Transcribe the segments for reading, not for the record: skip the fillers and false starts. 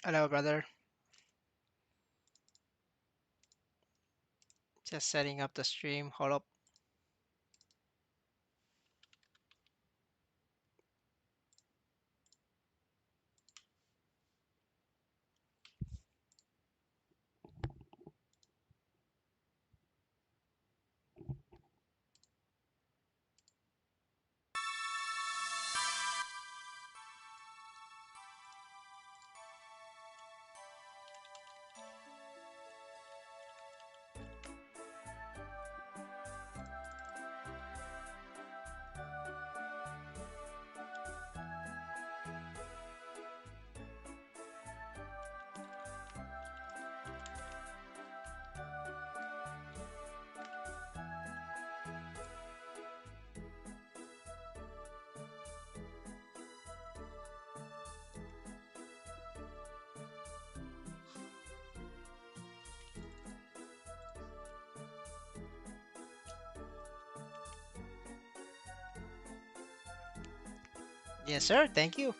Hello, brother. Just setting up the stream. Hold up. Yes, sir. Thank you.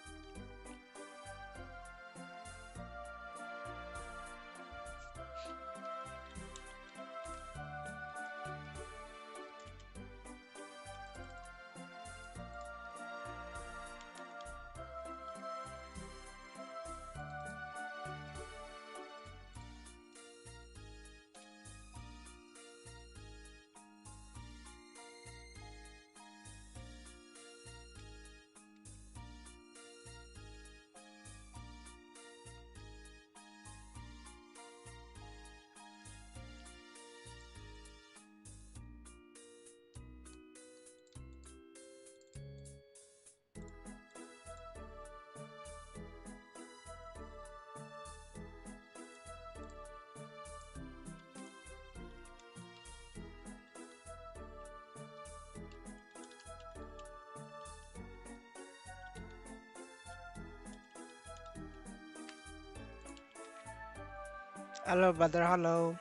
Hello, brother. Hello.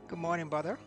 Good morning, brother.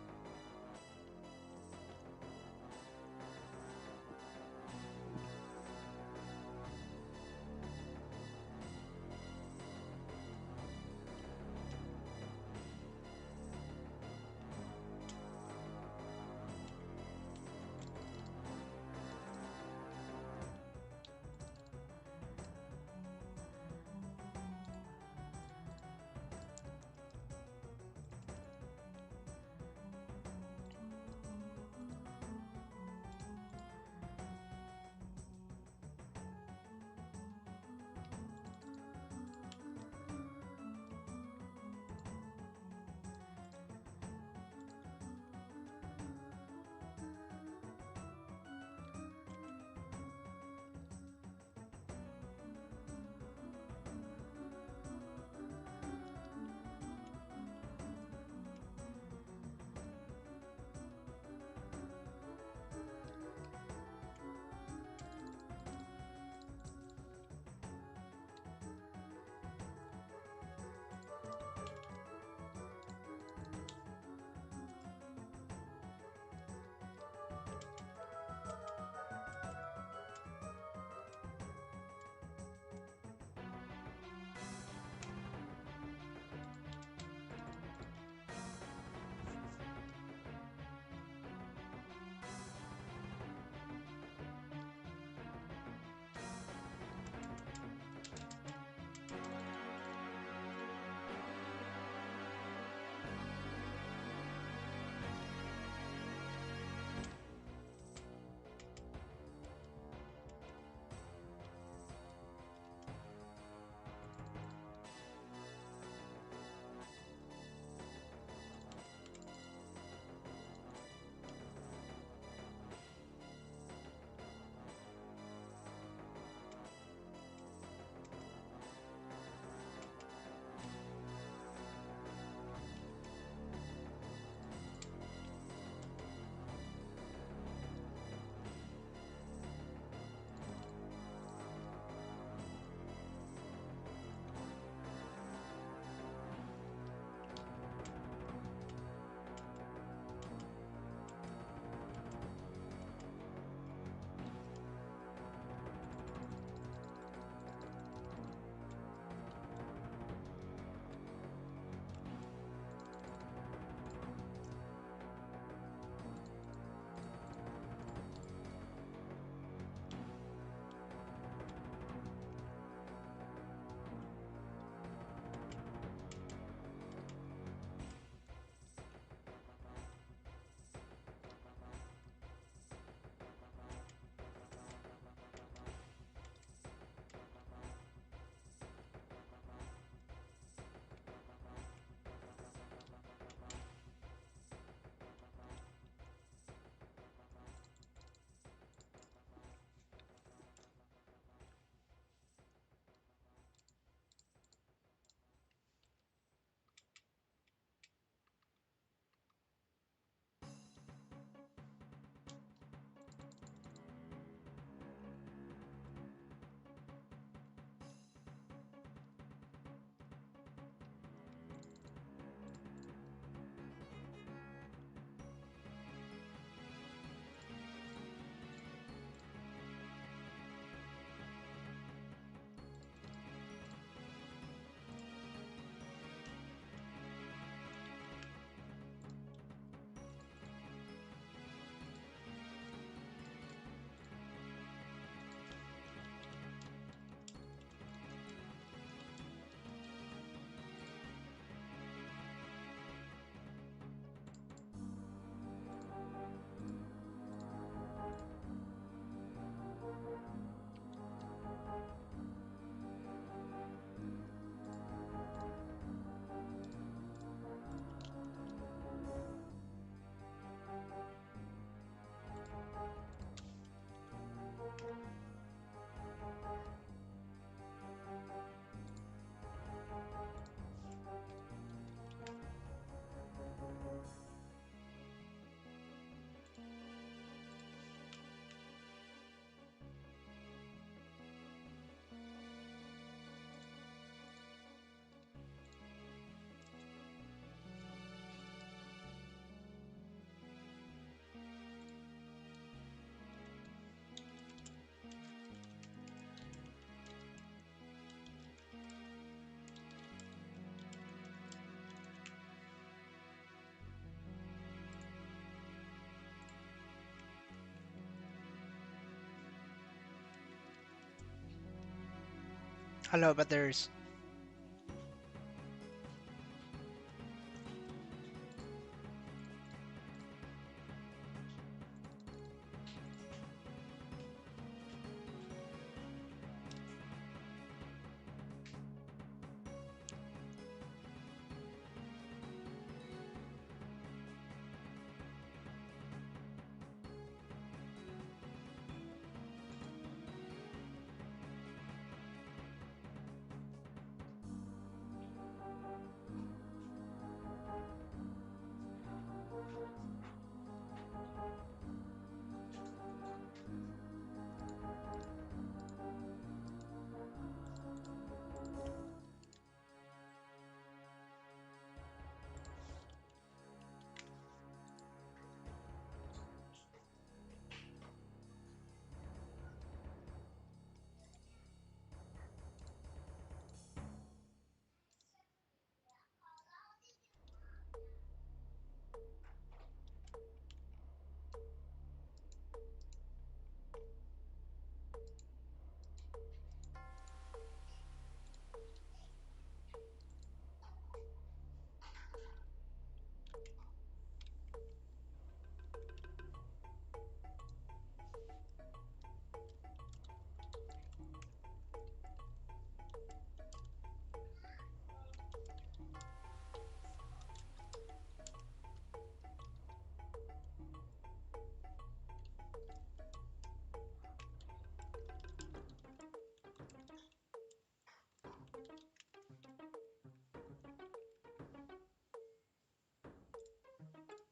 Hello, brothers.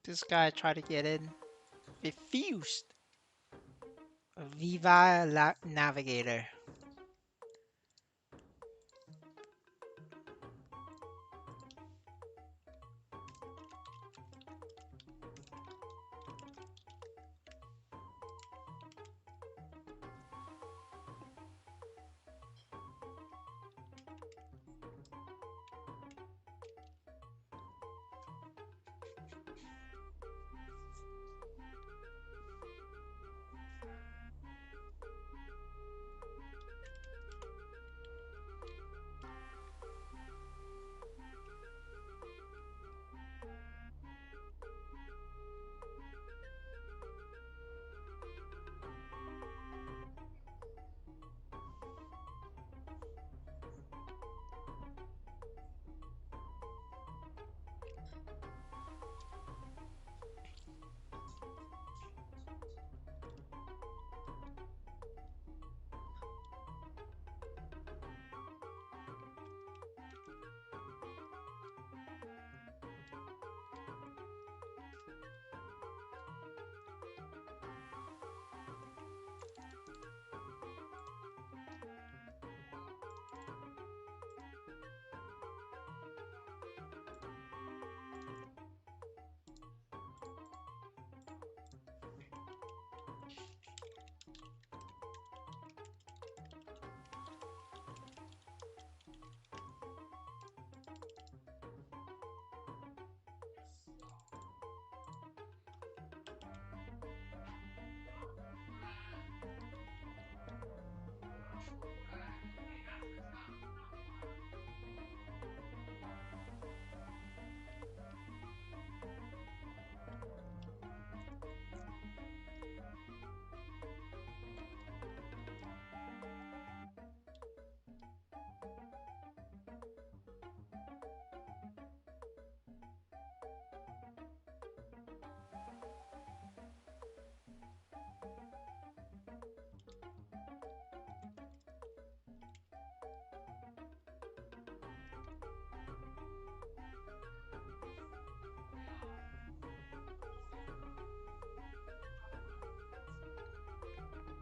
This guy tried to get in. Refused. Viva la Navigator.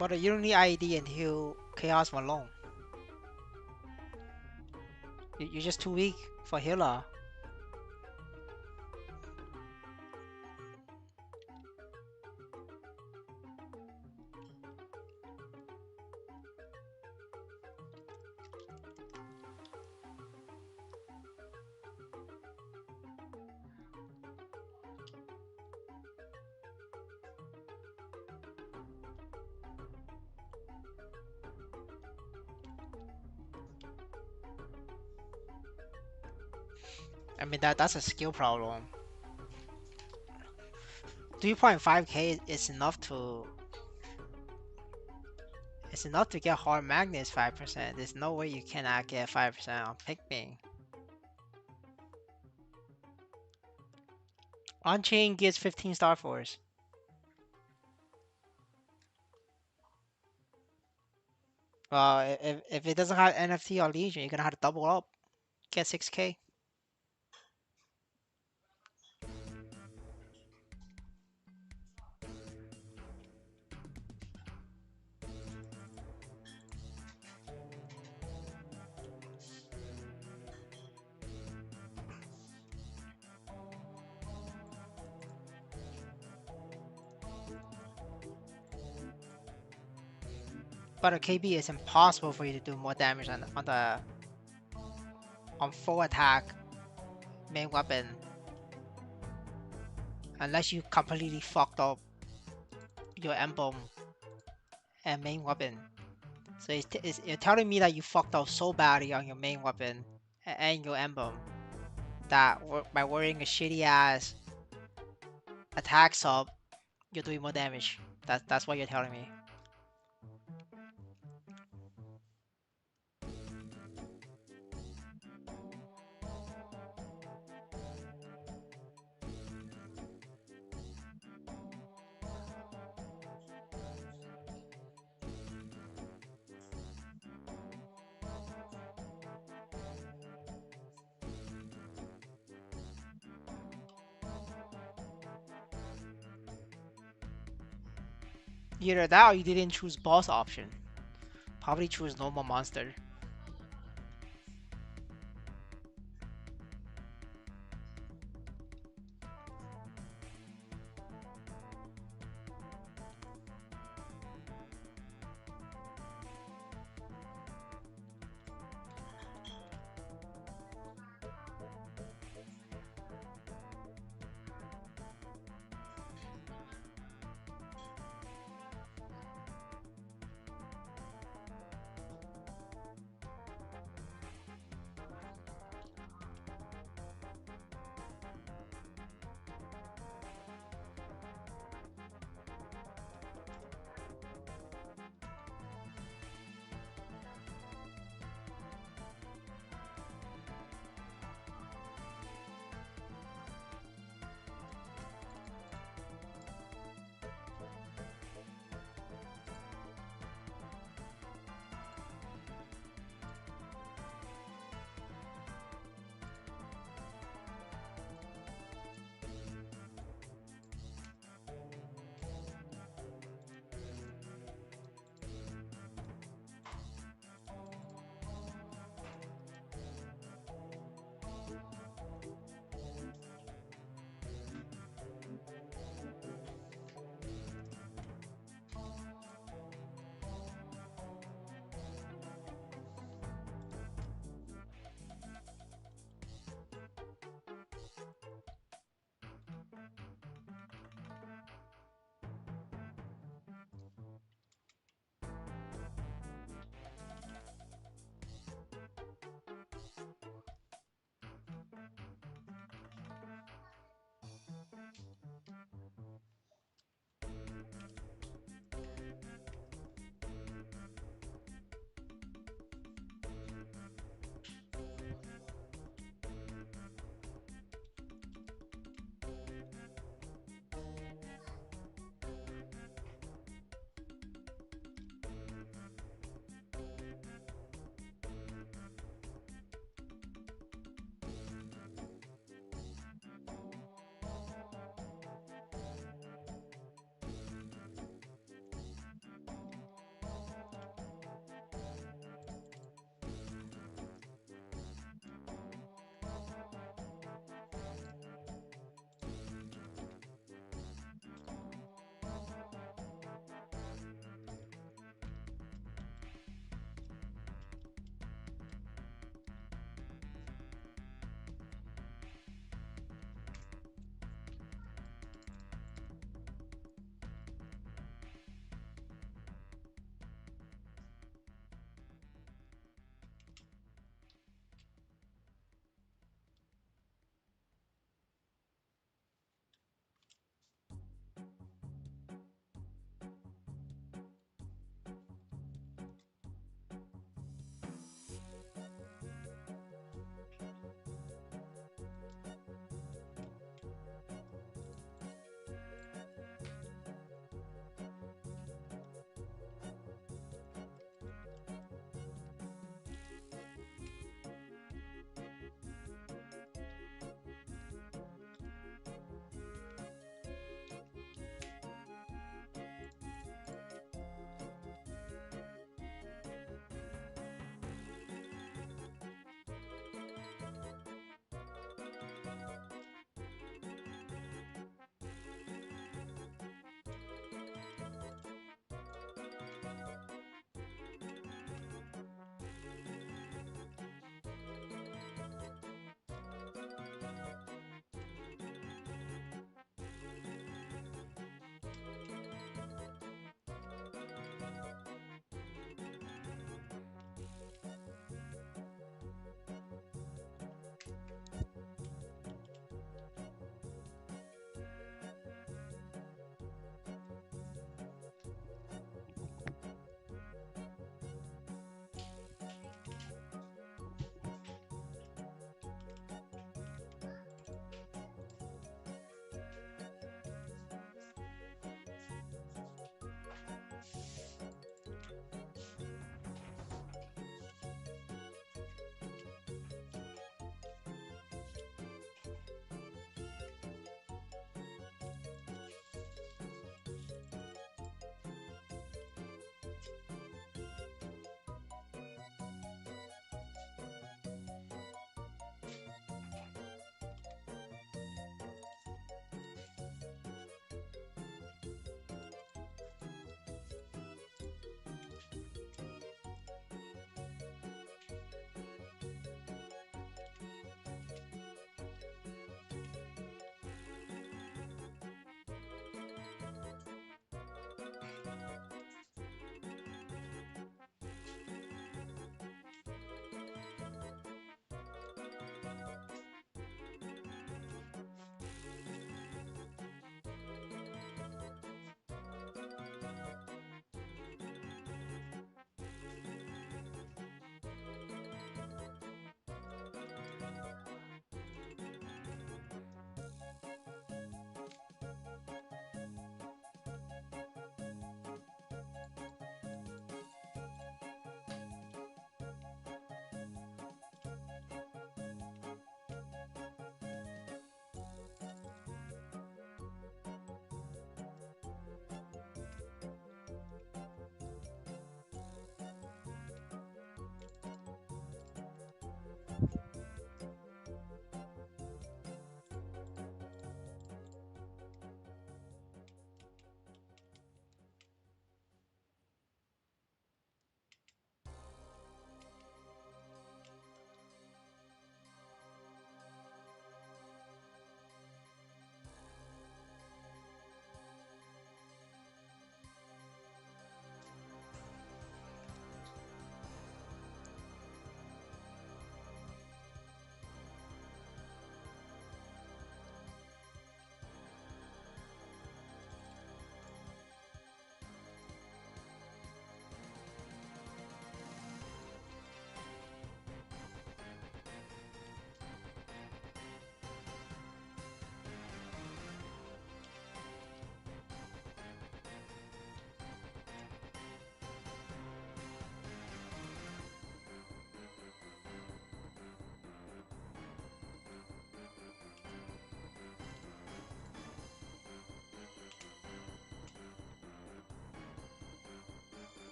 But you don't need ID until Chaos Malone. You're just too weak for healer. I mean that's a skill problem. 3.5k is enough to get hard magnets 5%. There's no way you cannot get 5% on Pikmin. On-chain gets 15 Star Force. Well, if it doesn't have NFT or Legion, you're gonna have to double up. Get 6k. But a KB is impossible for you to do more damage on full attack main weapon unless you completely fucked up your emblem and main weapon. So you're telling me that you fucked up so badly on your main weapon and your emblem that by wearing a shitty ass attack sub, you're doing more damage. That's what you're telling me. Either that or you didn't choose boss option. Probably choose normal monster.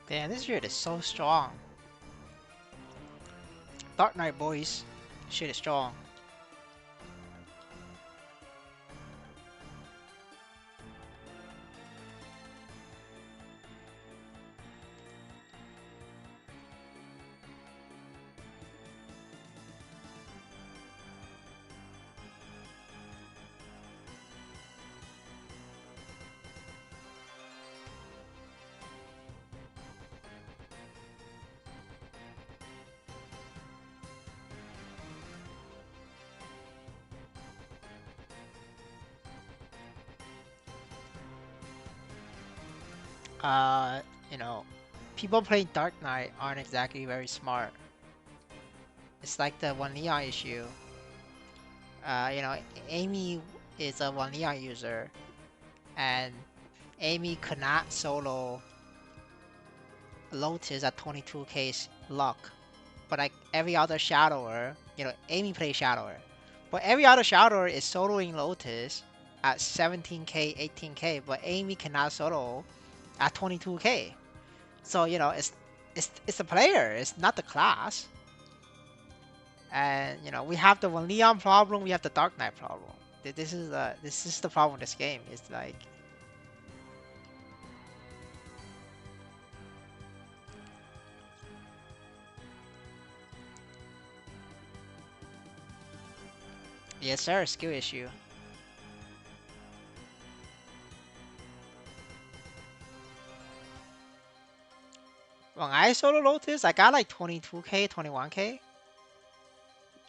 Damn, this shit is so strong. Dark Knight, boys. Shit is strong. Uh, you know, people playing Dark Knight aren't exactly very smart. It's like the One Leon issue. You know, Amy is a One Leon user, and Amy could not solo Lotus at 22k luck. But like every other Shadower, you know, Amy plays Shadower. But every other Shadower is soloing Lotus at 17k, 18k, but Amy cannot solo at 22k. So, you know, it's the player, it's not the class. And you know, we have the One Leon problem, we have the Dark Knight problem. This is the problem with this game. It's like, yes sir, skill issue. When I solo Lotus, I got like 22k, 21k.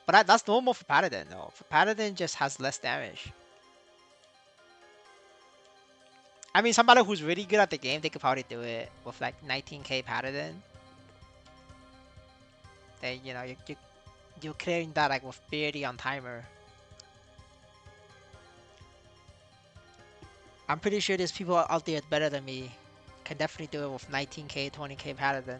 But that's normal for Paladin though. For Paladin just has less damage. I mean, somebody who's really good at the game, they could probably do it with like 19k Paladin. They, you know, you're clearing that like with barely on timer. I'm pretty sure there's people out there better than me. Can definitely do it with 19k, 20k Paladin.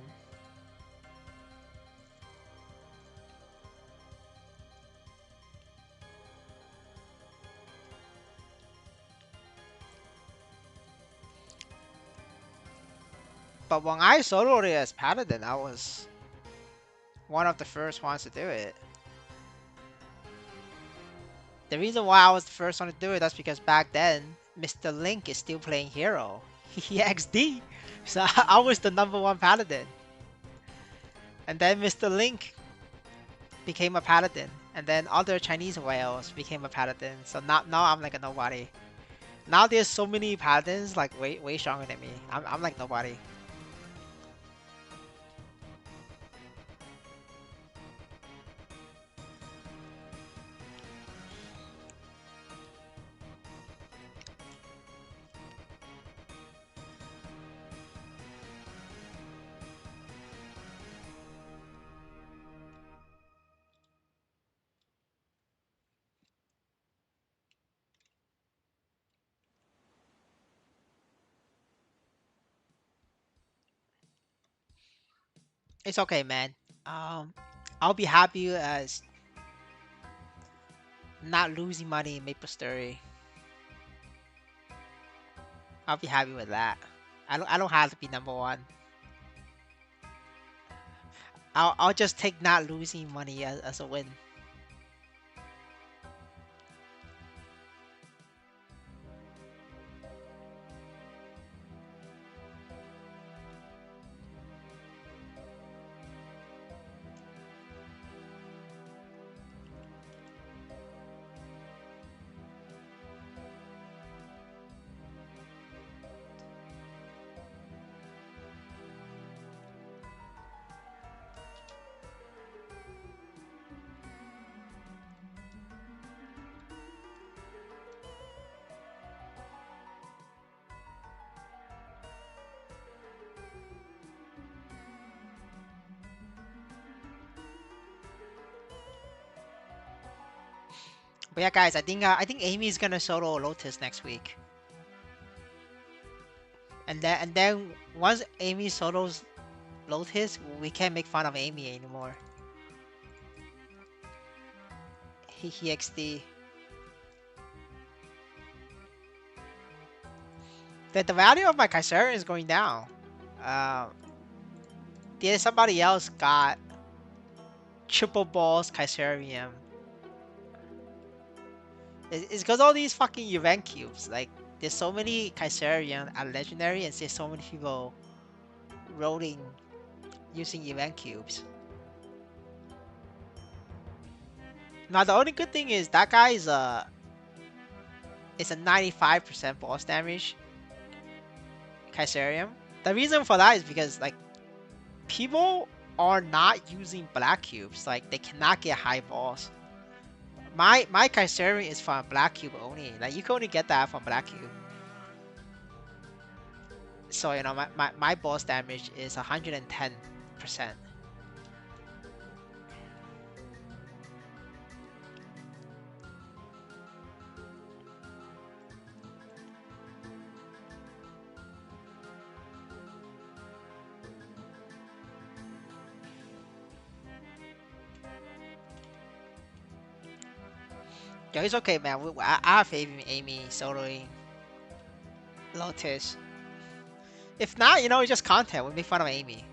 But when I soloed it as Paladin, I was one of the first ones to do it. The reason why I was the first one to do it, that's because back then, Mr. Link is still playing hero. He XD. So I was the number one Paladin. And then Mr. Link became a Paladin. And then other Chinese whales became a Paladin. So now I'm like a nobody. Now there's so many Paladins like way stronger than me. I'm like nobody. It's okay, man. Um, I'll be happy as not losing money in Maplestory. I'll be happy with that. I don't have to be number one. I'll just take not losing money as a win. But yeah, guys, I think Amy's gonna solo Lotus next week, and then once Amy solos Lotus, we can't make fun of Amy anymore. He XD. The value of my Kaisera is going down. Um, Did somebody else got triple balls Kaiserium? It's because all these fucking event cubes. Like, there's so many Kaiserium at Legendary, and there's so many people rolling using event cubes. Now, the only good thing is that guy is it's a 95% boss damage Kaiserium. The reason for that is because, like, people are not using black cubes. Like, they cannot get high balls. My Kaiserium is from black cube only. Like, you can only get that from black cube. So, you know, my boss damage is 110%. Yo, it's okay, man. I have faith in Amy soloing Lotus. If not, you know, it's just content. We make fun of Amy.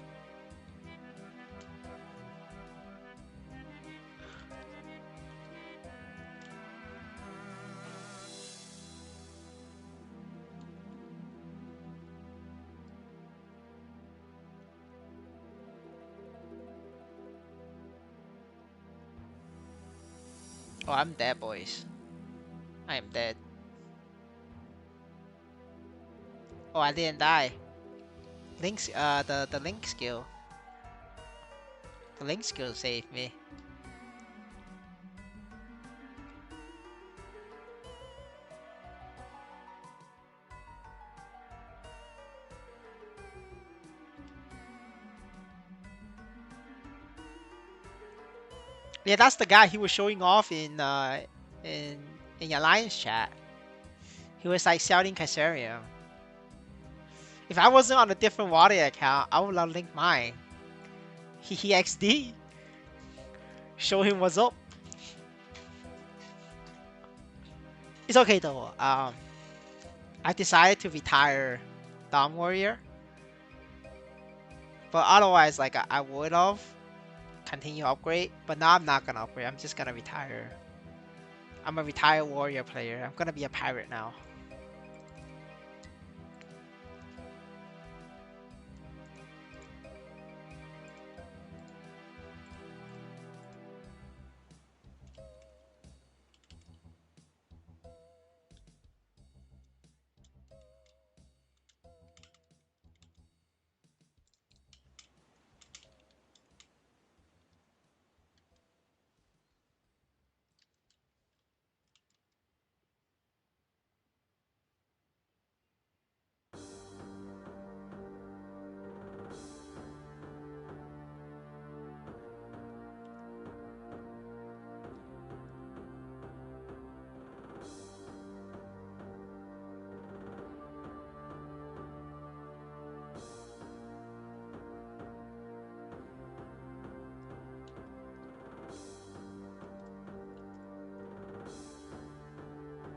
Oh, I'm dead, boys. I am dead. Oh, I didn't die. Link's the link skill. The link skill saved me. Yeah, that's the guy he was showing off in in Alliance chat. He was like shouting Kaiserium. If I wasn't on a different water account, I would have linked mine. He XD. Show him what's up. It's okay though. I decided to retire Dawn Warrior, but otherwise, like I would have continue upgrade. But now I'm not gonna upgrade. I'm just gonna retire. I'm a retired warrior player. I'm gonna be a pirate now.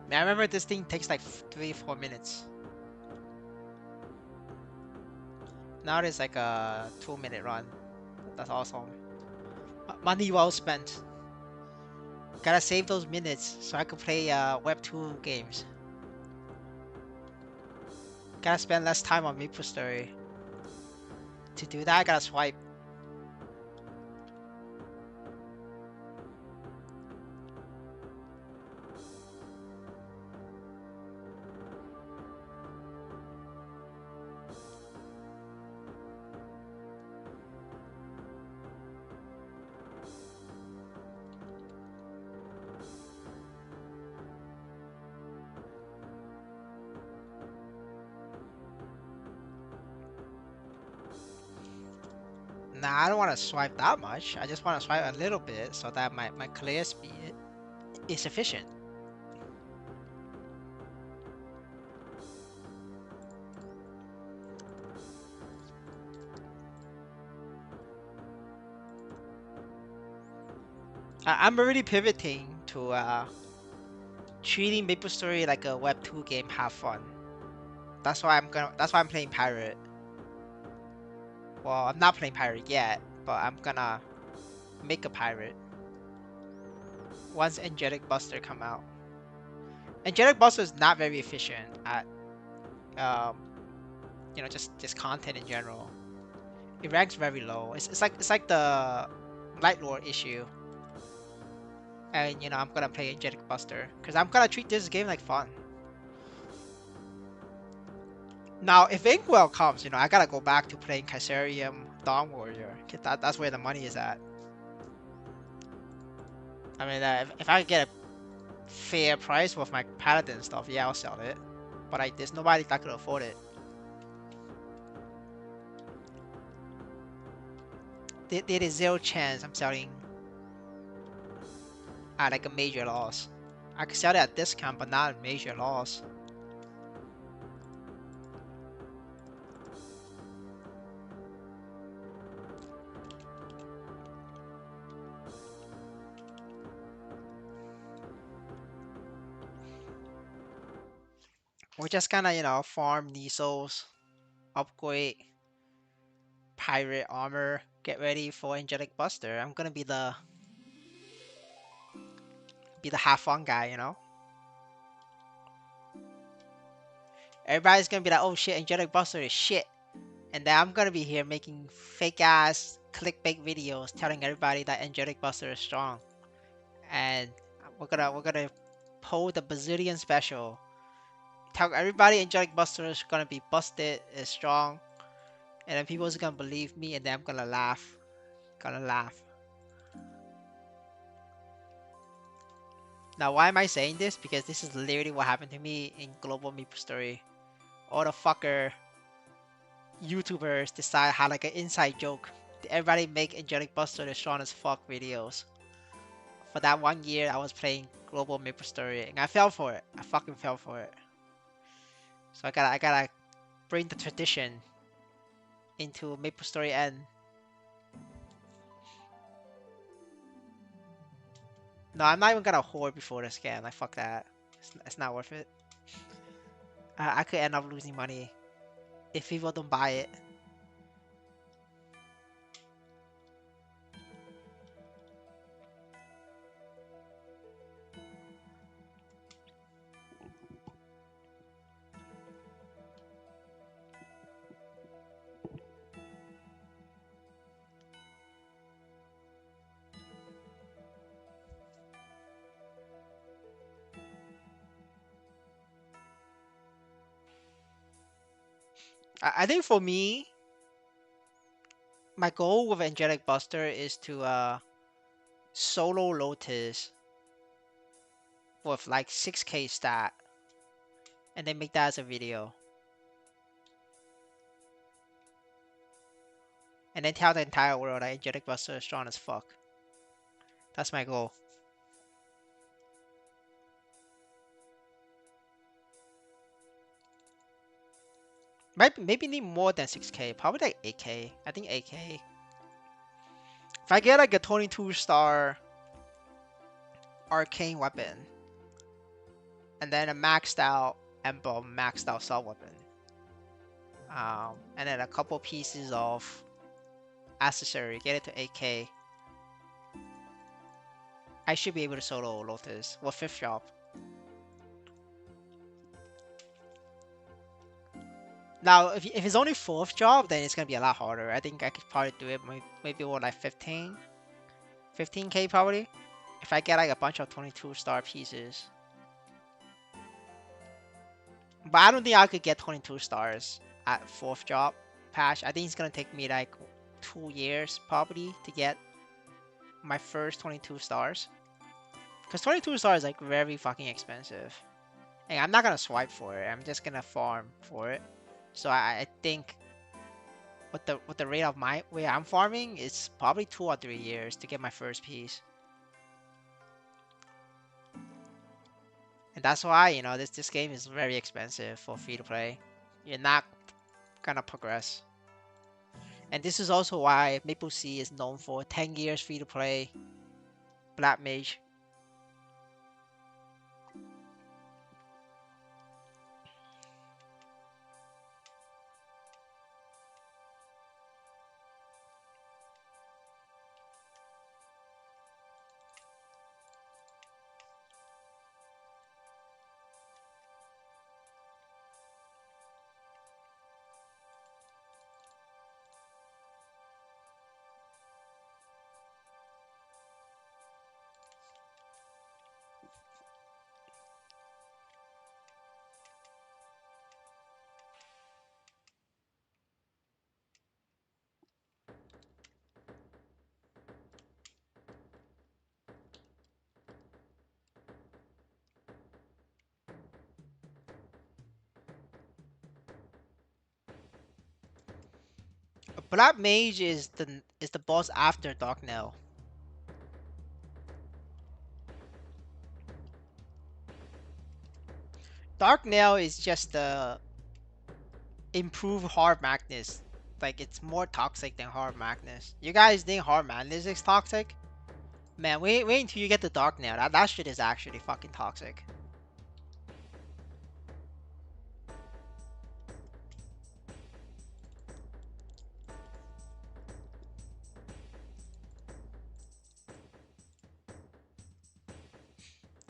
Man, I remember this thing takes like 3-4 minutes. Now it's like a 2-minute run. That's awesome. Money well spent. Gotta save those minutes so I could play Web 2 games. Gotta spend less time on Maplestory. To do that, I gotta swipe. Nah, I don't want to swipe that much. I just want to swipe a little bit so that my clear speed is sufficient. I'm already pivoting to treating Maplestory like a Web 2 game. Have fun. That's why I'm playing Pirate. Well, I'm not playing pirate yet, but I'm gonna make a pirate once Angelic Buster come out. Angelic Buster is not very efficient at um, just content in general. It ranks very low. It's like the Light Lord issue. And I'm gonna play Angelic Buster because I'm gonna treat this game like fun. Now, if Inkwell comes, I gotta go back to playing Kaiserium Dawn Warrior. 'Cause that's where the money is at. I mean, if I could get a fair price with my Paladin stuff, yeah, I'll sell it. But there's nobody that could afford it. There is zero chance I'm selling at like a major loss. I could sell it at discount, but not a major loss. We're just gonna, farm Nisos, upgrade pirate armor, get ready for Angelic Buster. I'm gonna be the have fun guy. Everybody's gonna be like, oh shit, Angelic Buster is shit. And then I'm gonna be here making fake ass clickbait videos telling everybody that Angelic Buster is strong. And we're gonna pull the Bazillion special. Tell everybody Angelic Buster is gonna be busted, is strong. And then people's gonna believe me, and then I'm gonna laugh. Gonna laugh. Now, why am I saying this? Because this is literally what happened to me in Global Maplestory. All the fucker YouTubers decide how like an inside joke. Everybody make Angelic Buster the strong as fuck videos. For that 1 year, I was playing Global Maplestory, and I fell for it. I fucking fell for it. So I gotta bring the tradition into Maplestory N. No, I'm not even gonna hoard before the scan. Like fuck that. It's not worth it. I could end up losing money if people don't buy it. I think for me, my goal with Angelic Buster is to solo Lotus with like 6k stat, and then make that as a video, and then tell the entire world that Angelic Buster is strong as fuck. That's my goal. Maybe need more than 6k, probably like 8k. I think 8k. If I get like a 22-star arcane weapon, and then a maxed out emblem, maxed out sub weapon, and then a couple pieces of accessory, get it to 8k, I should be able to solo Lotus with 5th job. Now, if it's only 4th job, then it's gonna be a lot harder. I think I could probably do it maybe more like 15k probably. If I get like a bunch of 22-star pieces. But I don't think I could get 22 stars at 4th job patch. I think it's gonna take me like 2 years probably to get my first 22 stars. Because 22 stars is like very fucking expensive. And I'm not gonna swipe for it. I'm just gonna farm for it. So I think with the rate of my way I'm farming, it's probably 2 or 3 years to get my first piece. And that's why, this game is very expensive for free to play. You're not gonna progress. And this is also why Maple Sea is known for 10 years free to play Black Mage. Black Mage is the boss after Dark Nail. Dark Nail is just the improved Hard Magnus. Like it's more toxic than Hard Magnus. You guys think Hard Magnus is toxic? Man, wait until you get the Dark Nail. That shit is actually fucking toxic.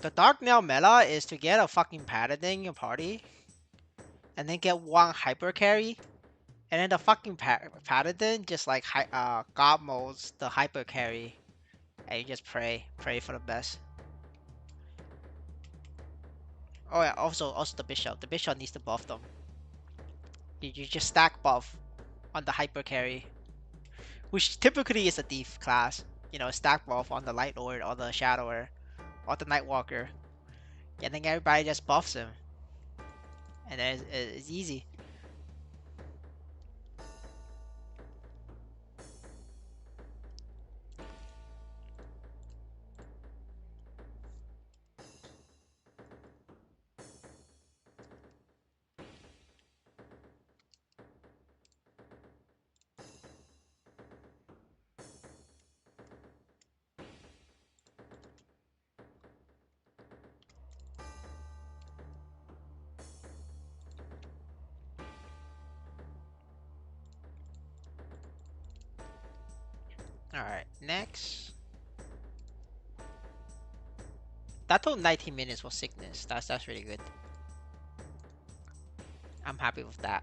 The Dark Nail meta is to get a fucking Paladin in your party, and then get one hyper carry, and then the fucking Paladin just like god modes the hyper carry, and you just pray for the best. Oh yeah, also the Bishop. The Bishop needs to buff them. You just stack buff on the hyper carry, which typically is a thief class. You know, stack buff on the Light Lord or the Shadower or the Nightwalker, and then everybody just buffs him, and then it's easy. All right, next. That took 19 minutes for sickness. That's really good. I'm happy with that.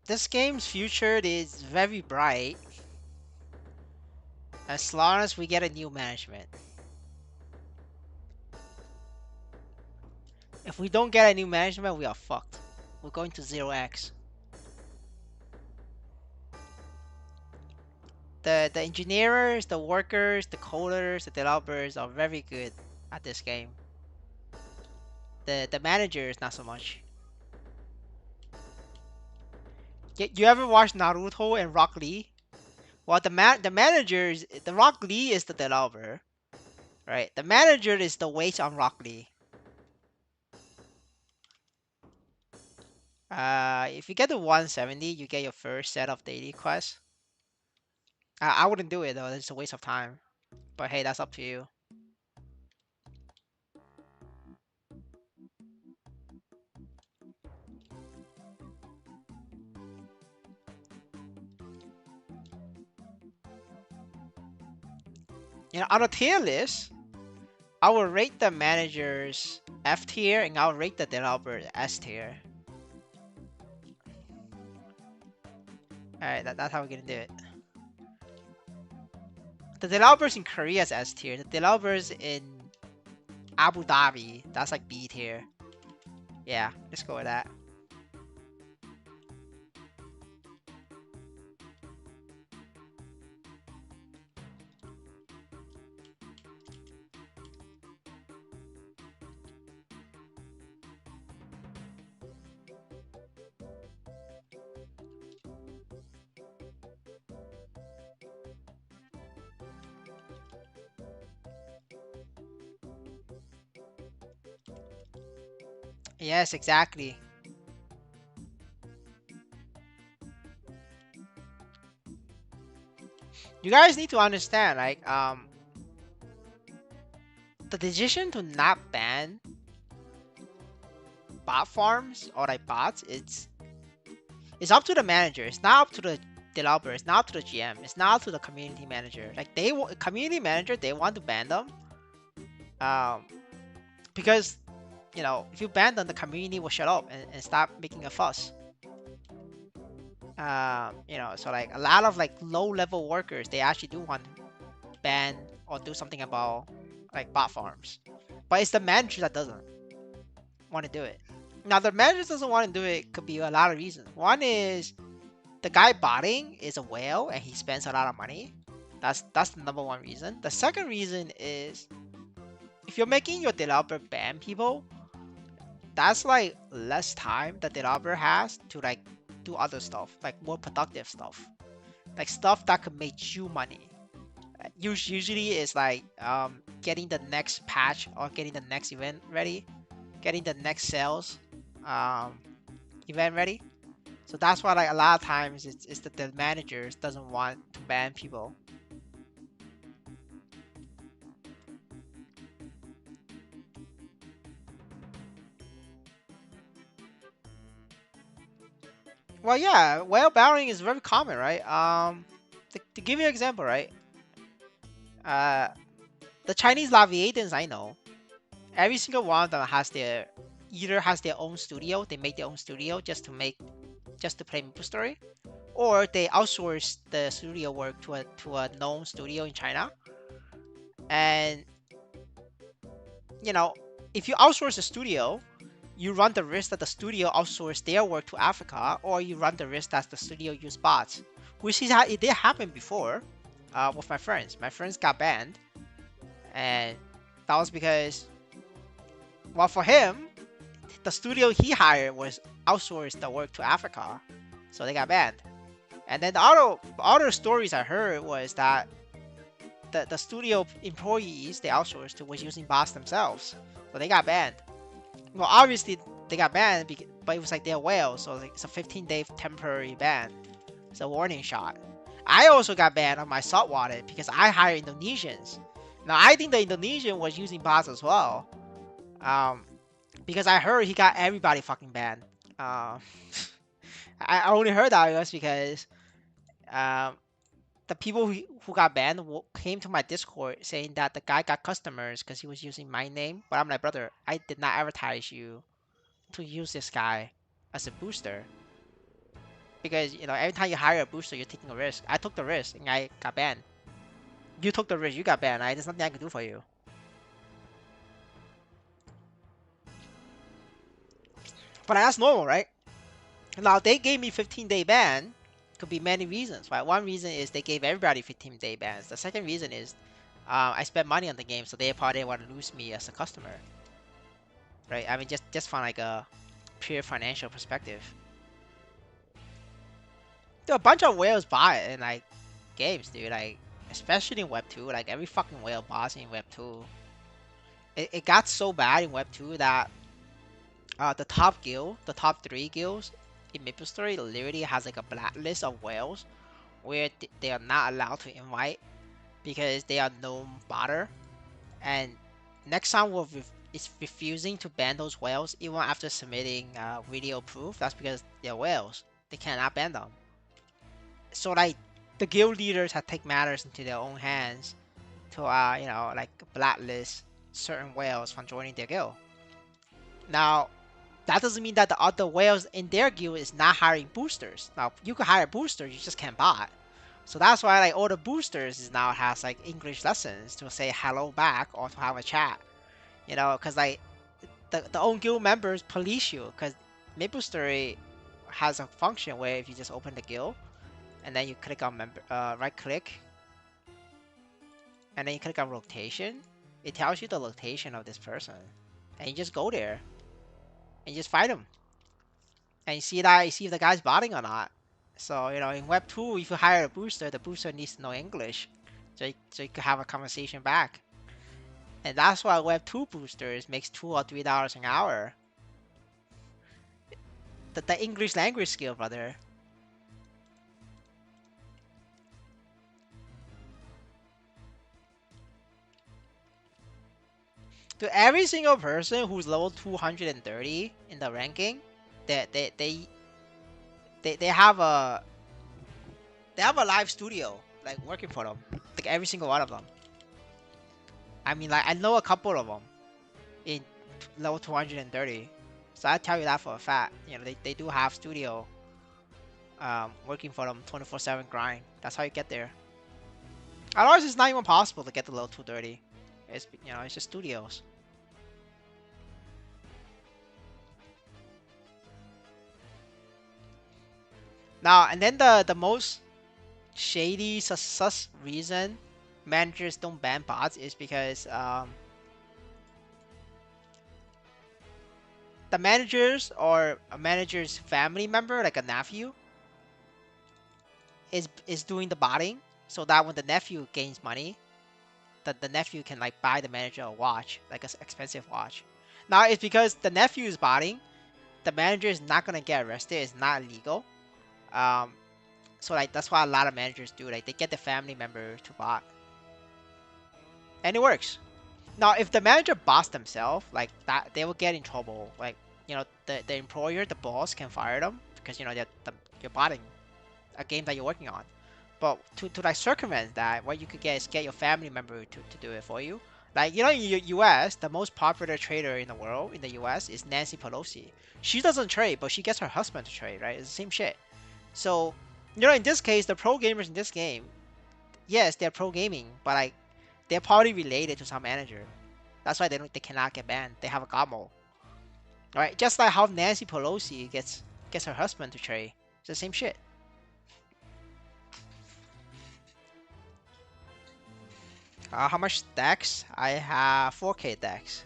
This game's future is very bright as long as we get a new management. If we don't get a new management, we are fucked. We're going to 0x. The engineers, the workers, the coders, the developers are very good at this game. The managers not so much. You ever watch Naruto and Rock Lee? Well, the managers, the Rock Lee is the developer, right? The manager is the weight on Rock Lee. If you get to 170, you get your first set of daily quests. I wouldn't do it though. It's a waste of time. But hey, that's up to you. You know, on a tier list, I will rate the managers F tier and I'll rate the developers S tier. Alright, that's how we're gonna do it. The developers in Korea is S tier. The developers in Abu Dhabi, that's like B tier. Yeah, let's go with that. Yes, exactly. You guys need to understand, like, the decision to not ban bot farms or like bots, it's up to the manager. It's not up to the developer. It's not up to the GM. It's not up to the community manager. Like community manager, they want to ban them, um, because if you ban them, the community will shut up and stop making a fuss. So like a lot of like low level workers, they actually do want to ban or do something about like bot farms, but it's the manager that doesn't want to do it. Now the manager doesn't want to do it could be a lot of reasons. One is the guy botting is a whale and he spends a lot of money. That's the number one reason. The second reason is if you're making your developer ban people, that's like less time the developer has to like do other stuff, like more productive stuff, like stuff that could make you money. Usually it's like getting the next patch or getting the next event ready, getting the next sales um, event ready. So that's why like a lot of times it's that the managers doesn't want to ban people. Well, yeah, whale barring is very common, right? To give you an example, right? Uh, the Chinese Laviatans I know, every single one of them has their either has their own studio, they make their own studio just to play Maplestory, or they outsource the studio work to a known studio in China. And you know, if you outsource the studio, you run the risk that the studio outsource their work to Africa, or you run the risk that the studio use bots, which is how it did happen before with my friends. My friends got banned, and that was because, well, for him, the studio he hired was outsourced the work to Africa, so they got banned. And then the other stories I heard was that the studio employees they outsourced to was using bots themselves, so they got banned. Well, obviously they got banned, but it was like they're whales, so like it's a 15-day temporary ban. It's a warning shot. I also got banned on my salt wallet because I hired Indonesians. Now I think the Indonesian was using bots as well, um, because I heard he got everybody fucking banned. Uh, I only heard that was because um, the people who got banned came to my Discord saying that the guy got customers because he was using my name. But I'm like, brother, I did not advertise you to use this guy as a booster because every time you hire a booster, you're taking a risk. I took the risk and I got banned. You took the risk, you got banned. There's nothing I can do for you. But that's normal, right? Now they gave me 15-day ban. Could be many reasons, right? One reason is they gave everybody 15-day bans. The second reason is I spent money on the game, so they probably didn't want to lose me as a customer, right? I mean, just from like a pure financial perspective. There are a bunch of whales bought in like games, dude. Like especially in Web 2, like every fucking whale boss in Web 2. It got so bad in Web 2 that the top guild, the top three guilds in MapleStory literally has like a blacklist of whales where they are not allowed to invite because they are known botter. And Nexon is refusing to ban those whales even after submitting video proof. That's because they're whales. They cannot ban them. So like the guild leaders have take matters into their own hands to like blacklist certain whales from joining their guild. Now that doesn't mean that the other whales in their guild is not hiring boosters. Now you can hire boosters, you just can't bot. So that's why like all the boosters is now has like English lessons to say hello back or to have a chat. Because like the own guild members police you. Because MapleStory has a function where if you just open the guild and then you click on right click and then you click on rotation, it tells you the location of this person, and you just go there and you just fight him and you see if the guy's botting or not. So in Web 2, if you hire a booster, the booster needs to know English, so you can have a conversation back. And that's why Web 2 boosters makes $2 or $3 an hour. the English language skill, brother. To every single person who's level 230 in the ranking, they they they they have a live studio like working for them. Like every single one of them. I mean, like I know a couple of them in level 230. So I tell you that for a fact. You know, they do have studio working for them 24/7 grind. That's how you get there. Otherwise, it's not even possible to get to level 230. It's it's just studios. Now and then the most shady sus reason managers don't ban bots is because the managers or a manager's family member, like a nephew, is doing the botting, so that when the nephew gains money, that the nephew can like buy the manager a watch, like an expensive watch. Now it's because the nephew is botting, the manager is not gonna get arrested. It's not illegal. Um, so like that's why a lot of managers do. Like they get the family member to bot, and it works. Now if the manager bots themselves, like that, they will get in trouble. Like the employer, the boss can fire them because you're botting a game that you're working on. But to like circumvent that, what you could get is get your family member to do it for you. Like in the U.S., the most popular trader in the world in the U.S. is Nancy Pelosi. She doesn't trade, but she gets her husband to trade. Right? It's the same shit. So in this case, the pro gamers in this game, yes, they're pro gaming, but like they're probably related to some manager. That's why they cannot get banned. They have a gobble. Right? Just like how Nancy Pelosi gets her husband to trade. It's the same shit. How much stacks? I have 4K decks.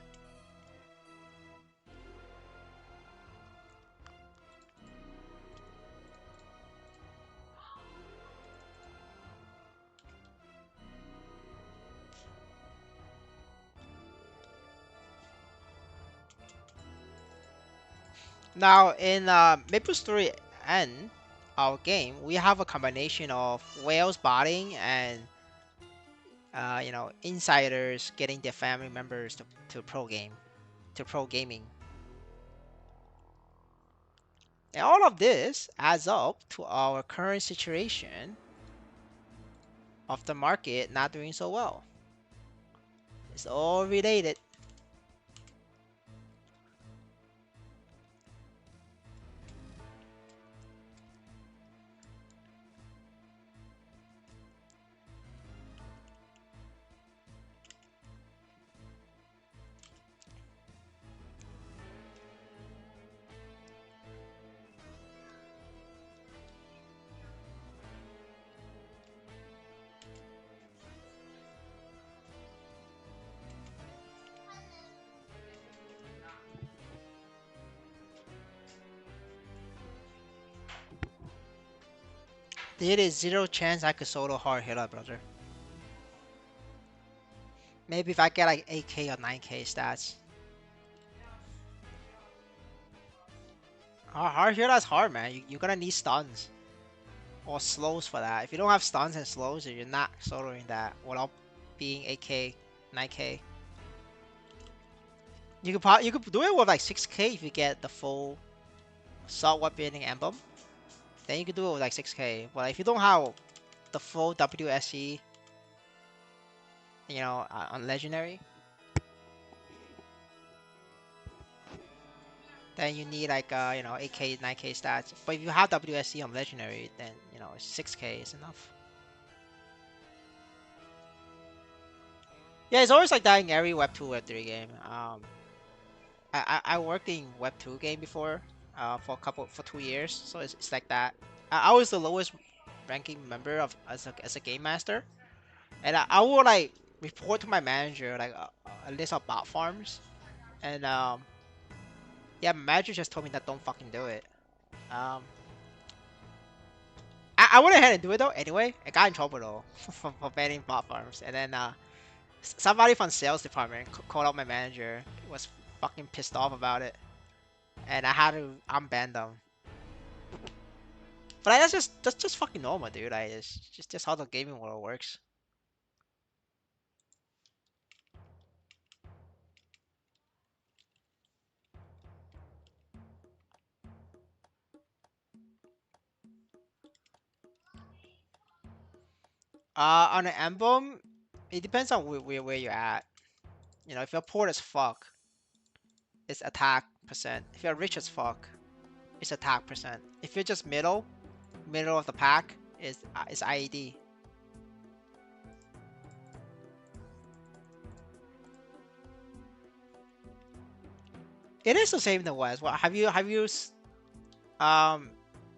Now in Maplestory N, our game, we have a combination of whales botting and insiders getting their family members to pro gaming. And all of this adds up to our current situation of the market not doing so well. It's all related. There is zero chance I could solo hard hitter, brother. Maybe if I get like 8K or 9K stats. Hard hitter's hard, man. You're gonna need stuns or slows for that. If you don't have stuns and slows, you're not soloing that without being 8K, 9K. You could do it with like 6K if you get the full assault weapon emblem. Then you could do it with like 6K. But if you don't have the full WSE, on legendary, then you need like 8K, 9K stats. But if you have WSE on legendary, then 6K is enough. Yeah, it's always like that in every Web 2, Web 3 game. I worked in Web 2 game before, for 2 years, so it's like that. I was the lowest ranking member of as a game master, and I will like report to my manager like a list of bot farms, and yeah, my manager just told me that don't fucking do it. Um, I went ahead and do it though anyway. I got in trouble though for banning bot farms, and then somebody from sales department called out my manager, was fucking pissed off about it, and I had to unban them. But that's just fucking normal, dude. Like it's just how the gaming world works. On an emblem, it depends on where you're at. You know, if you're poor as fuck, it's attack percent. If you're rich as fuck, it's attack percent. If you're just middle of the pack, is IED. It is the same in the West. Well, um,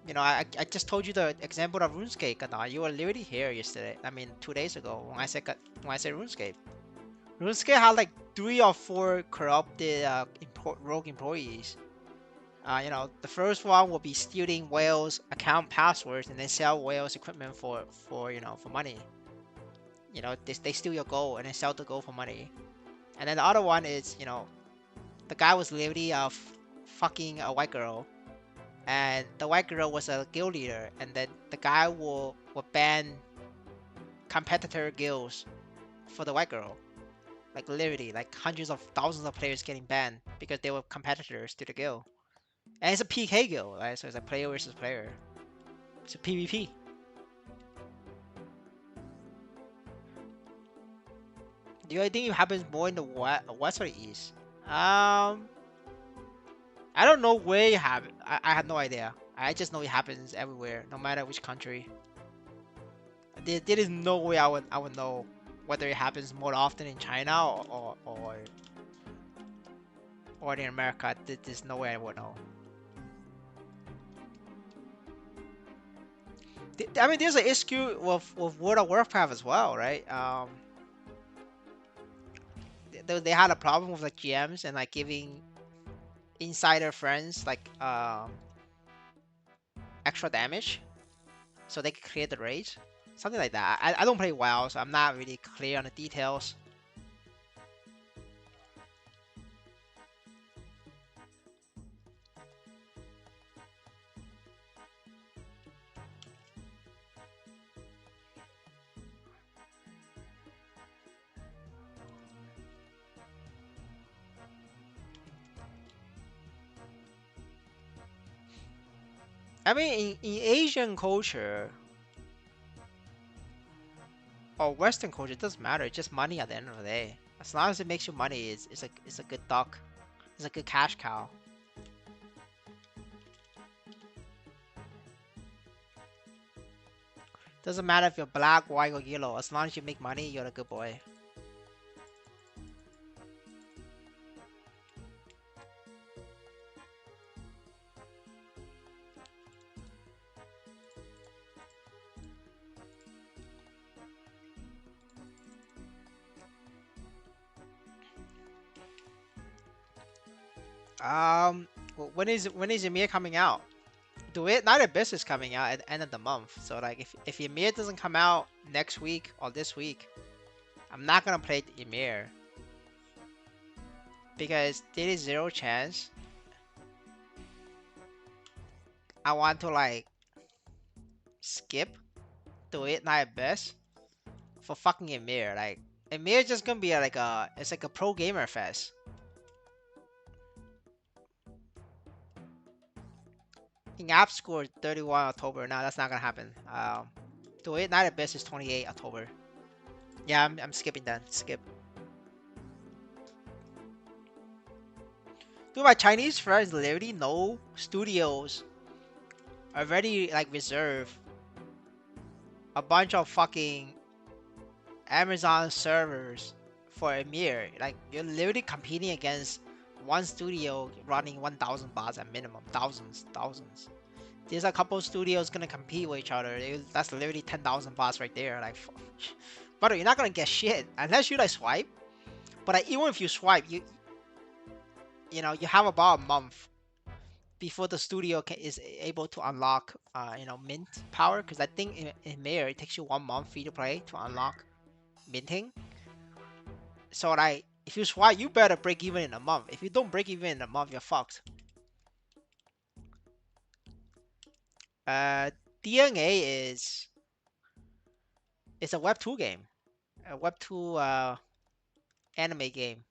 you know, I just told you the example of RuneScape, Kana. You were literally here yesterday. I mean, 2 days ago when I said RuneScape. RuneScape had like 3 or 4 corrupted rogue employees. You know, the first one will be stealing whales account passwords and then sell whales equipment for for money. You know, they steal your gold and then sell the gold for money. And then the other one is, you know, the guy was literally fucking a white girl, and the white girl was a guild leader, and then the guy will ban competitor guilds for the white girl. Like literally, like hundreds of thousands of players getting banned because they were competitors to the guild. And it's a PK guild, right? So it's a player versus player. It's a PvP. Do you think it happens more in the west or the east? I don't know where it happens. I have no idea. I just know it happens everywhere, no matter which country. There is no way I would know whether it happens more often in China or in America. There's no way I would know. I mean, there's an issue with World of Warcraft as well, right? They had a problem with like GMs and like giving insider friends like extra damage so they could clear the raid, something like that. I don't play WoW, so I'm not really clear on the details. I mean, in Asian culture or Western culture, it doesn't matter. It's just money at the end of the day. As long as it makes you money, it's a good duck. It's a good cash cow. Doesn't matter if you're black, white, or yellow. As long as you make money, you're a good boy. Um, when is Ymir coming out? Do it. Night Abyss is coming out at the end of the month. So like, if Ymir doesn't come out next week or this week, I'm not gonna play Ymir because there is zero chance I want to like skip Do It Night Abyss for fucking Ymir. Like Ymir just gonna be like it's like a pro gamer fest. In app score 31 October. No, that's not gonna happen. Do It Night Abyss is 28 October. Yeah, I'm skipping that. Skip. Dude, my Chinese friends literally know studios already like reserve a bunch of fucking Amazon servers for Emir. Like you're literally competing against one studio running 1,000 bots at minimum, thousands. There's a couple studios gonna compete with each other. That's literally 10,000 bots right there. Like, brother, you're not gonna get shit unless you like swipe. But like, even if you swipe, you know you have about a month before the studio is able to unlock mint power, because I think in Mayor it takes you 1 month free to play to unlock minting. So like if you swipe, you better break even in a month. If you don't break even in a month, you're fucked. DNA is it's a Web 2 game, a Web 2 anime game,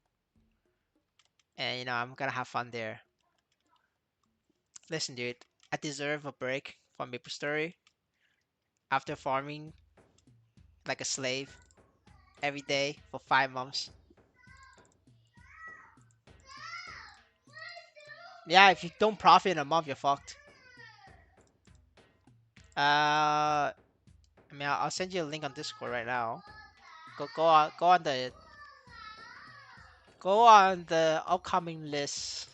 and I'm gonna have fun there. Listen, dude, I deserve a break from Maplestory after farming like a slave every day for 5 months. Yeah, if you don't profit in a month, you're fucked. I mean, I'll send you a link on Discord right now. Go on the upcoming list,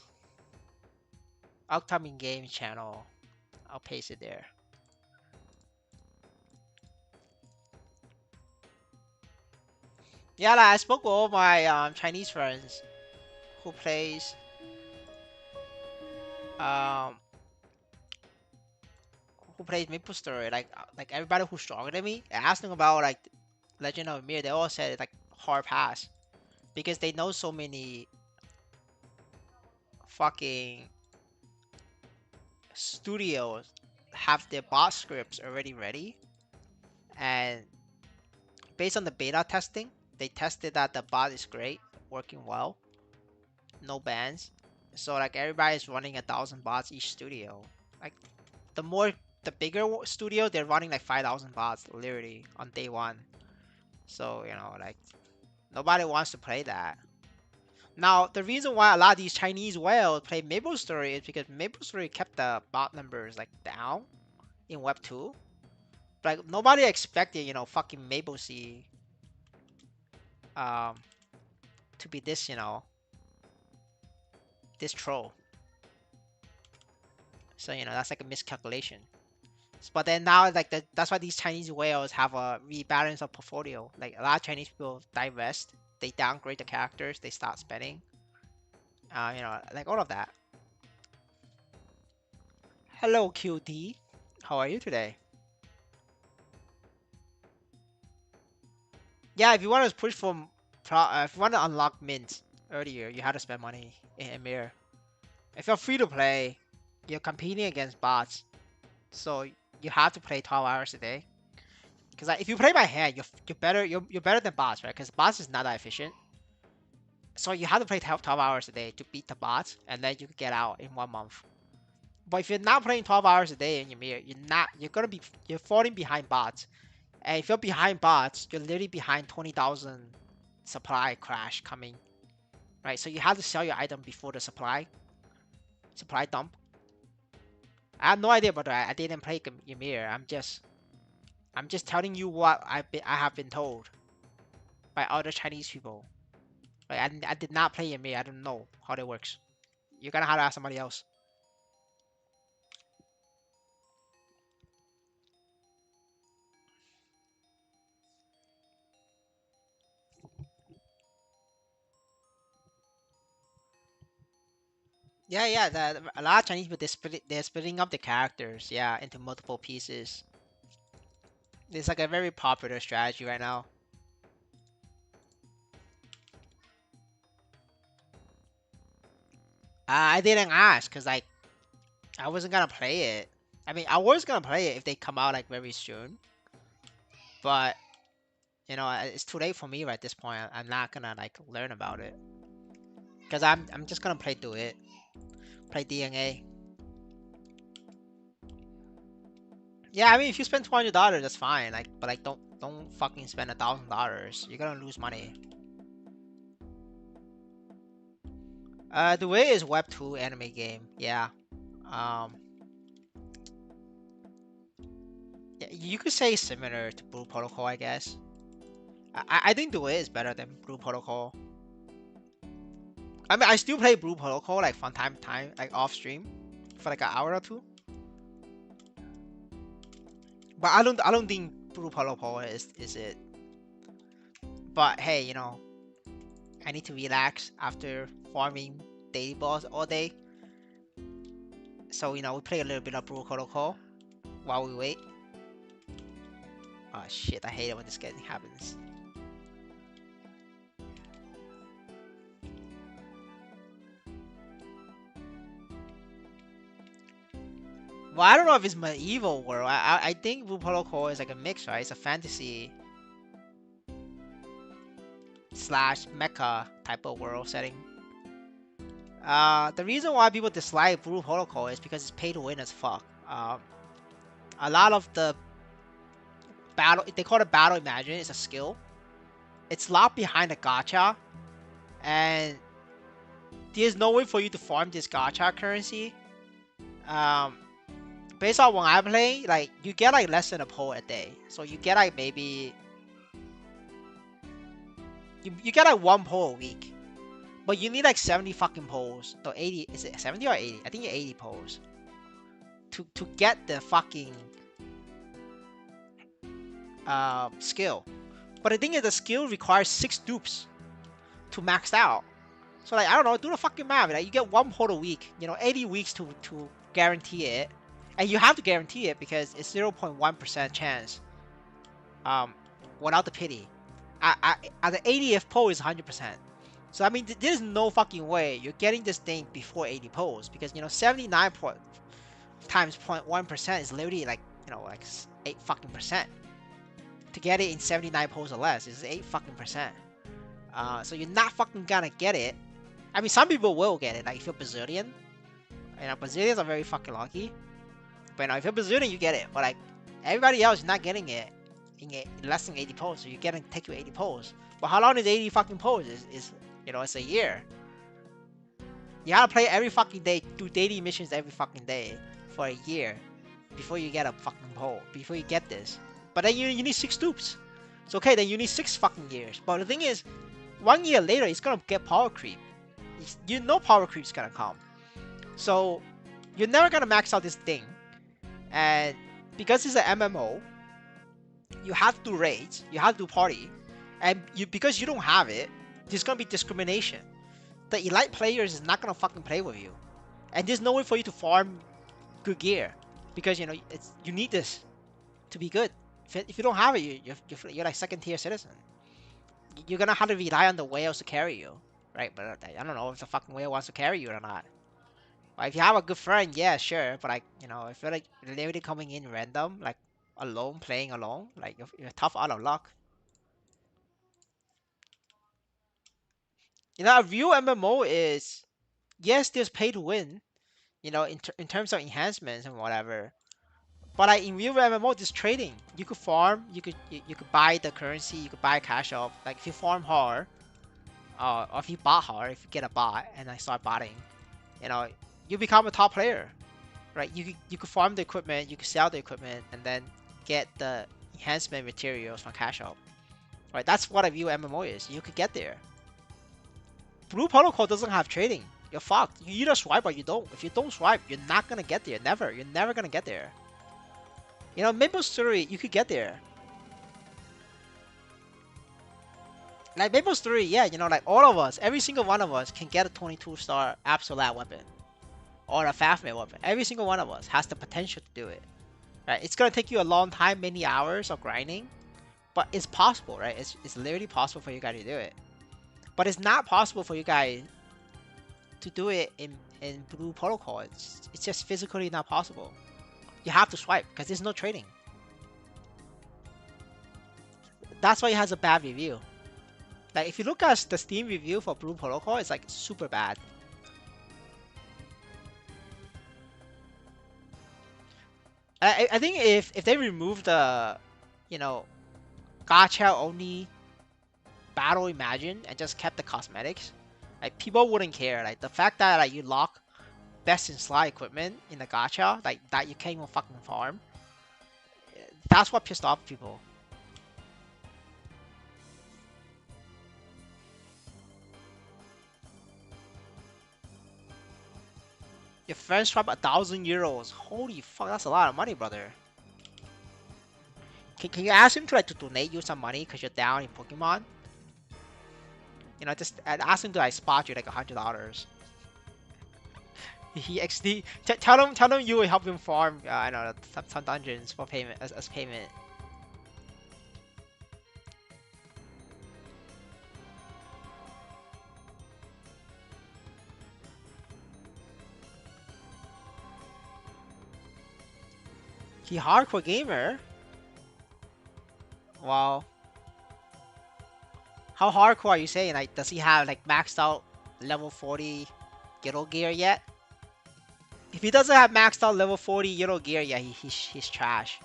upcoming game channel. I'll paste it there. Yeah, like, I spoke with all my Chinese friends who plays um MapleStory. Like everybody who's stronger than me. I asked them about like Legend of Mir. They all said it's like hard pass because they know so many fucking studios have their bot scripts already ready, and based on the beta testing, they tested that the bot is great, working well, no bans. So like everybody's running 1,000 bots each studio. Like the more the bigger studio, they're running like 5,000 bots literally on day one. So like nobody wants to play that. Now the reason why a lot of these Chinese whales play MapleStory is because MapleStory kept the bot numbers like down in Web 2. Like nobody expected fucking MapleSea um to be this this troll. So that's like a miscalculation. But then now like that's why these Chinese whales have a rebalance of portfolio. Like a lot of Chinese people divest, they downgrade the characters, they start spending. Like all of that. Hello QD, how are you today? Yeah, if you want to push for, if you want to unlock mint earlier, you had to spend money in Emir. If you're free to play, you're competing against bots, so you have to play 12 hours a day. Because like, if you play by hand, you're better. You're better than bots, right? Because bots is not that efficient. So you have to play 12 hours a day to beat the bots, and then you can get out in 1 month. But if you're not playing 12 hours a day in your mirror, you're falling behind bots. And if you're behind bots, you're literally behind 20,000 supply crash coming, right? So you have to sell your item before the supply dump. I have no idea about that. I didn't play Ymir. I'm just telling you what I have been told by other Chinese people. Like I did not play Ymir. I don't know how that works. You're gonna have to ask somebody else. Yeah, yeah. A lot of Chinese people they're splitting up the characters, yeah, into multiple pieces. It's like a very popular strategy right now. I didn't ask because like I wasn't gonna play it. I mean, I was gonna play it if they come out like very soon, but it's too late for me right at this point. I'm not gonna like learn about it because I'm just gonna play DNA. Yeah, I mean, if you spend $200, that's fine. Like, but like, don't fucking spend $1,000. You're gonna lose money. The way is Web 2 anime game. Yeah. Um. Yeah, you could say similar to Blue Protocol, I guess. I think the way is better than Blue Protocol. I mean, I still play Blue Protocol like from time to time, like off stream, for like an hour or two. But I don't think Blue Protocol is it. But hey, I need to relax after farming daily balls all day. So we play a little bit of Blue Protocol while we wait. Oh shit, I hate it when this getting happens. Well, I don't know if it's medieval world. I think Blue Protocol is like a mix, right? It's a fantasy slash mecha type of world setting. The reason why people dislike Blue Protocol is because it's pay to win as fuck. A lot of the battle, they call it battle imagine, it's a skill. It's locked behind a gacha, and there's no way for you to farm this gacha currency. Um, Based on when I play, like you get like less than a pull a day, so you get like maybe you get like one pull a week, but you need like 70 fucking pulls. So 80, is it 70 or 80? I think you're 80 pulls to get the fucking skill. But the thing is, the skill requires 6 dupes to max out. So like I don't know, do the fucking math. Like you get one pull a week, 80 weeks to guarantee it, and you have to guarantee it because it's 0.1% chance. Um, Without the pity, at the 80th pull is 100%. So I mean, there's no fucking way you're getting this thing before 80 pulls because 79 times 0.1% is literally like like 8 fucking percent. To get it in 79 pulls or less is 8 fucking percent. So you're not fucking gonna get it. I mean, some people will get it. Like if you're Brazilian, Brazilians are very fucking lucky. But if you're Brazilian, you get it. But like everybody else is not getting it in less than 80 pulls. So you're getting take you 80 pulls. But how long is 80 fucking pulls? Is it's a year. You gotta play every fucking day, do daily missions every fucking day for a year before you get a fucking pull. Before you get this. But then you need 6 dupes. So okay, then you need 6 fucking years. But the thing is, 1 year later, it's gonna get power creep. You know power creep's gonna come. So you're never gonna max out this thing. And because it's an MMO, you have to raids, you have to party, and because you don't have it, there's gonna be discrimination. The elite players is not gonna fucking play with you, and there's no way for you to farm good gear because you need this to be good. If you don't have it, you're like second tier citizen. You're gonna have to rely on the whales to carry you, right? But I don't know if the fucking whale wants to carry you or not. But if you have a good friend, yeah, sure. But like, if you're like literally coming in random, like alone, playing alone, like you're tough out of luck. A real MMO is, yes, there's pay to win, in terms of enhancements and whatever. But like in real MMO, there's trading. You could farm, you could buy the currency, you could buy cash up. Like if you farm hard, or if you bot hard, if you get a bot and I start botting, you know, you become a top player. Right? You could farm the equipment, you could sell the equipment, and then get the enhancement materials from cash out. Right? That's what a view MMO is. You could get there. Blue Protocol doesn't have trading. You're fucked. You either swipe or you don't. If you don't swipe, you're not gonna get there. Never. You're never gonna get there. Maplestory, you could get there. Like Maplestory, yeah, like all of us, every single one of us can get a 22-star absolute weapon. Or a Fafnir weapon. Every single one of us has the potential to do it. Right? It's gonna take you a long time, many hours of grinding, but it's possible, right? It's literally possible for you guys to do it. But it's not possible for you guys to do it in Blue Protocol. It's just physically not possible. You have to swipe because there's no trading. That's why it has a bad review. Like if you look at the Steam review for Blue Protocol, it's like super bad. I think if they remove the, gacha only battle imagine and just kept the cosmetics, like people wouldn't care. Like the fact that like you lock best in slot equipment in the gacha, like that you can't even fucking farm. That's what pissed off people. Your friends drop 1,000 euros. Holy fuck, that's a lot of money, brother. Can you ask him to donate you some money because you're down in Pokemon? Just ask him to like spot you like $100. He XD. Tell him you will help him farm. I know some dungeons for payment as payment. He hardcore gamer. Well, how hardcore are you saying? Like, does he have like maxed out level 40 Guild gear yet? If he doesn't have maxed out level 40 Guild gear yet, he's trash.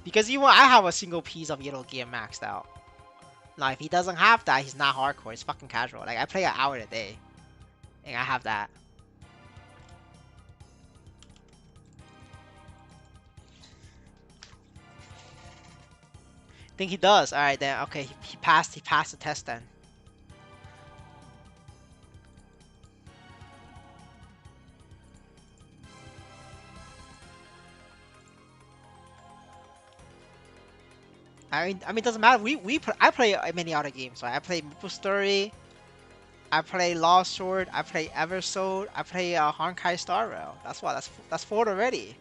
Because even I have a single piece of Guild gear maxed out. Now, if he doesn't have that, he's not hardcore. It's fucking casual. Like, I play an hour a day, and I have that. Think he does. All right, then. Okay, he passed. He passed the test then. I mean, it doesn't matter. I play many other games. Right? I play Maplestory. I play Lost Sword. I play Eversoul. I play Honkai Star Rail. That's what. That's four already.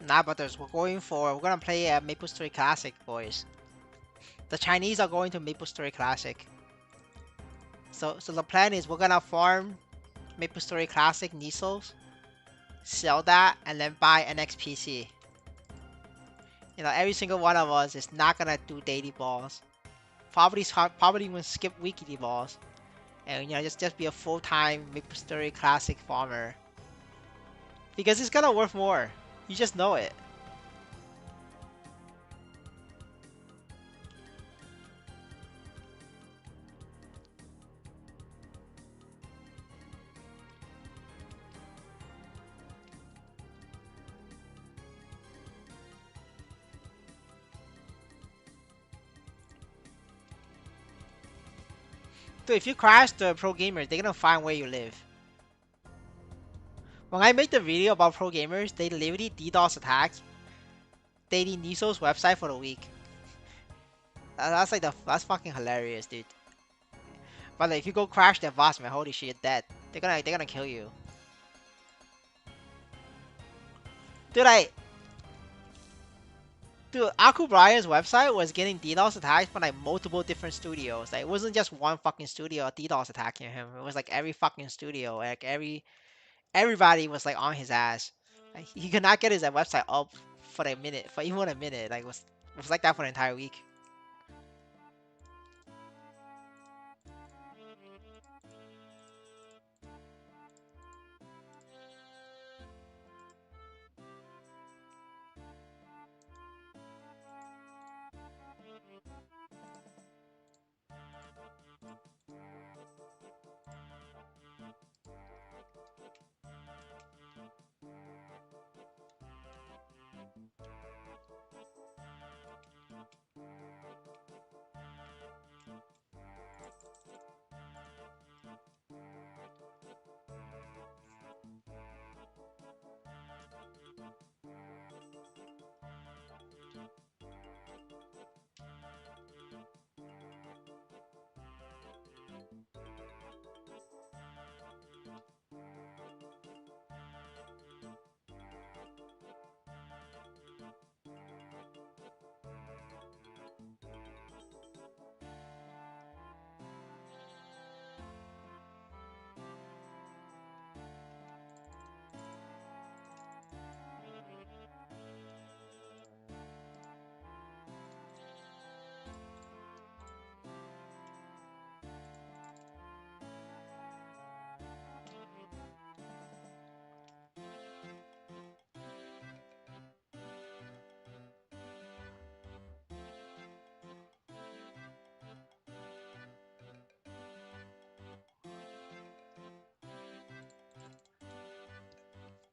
Nah, but we're gonna play Maplestory Classic, boys. The Chinese are going to Maplestory Classic. So the plan is we're gonna farm Maplestory Classic Nisos, sell that, and then buy an XPC. You know, every single one of us is not gonna do daily balls. Probably even skip weekly balls, and just be a full-time Maplestory Classic farmer. Because it's gonna worth more. You just know it. Dude, if you crash the pro gamers, they're gonna find where you live. When I made the video about pro gamers, they literally DDoS attacked Daily Niso's website for a week. That's fucking hilarious, dude. But like, if you go crash their boss, man, holy shit, you're dead. They're gonna kill you. Dude, Aku Brian's website was getting DDoS attacked from like multiple different studios. Like, it wasn't just one fucking studio DDoS attacking him. It was like every fucking studio. Like everybody was like on his ass. Like, he could not get his website up for a minute, for even a minute. Like, it was like that for an entire week.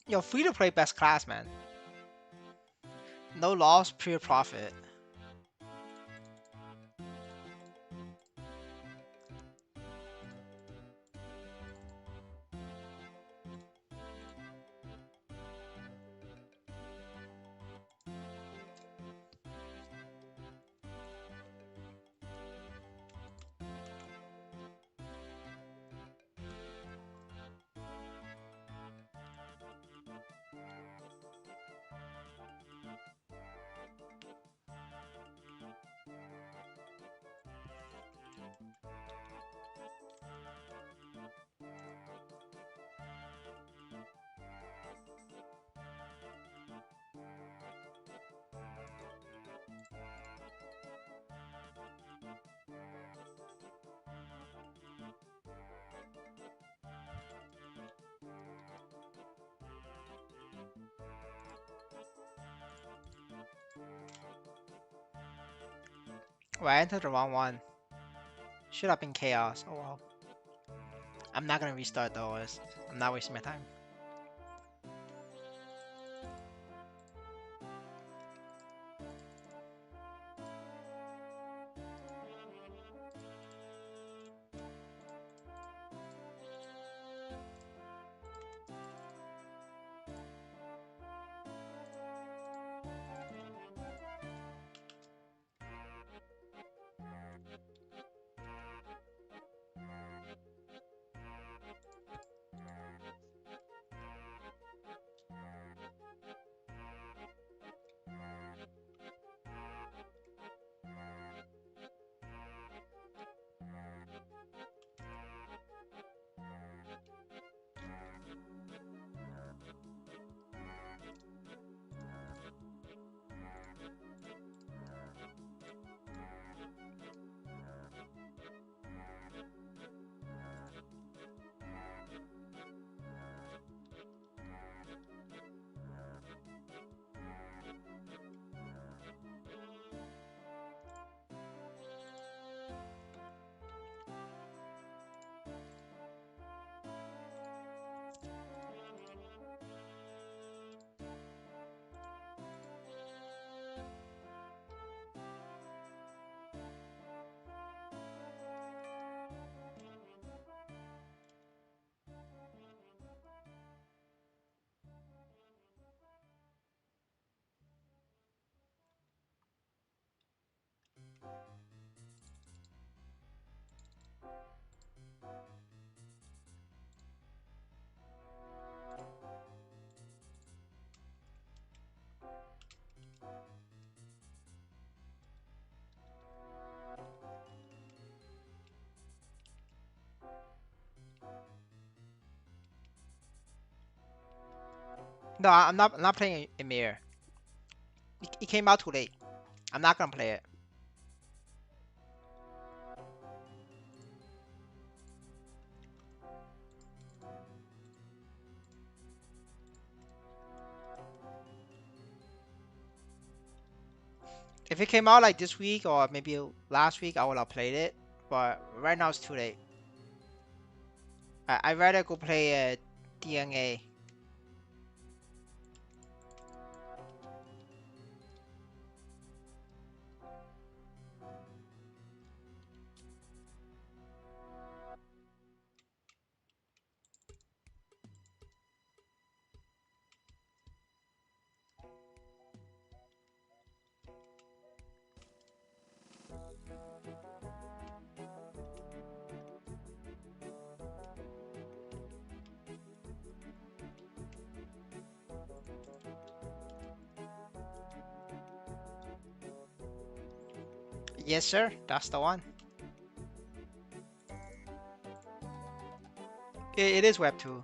Yo, free to play best class, man. No loss, pure profit. Well, I entered the wrong one. Should have been chaos. Oh well. I'm not gonna restart though. I'm not wasting my time. No, I'm not. I'm not playing Emir. It came out too late. I'm not gonna play it. If it came out like this week or maybe last week, I would have played it. But right now it's too late. I'd rather go play DNA. Yes, sir. That's the one. It is Web 2.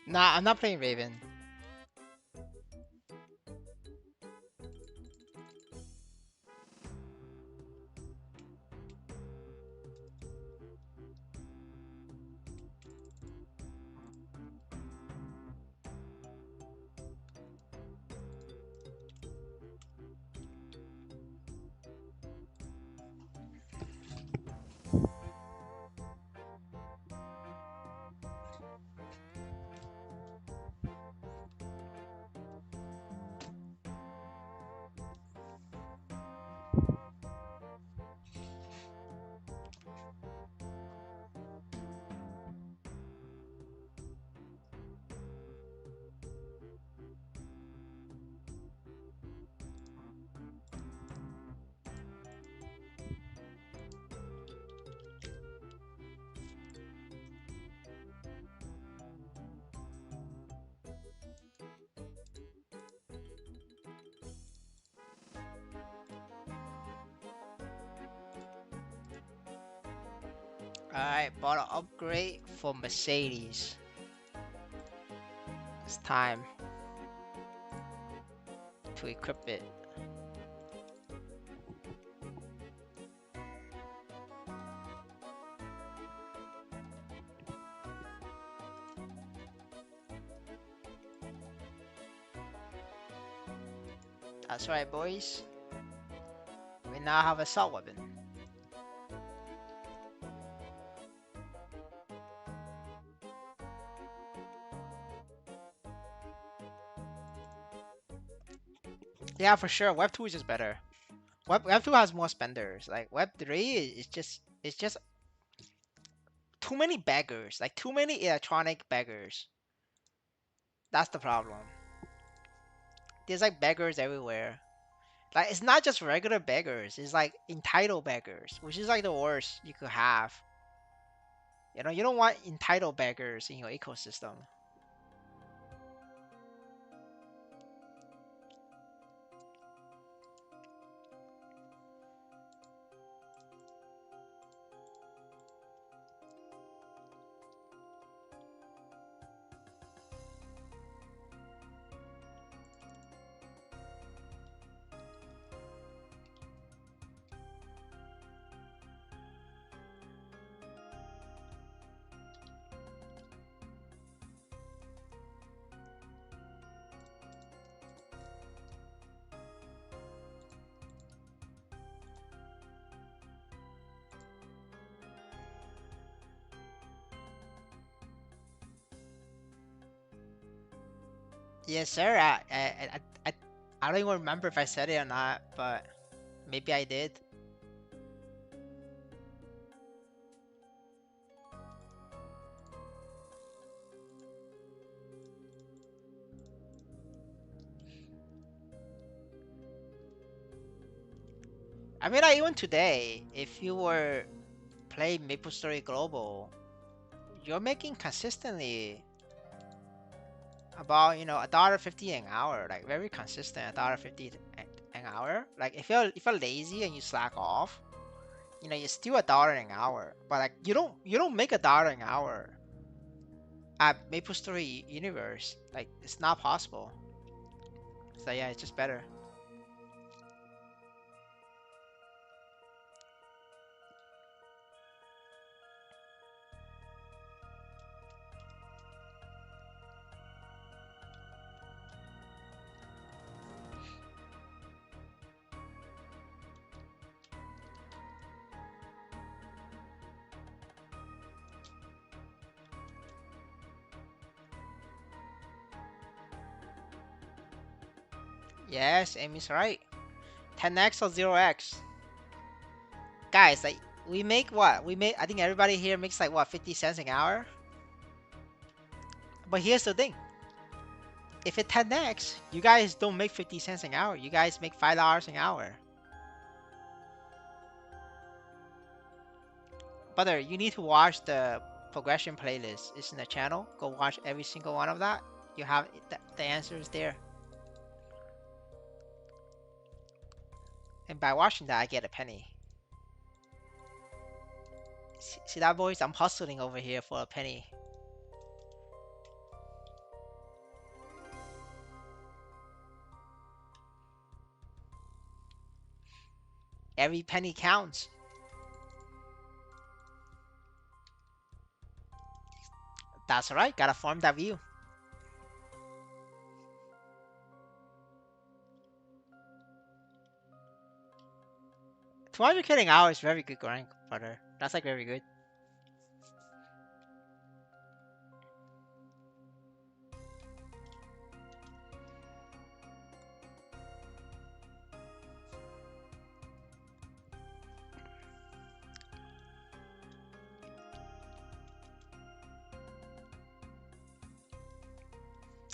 Nah, I'm not playing Raven. Alright, bought an upgrade for Mercedes. It's time to equip it. That's right, boys. We now have a assault weapon. Yeah, for sure. Web 2 is just better. Web 2 has more spenders. Like Web 3 is just it's just too many beggars. Like too many electronic beggars. That's the problem. There's like beggars everywhere. Like it's not just regular beggars. It's like entitled beggars, which is like the worst you could have. You know, you don't want entitled beggars in your ecosystem. Yes, sir. I don't even remember if I said it or not, but maybe I did. I mean, like, even today, if you were playing Maplestory Global, you're making consistently about $1.50 an hour, like very consistent $1.50 an hour. Like if you're lazy and you slack off, you're still $1 an hour. But like you don't make $1 an hour at Maplestory Universe. Like it's not possible. So yeah, it's just better. Yes, Amy's right. 10x or 0x. Guys, like we make what? We make I think everybody here makes like what 50 cents an hour? But here's the thing. If it's 10x, you guys don't make 50 cents an hour. You guys make $5 an hour. Brother, you need to watch the progression playlist. It's in the channel. Go watch every single one of that. You have the answers there. And by watching that, I get a penny. See that, boys? I'm hustling over here for a penny. Every penny counts. That's right. Gotta form that view. 200 killing hour is very good rank, brother. That's like very good.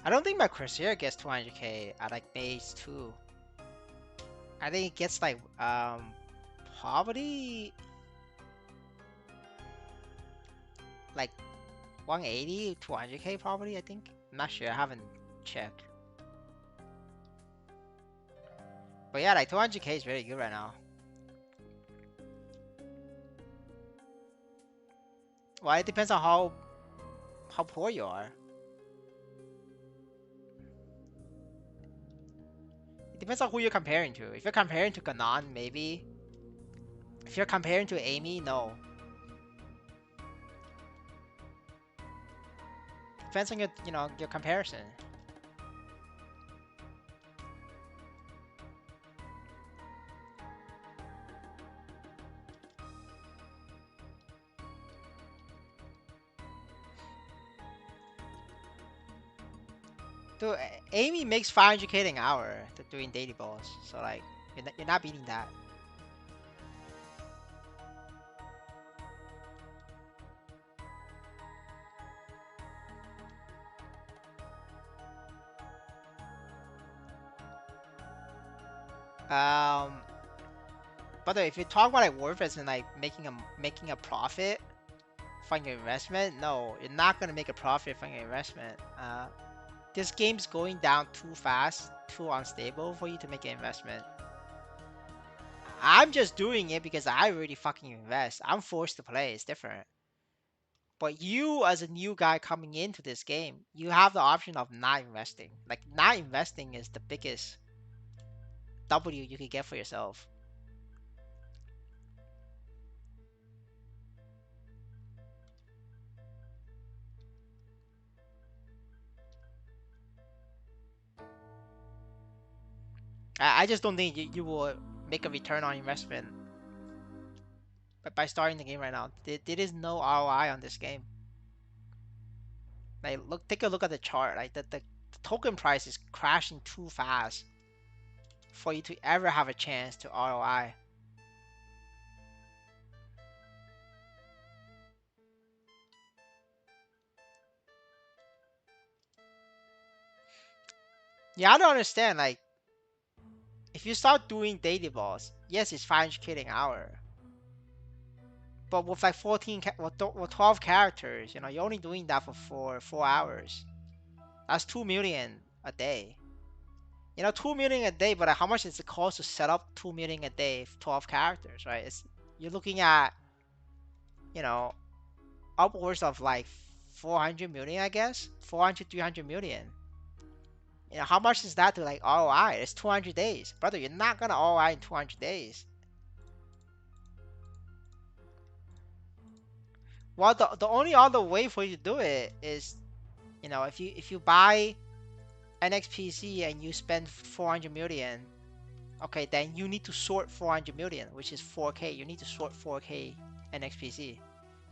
I don't think my Crusader gets 200k at like base 2. I think it gets like probably like 180, 200k probably, I think. I'm not sure. I haven't checked. But yeah, like 200k is very good right now. Well, it depends on how poor you are. It depends on who you're comparing to. If you're comparing to Ganon, maybe. If you're comparing to Amy, no. Depends on your comparison. Dude, Amy makes 500k an hour doing daily balls. So like, you're not beating that. Um, but if you talk about like worth as in like making a profit from your investment, no, you're not gonna make a profit from your investment. This game's going down too fast, too unstable for you to make an investment. I'm just doing it because I really fucking invest. I'm forced to play. It's different. But you, as a new guy coming into this game, you have the option of not investing. Like, not investing is the biggest W you could get for yourself. I just don't think you will make a return on investment by starting the game right now. There is no ROI on this game. Like, take a look at the chart. Like, the token price is crashing too fast for you to ever have a chance to ROI. Yeah, I don't understand. Like, if you start doing daily balls, yes, it's 500k an hour. But with like 12 characters, you're only doing that for 4 hours. That's 2 million a day. 2 million a day, but how much does it cost to set up 2 million a day, 12 characters, right? You're looking at, you know, upwards of like 400 million, I guess. 400, 300 million. How much is that to like ROI? It's 200 days. Brother, you're not gonna ROI in 200 days. Well, the only other way for you to do it is, if you buy NXPC and you spend 400 million, okay, then you need to sort 400 million, which is 4K. You need to sort 4K NXPC.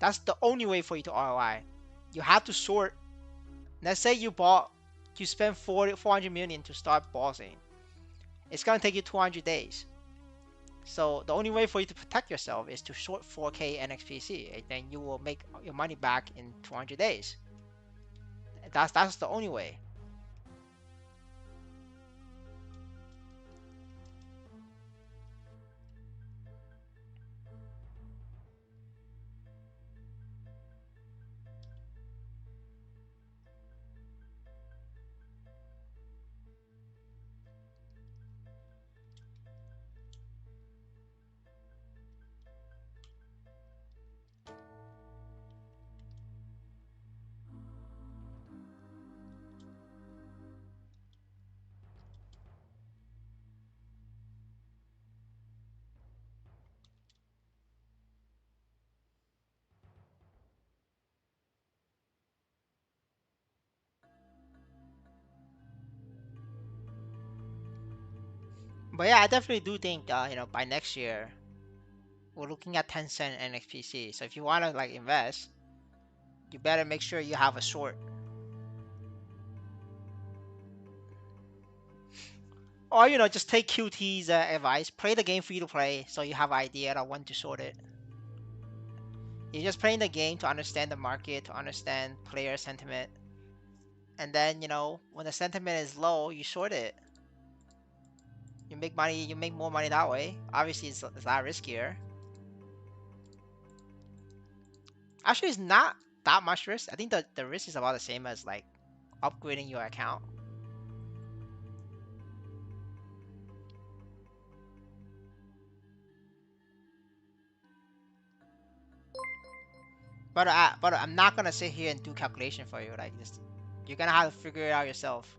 That's the only way for you to ROI. You have to sort. Let's say you spend 400 million to start bossing. It's gonna take you 200 days. So the only way for you to protect yourself is to sort 4K NXPC, and then you will make your money back in 200 days. That's the only way. But yeah, I definitely do think by next year we're looking at 10-cent NXPC. So if you want to like invest, you better make sure you have a short. Or just take QT's advice, play the game free to play, so you have an idea of when to short it. You're just playing the game to understand the market, to understand player sentiment, and then when the sentiment is low, you short it. You make money. You make more money that way. Obviously, it's a lot riskier. Actually, it's not that much risk. I think the risk is about the same as like upgrading your account. But I'm not gonna sit here and do calculation for you. Like just you're gonna have to figure it out yourself.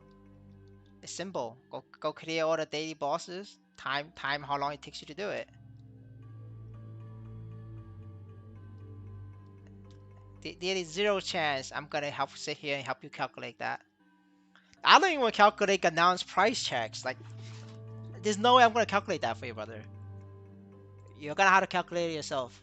It's simple. Go clear all the daily bosses. Time how long it takes you to do it. There is zero chance I'm gonna help sit here and help you calculate that. I don't even calculate announced price checks. Like there's no way I'm gonna calculate that for you, brother. You're gonna have to calculate it yourself.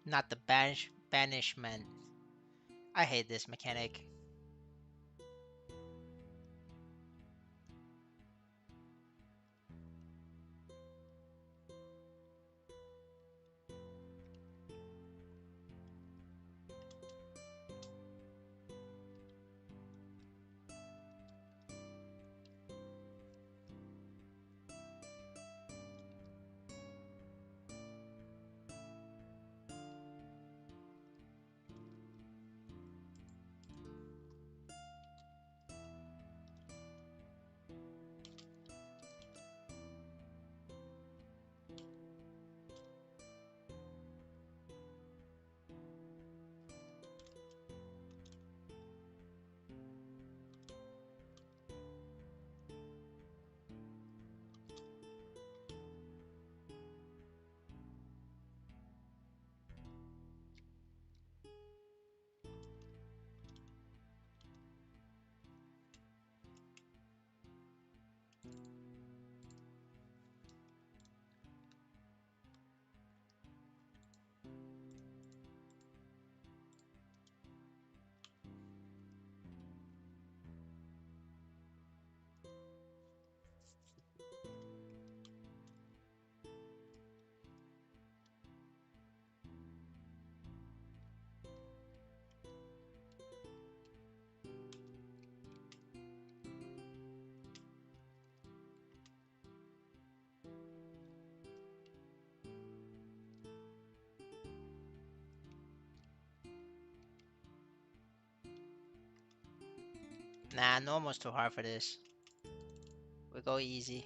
Not the banishment. I hate this mechanic. Nah, normal's too hard for this. We go easy.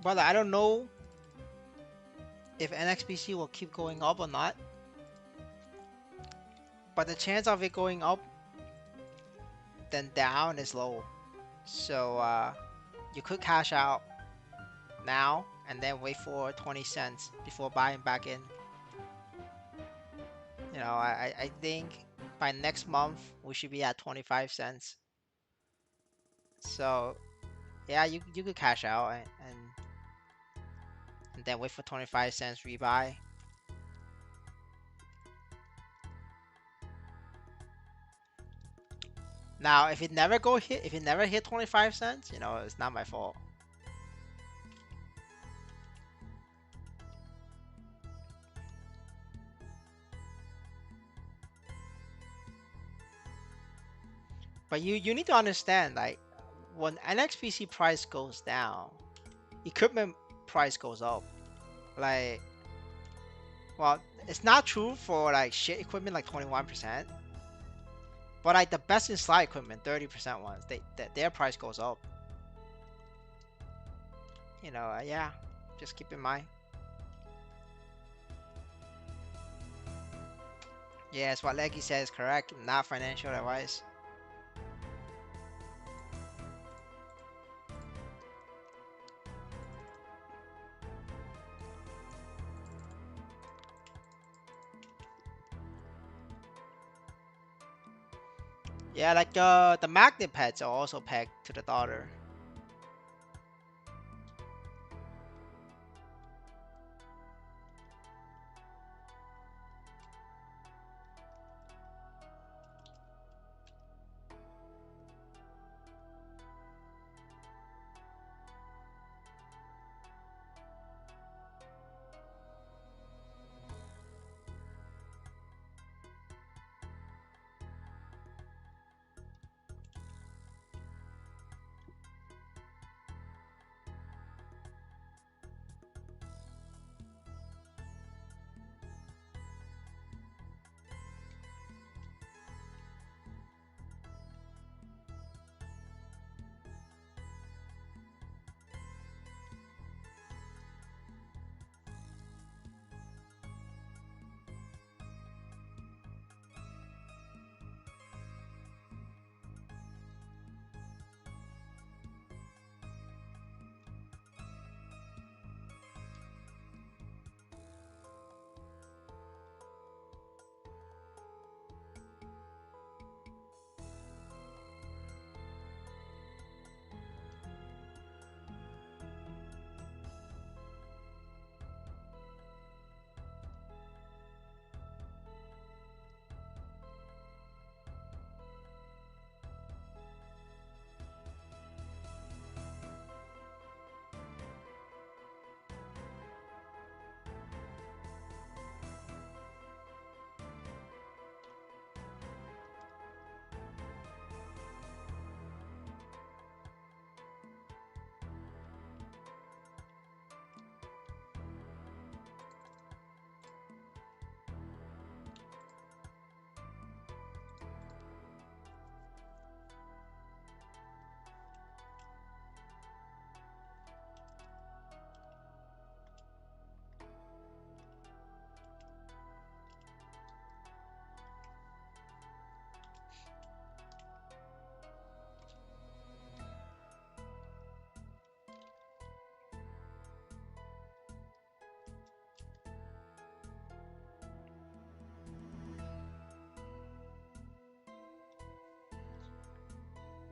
Brother, I don't know if NXPC will keep going up or not, but the chance of it going up then down is low. So you could cash out now and then wait for 20 cents before buying back in. You know, I think by next month we should be at 25 cents. So yeah, you could cash out and then wait for 25 cents rebuy. Now if it never hit 25 cents, you know, it's not my fault. But you need to understand, like, when NXPC price goes down, equipment price goes up. Like, well, it's not true for like shit equipment like 21%, but like the best in slot equipment, 30% ones, their price goes up. You know, yeah, just keep in mind. Yes, what Leggy says is correct, not financial advice. Yeah, like the magnet pads are also pegged to the dollar.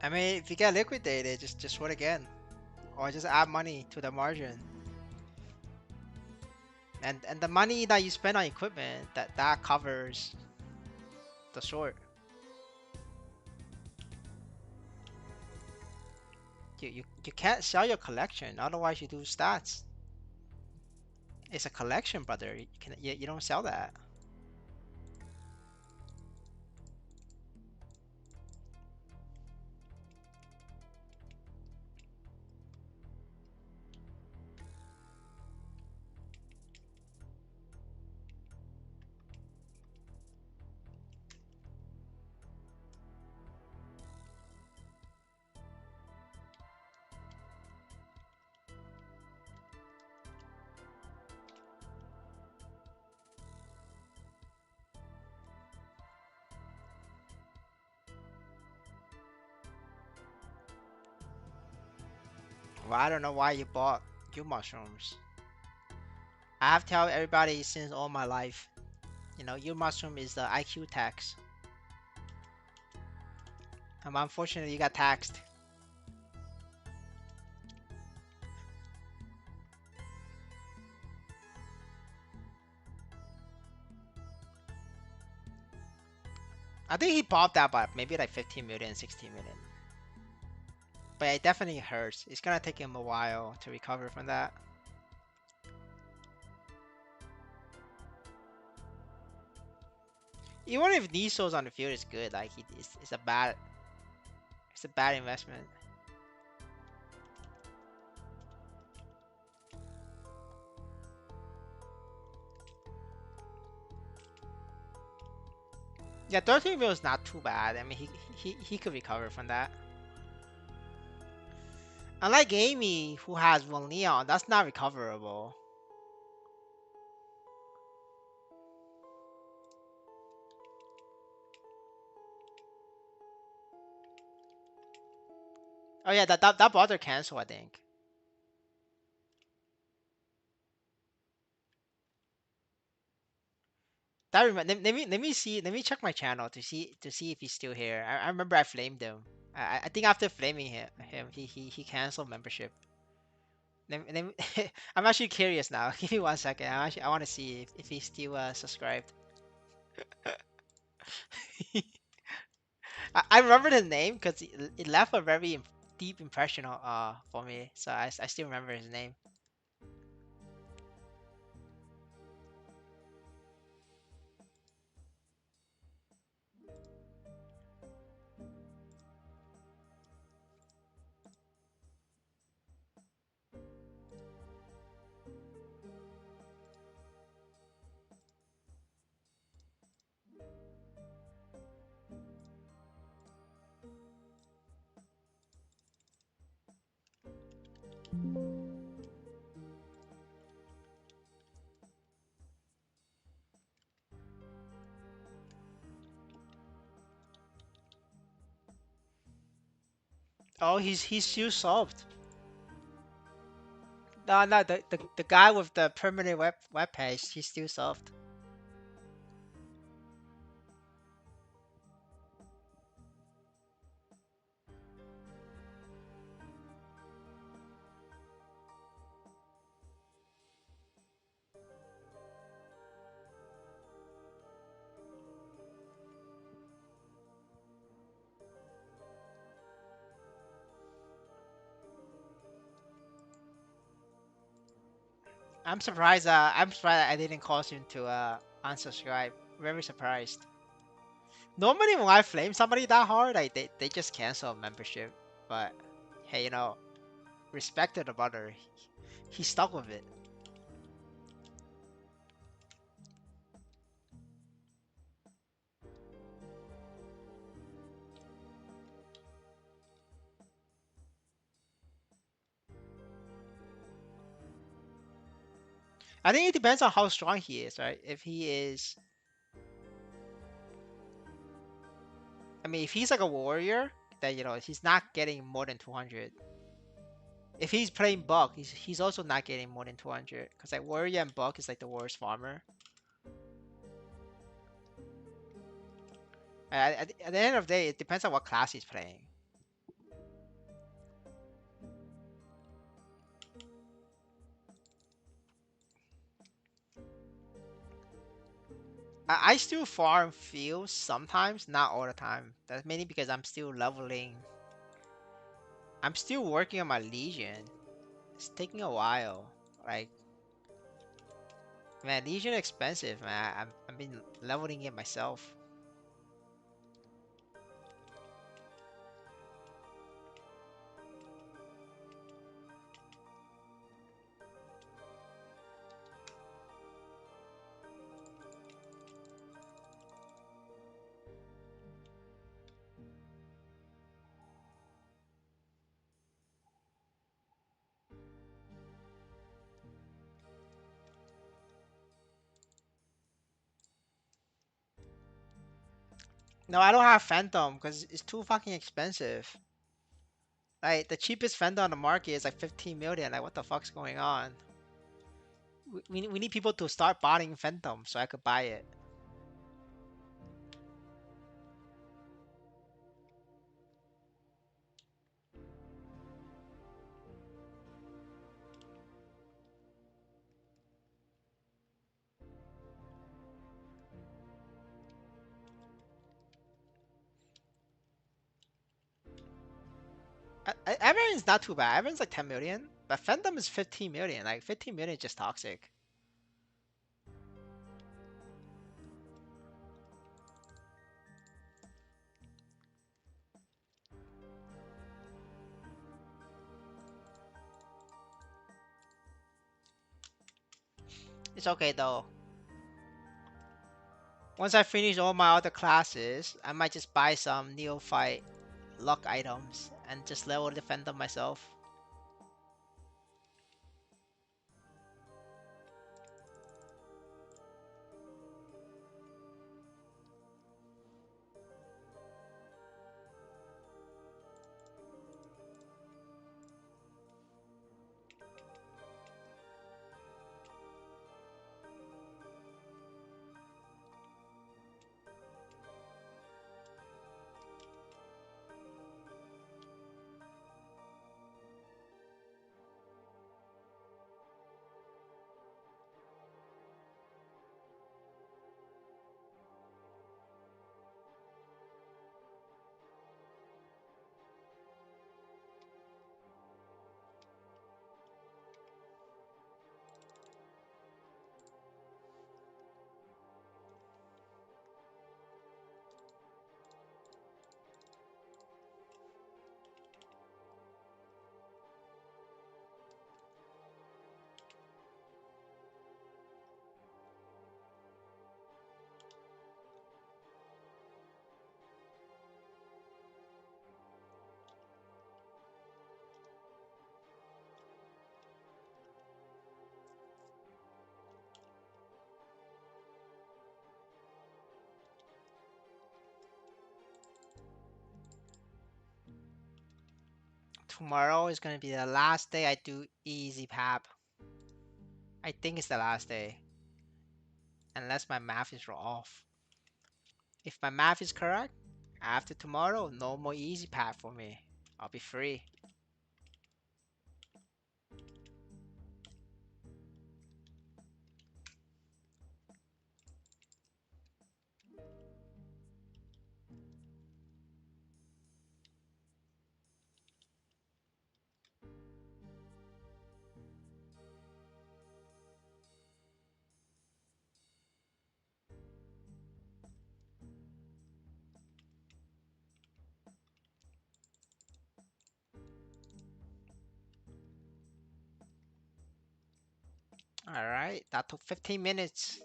I mean, if you get liquidated, just win again, or just add money to the margin. And the money that you spend on equipment, that covers the short. You can't sell your collection, otherwise you do stats. It's a collection, brother. You don't sell that. Well, I don't know why you bought you mushrooms. I have told everybody since all my life, you know, your mushroom is the IQ tax. Unfortunately, you got taxed. I think he popped out by maybe like 15 million, 16 million. But it definitely hurts. It's gonna take him a while to recover from that. Even if Nisso's on the field is good, like it's a bad investment. Yeah, 13 mil is not too bad. I mean, he could recover from that. Unlike Amy, who has Von Leon, that's not recoverable. Oh yeah, that bother cancel, I think. Let me check my channel to see if he's still here. I remember I flamed him. I think after flaming him he canceled membership. I'm actually curious now. Give me 1 second. I want to see if he's still subscribed. I remember the name because it left a very deep impression for me. So I still remember his name. Oh, he's still solved. No, the guy with the permanent web page, he's still solved. I'm surprised I didn't cause him to unsubscribe. Very surprised. Normally when I flame somebody that hard, like they just cancel membership. But hey, you know, respect to the brother. He stuck with it. I think it depends on how strong he is, right? If he is, I mean, if he's like a warrior, then you know he's not getting more than 200. If he's playing Buck, he's also not getting more than 200 because like warrior and Buck is like the worst farmer. At the end of the day, it depends on what class he's playing. I still farm fields sometimes, not all the time. That's mainly because I'm still leveling. I'm still working on my Legion. It's taking a while. Like, man, Legion expensive, man. I've been leveling it myself. No, I don't have Phantom because it's too fucking expensive. Like the cheapest fender on the market is like 15 million. Like what the fuck's going on? We need people to start buying Phantom so I could buy it. Everyone's not too bad. Everyone's like 10 million, but Phantom is 15 million. Like 15 million is just toxic. It's okay though. Once I finish all my other classes, I might just buy some neophyte luck items and just level the Phantom myself. Tomorrow is gonna be the last day I do easy pap. I think it's the last day, unless my math is off. If my math is correct, after tomorrow, no more easy pap for me. I'll be free. Alright, that took 15 minutes.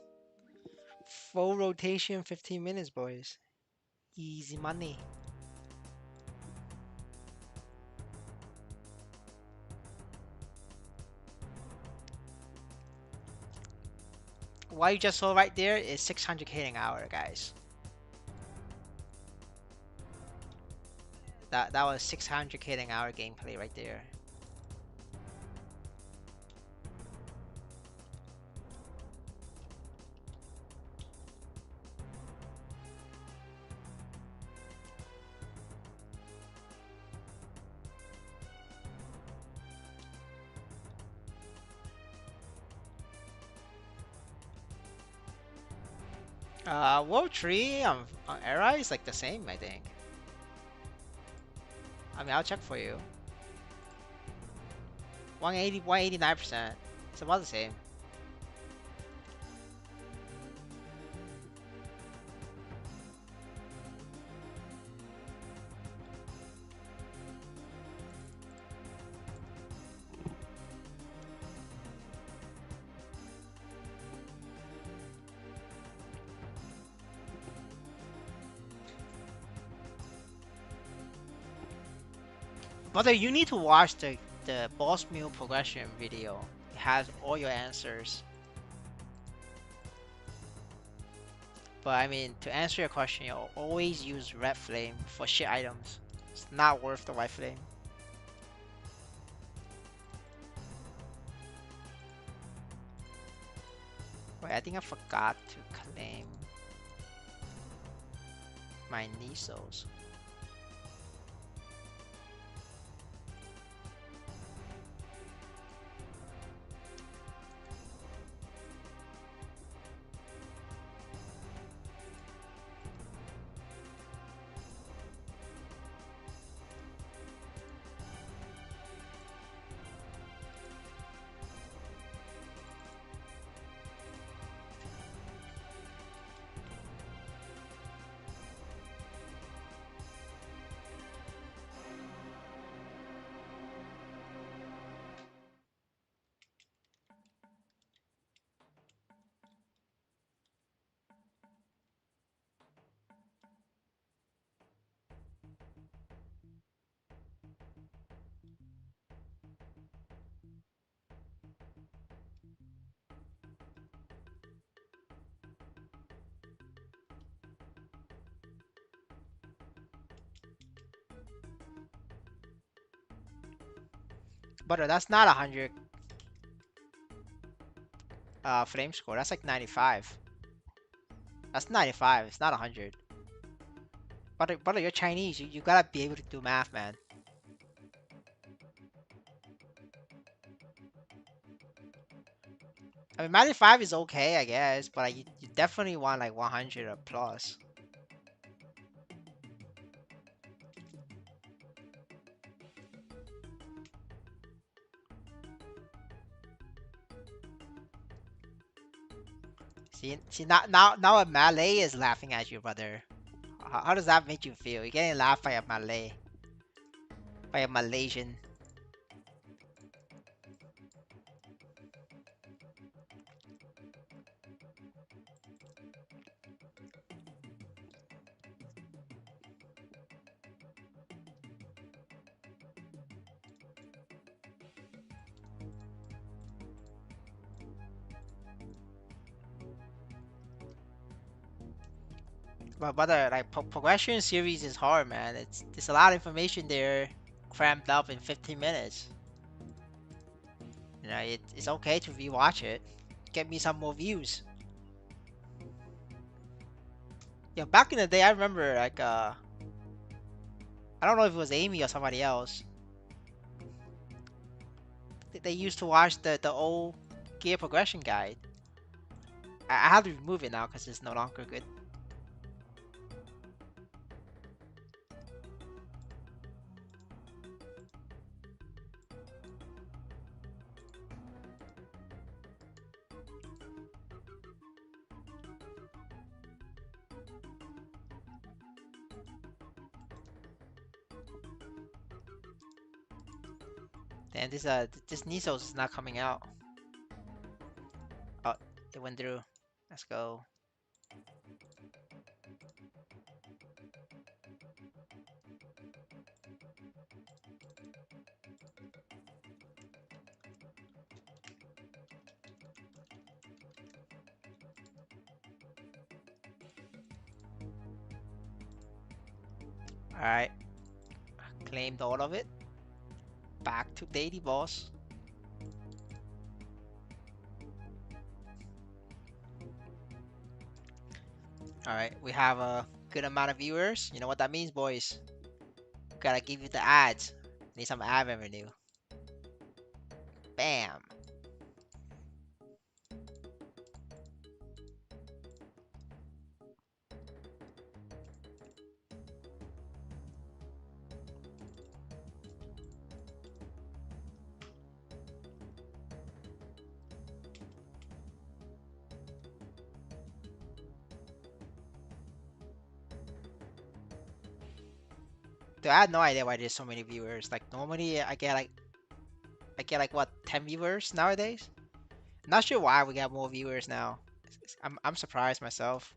Full rotation, 15 minutes, boys. Easy money. What you just saw right there is 600k an hour, guys. That was 600k an hour gameplay right there. World 3 on Era is like the same, I think. I mean, I'll check for you. 180, 189%. It's about the same. But you need to watch the boss meal progression video. It has all your answers. But I mean, to answer your question, you always use red flame for shit items. It's not worth the white flame. Wait, I think I forgot to claim my Nisos. But that's not 100 flame score. That's like 95. That's 95. It's not 100. But you're Chinese. You gotta be able to do math, man. I mean, 95 is okay, I guess, but like, you definitely want like 100 or plus. See now a Malay is laughing at you, brother. How does that make you feel? You're getting laughed by a Malay, by a Malaysian. But brother, like progression series is hard, man. There's a lot of information there, crammed up in 15 minutes. You know, it's okay to rewatch it. Get me some more views. Yeah, back in the day, I remember like I don't know if it was Amy or somebody else. They used to watch the old gear progression guide. I have to remove it now because it's no longer good. Then this Nisos is not coming out. Oh, it went through. Let's go. All right, claimed all of it. Back to daily boss. All right, we have a good amount of viewers. You know what that means, boys? Gotta give you the ads. Need some ad revenue. Bam. Dude, I had no idea why there's so many viewers. Like normally I get like what 10 viewers nowadays. Not sure why we got more viewers now. I'm surprised myself.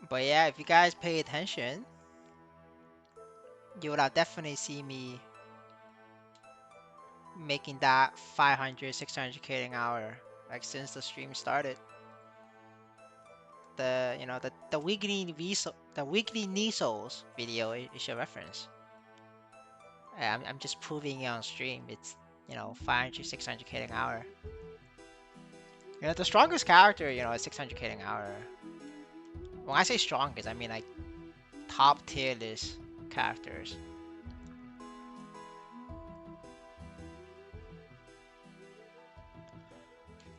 But yeah, if you guys pay attention, you would have definitely see me making that 500, 600k an hour, like since the stream started. The weekly Nisos video is your reference. I'm just proving it on stream. It's 500, 600k an hour. The strongest character, is 600k an hour. When I say strongest, I mean like top tier list characters.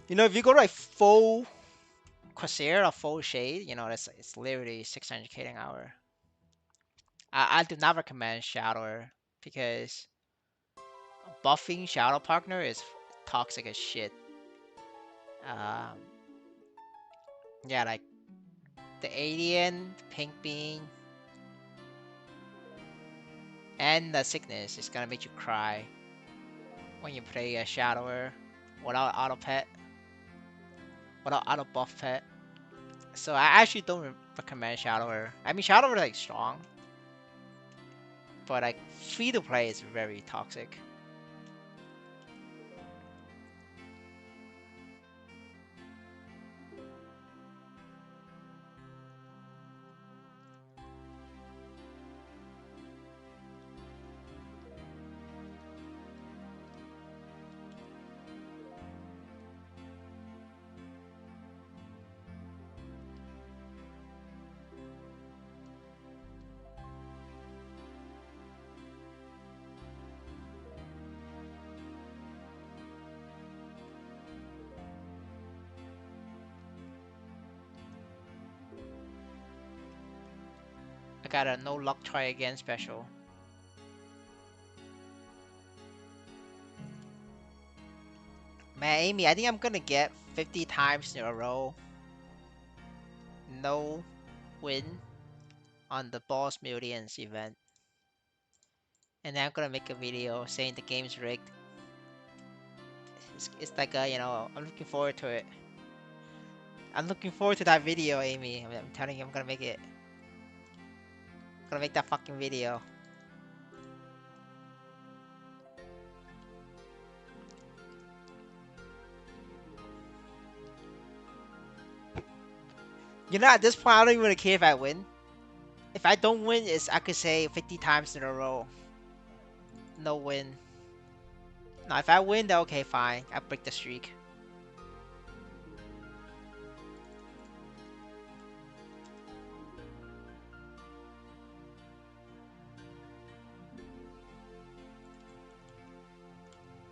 If you go to like full Corsair or full Shade, it's literally 600k an hour. I do not recommend Shadow because buffing Shadow partner is toxic as shit. Um, yeah, like the Alien, Pink Bean, and the Sickness is gonna make you cry when you play a Shadower without auto pet, without auto buff pet. So I actually don't recommend Shadower. I mean, Shadower is like strong, but like free to play is very toxic. I got a no luck try again special. Man, Amy, I think I'm gonna get 50 times in a row no win on the Boss Millions event. And then I'm gonna make a video saying the game's rigged. It's like I'm looking forward to it. I'm looking forward to that video, Amy. I'm telling you, I'm gonna make it. I'm gonna make that fucking video. At this point, I don't even really care if I win. If I don't win, I could say 50 times in a row. No win. Now, if I win, then okay, fine. I break the streak.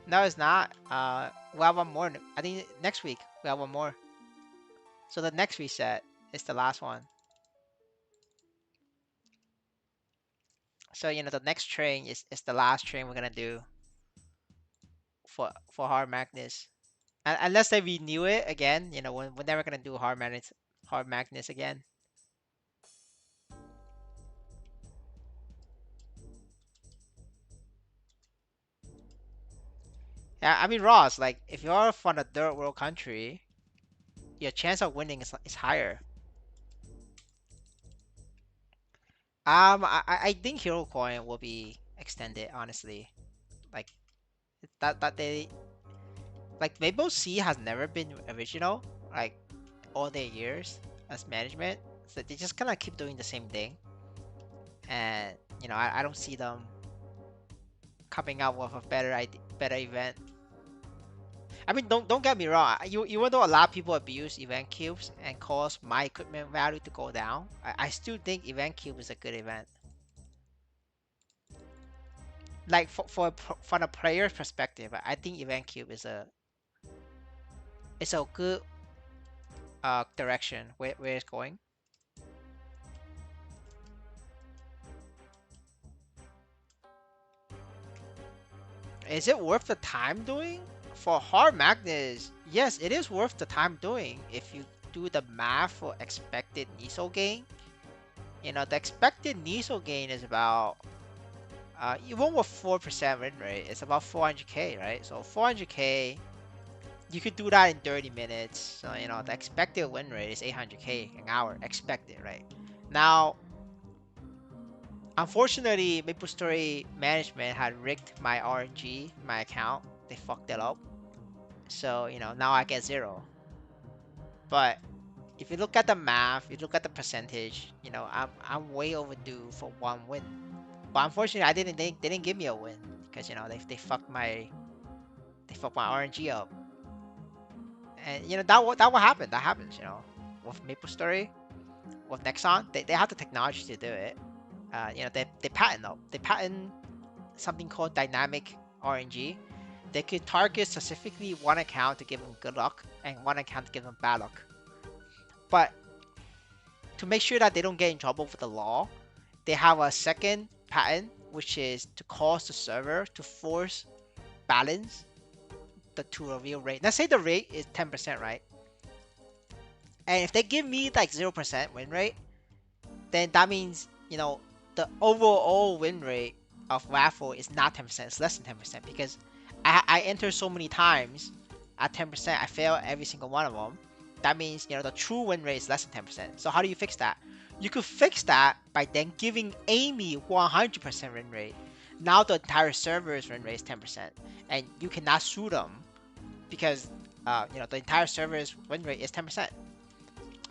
No, it's not. We'll have one more. I think next week we have one more. So the next reset is the last one. So the next train is the last train we're gonna do for Hard Magnus. Unless they renew it again, we're never gonna do Hard Magnus again. Yeah, I mean Ross, like if you're from a third world country, your chance of winning is higher. I think Hero Coin will be extended, honestly. Like that they like Maple Sea has never been original, like all their years as management. So they just kind of keep doing the same thing, and I don't see them coming out with a better event. I mean, don't get me wrong. Even though a lot of people abuse event cubes and cause my equipment value to go down, I still think event cube is a good event. Like from a player's perspective, I think event cube is a good direction where it's going. Is it worth the time doing? For Hard Magnus, yes, it is worth the time doing if you do the math for expected Niso gain. The expected Niso gain is about even with 4% win rate, it's about 400k, right? So 400k, you could do that in 30 minutes. So the expected win rate is 800k an hour, expected, right? Now, unfortunately, Maplestory management had rigged my RNG, my account. They fucked it up. So, now I get 0. But if you look at the math, you look at the percentage, I'm way overdue for 1 win. But unfortunately, they didn't give me a win because they fucked my RNG up. And that what happened. That happens, with Maplestory, with Nexon, they have the technology to do it. They patent something called dynamic RNG. They could target specifically one account to give them good luck and one account to give them bad luck. But to make sure that they don't get in trouble with the law, they have a second patent, which is to cause the server to force balance to a real rate. Let's say the rate is 10%, right? And if they give me like 0% win rate, then that means, the overall win rate of raffle is not 10%, it's less than 10% because I enter so many times at 10%, I fail every single one of them. That means, the true win rate is less than 10%. So how do you fix that? You could fix that by then giving Amy 100% win rate. Now the entire server's win rate is 10%, and you cannot sue them because, the entire server's win rate is 10%.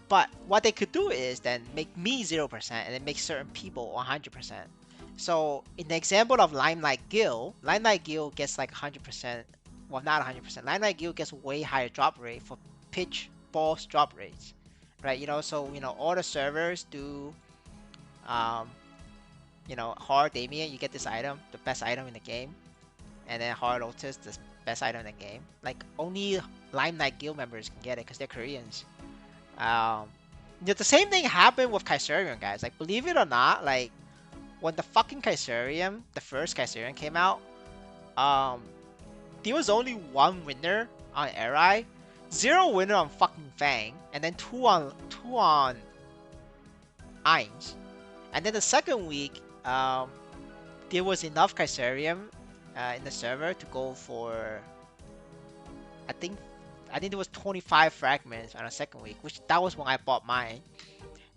But what they could do is then make me 0% and then make certain people 100%. So in the example of Limelight Guild gets like 100%. Well, not 100%. Limelight Guild gets way higher drop rate for pitch balls drop rates, right? So all the servers do, um, hard Damien, you get this item, the best item in the game, and then hard Lotus, the best item in the game. Like only Limelight Guild members can get it because they're Koreans. The same thing happened with Kaiserium, guys. Like, believe it or not, like when the fucking Kaiserium, the first Kaiserium came out, um, there was only 1 winner on Eri, 0 winner on fucking Fang, and then two on Ainz. And then the second week, there was enough Kaiserium in the server to go for, I think there was 25 fragments on the second week, which that was when I bought mine.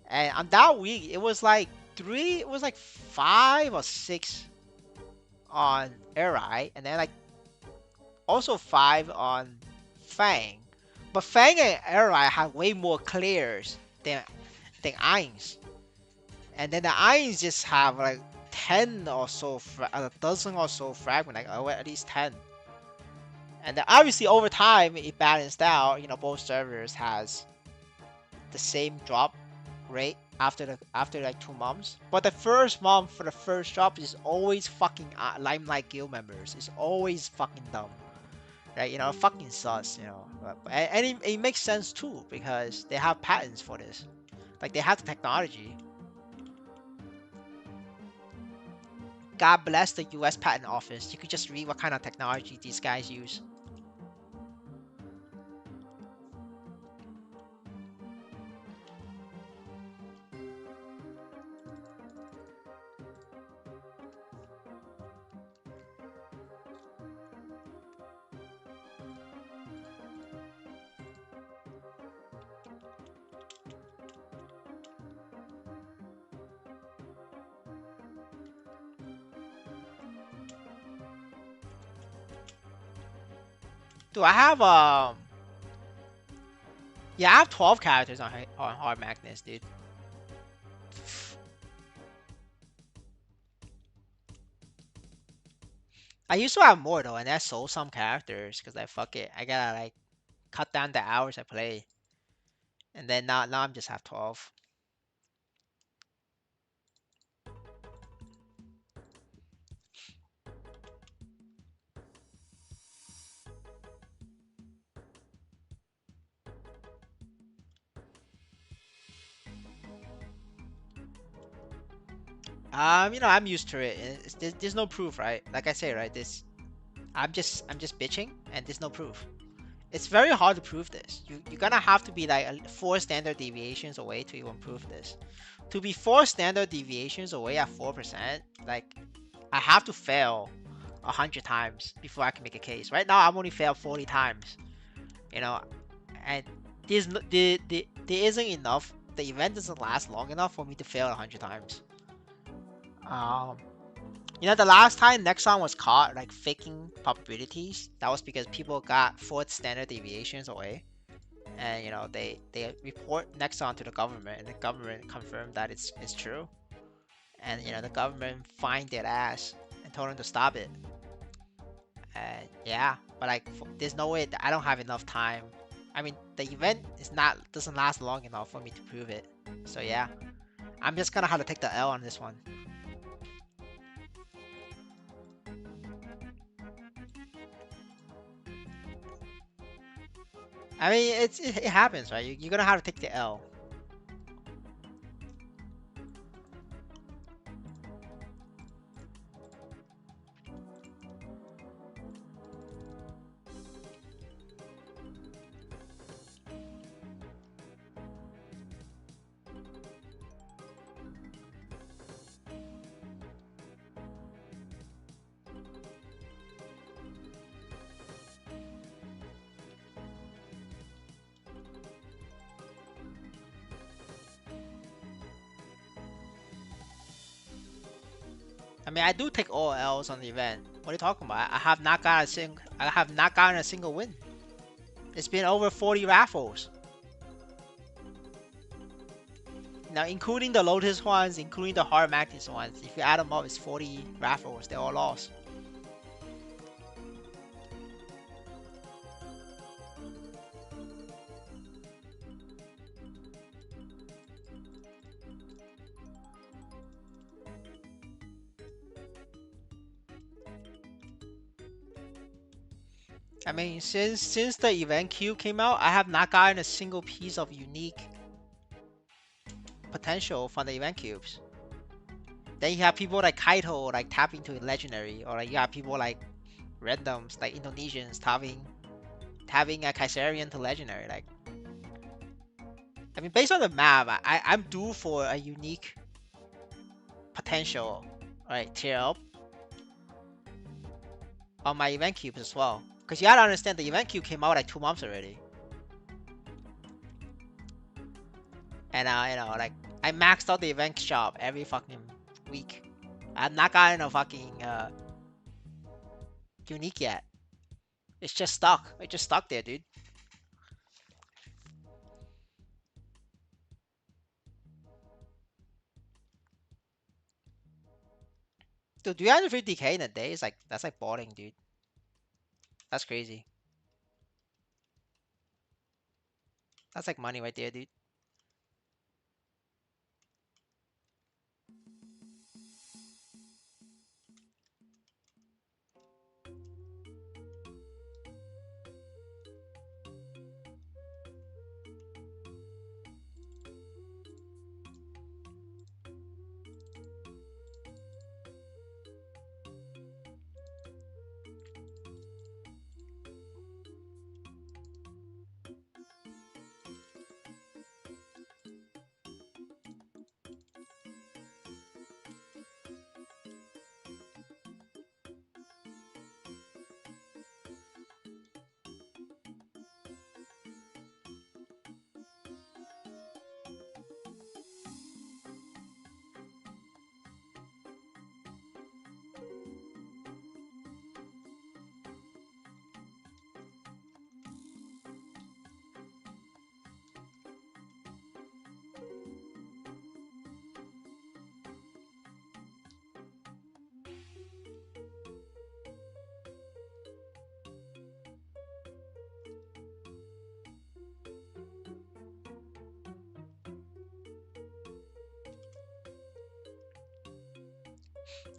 And on that week, it was like 5 or 6 on Eri, and then like also 5 on Fang. But Fang and Eri had way more clears than Ainz. And then the Ainz just have like 10 or so, a dozen or so fragments, like at least 10. And then obviously over time it balanced out. Both servers has the same drop rate after like 2 months. But the first month for the first drop is always fucking Limelight Guild members. It's always fucking dumb, right? Fucking sus. And it makes sense too because they have patents for this. Like they have the technology. God bless the U.S. Patent Office. You could just read what kind of technology these guys use. Do I have Yeah, I have 12 characters on Hard Magnus, dude. I used to have more though, and I sold some characters because like fuck it, I gotta like cut down the hours I play, and then now I'm just have 12. I'm used to it. There's no proof, right? Like I say, right? I'm just bitching, and there's no proof. It's very hard to prove this. You're gonna have to be like 4 standard deviations away to even prove this. To be 4 standard deviations away at 4%, like I have to fail 100 times before I can make a case. Right now, I'm only failed 40 times. And there isn't enough the event doesn't last long enough for me to fail 100 times. Um, the last time Nexon was caught like faking probabilities, that was because people got fourth standard deviations away, and they report Nexon to the government, and the government confirmed that it's true, and the government fined their ass and told them to stop it. And yeah, but like there's no way that I don't have enough time. I mean, the event doesn't last long enough for me to prove it. So yeah, I'm just gonna have to take the L on this one. I mean, it happens, right? You're gonna have to take the L. I mean, I do take all L's on the event. What are you talking about? I have not gotten a single win. It's been over 40 raffles. Now, including the Lotus ones, including the Hard Magnus ones. If you add them up, it's 40 raffles. They're all lost. I mean, since the event queue came out, I have not gotten a single piece of unique potential from the event cubes. Then you have people like Kaito like tapping to legendary, or like you have people like randoms like Indonesians tapping a Kaiserian to legendary. Like, I mean, based on the map, I'm due for a unique potential, right, tier up on my event cubes as well. Because you gotta understand, the event cube came out like 2 months already, and like I maxed out the event shop every fucking week. I've not gotten a fucking unique yet. It's just stuck. It's just stuck there, dude. Dude, 350k in a day is like that's like balling, dude. That's crazy. That's like money right there, dude.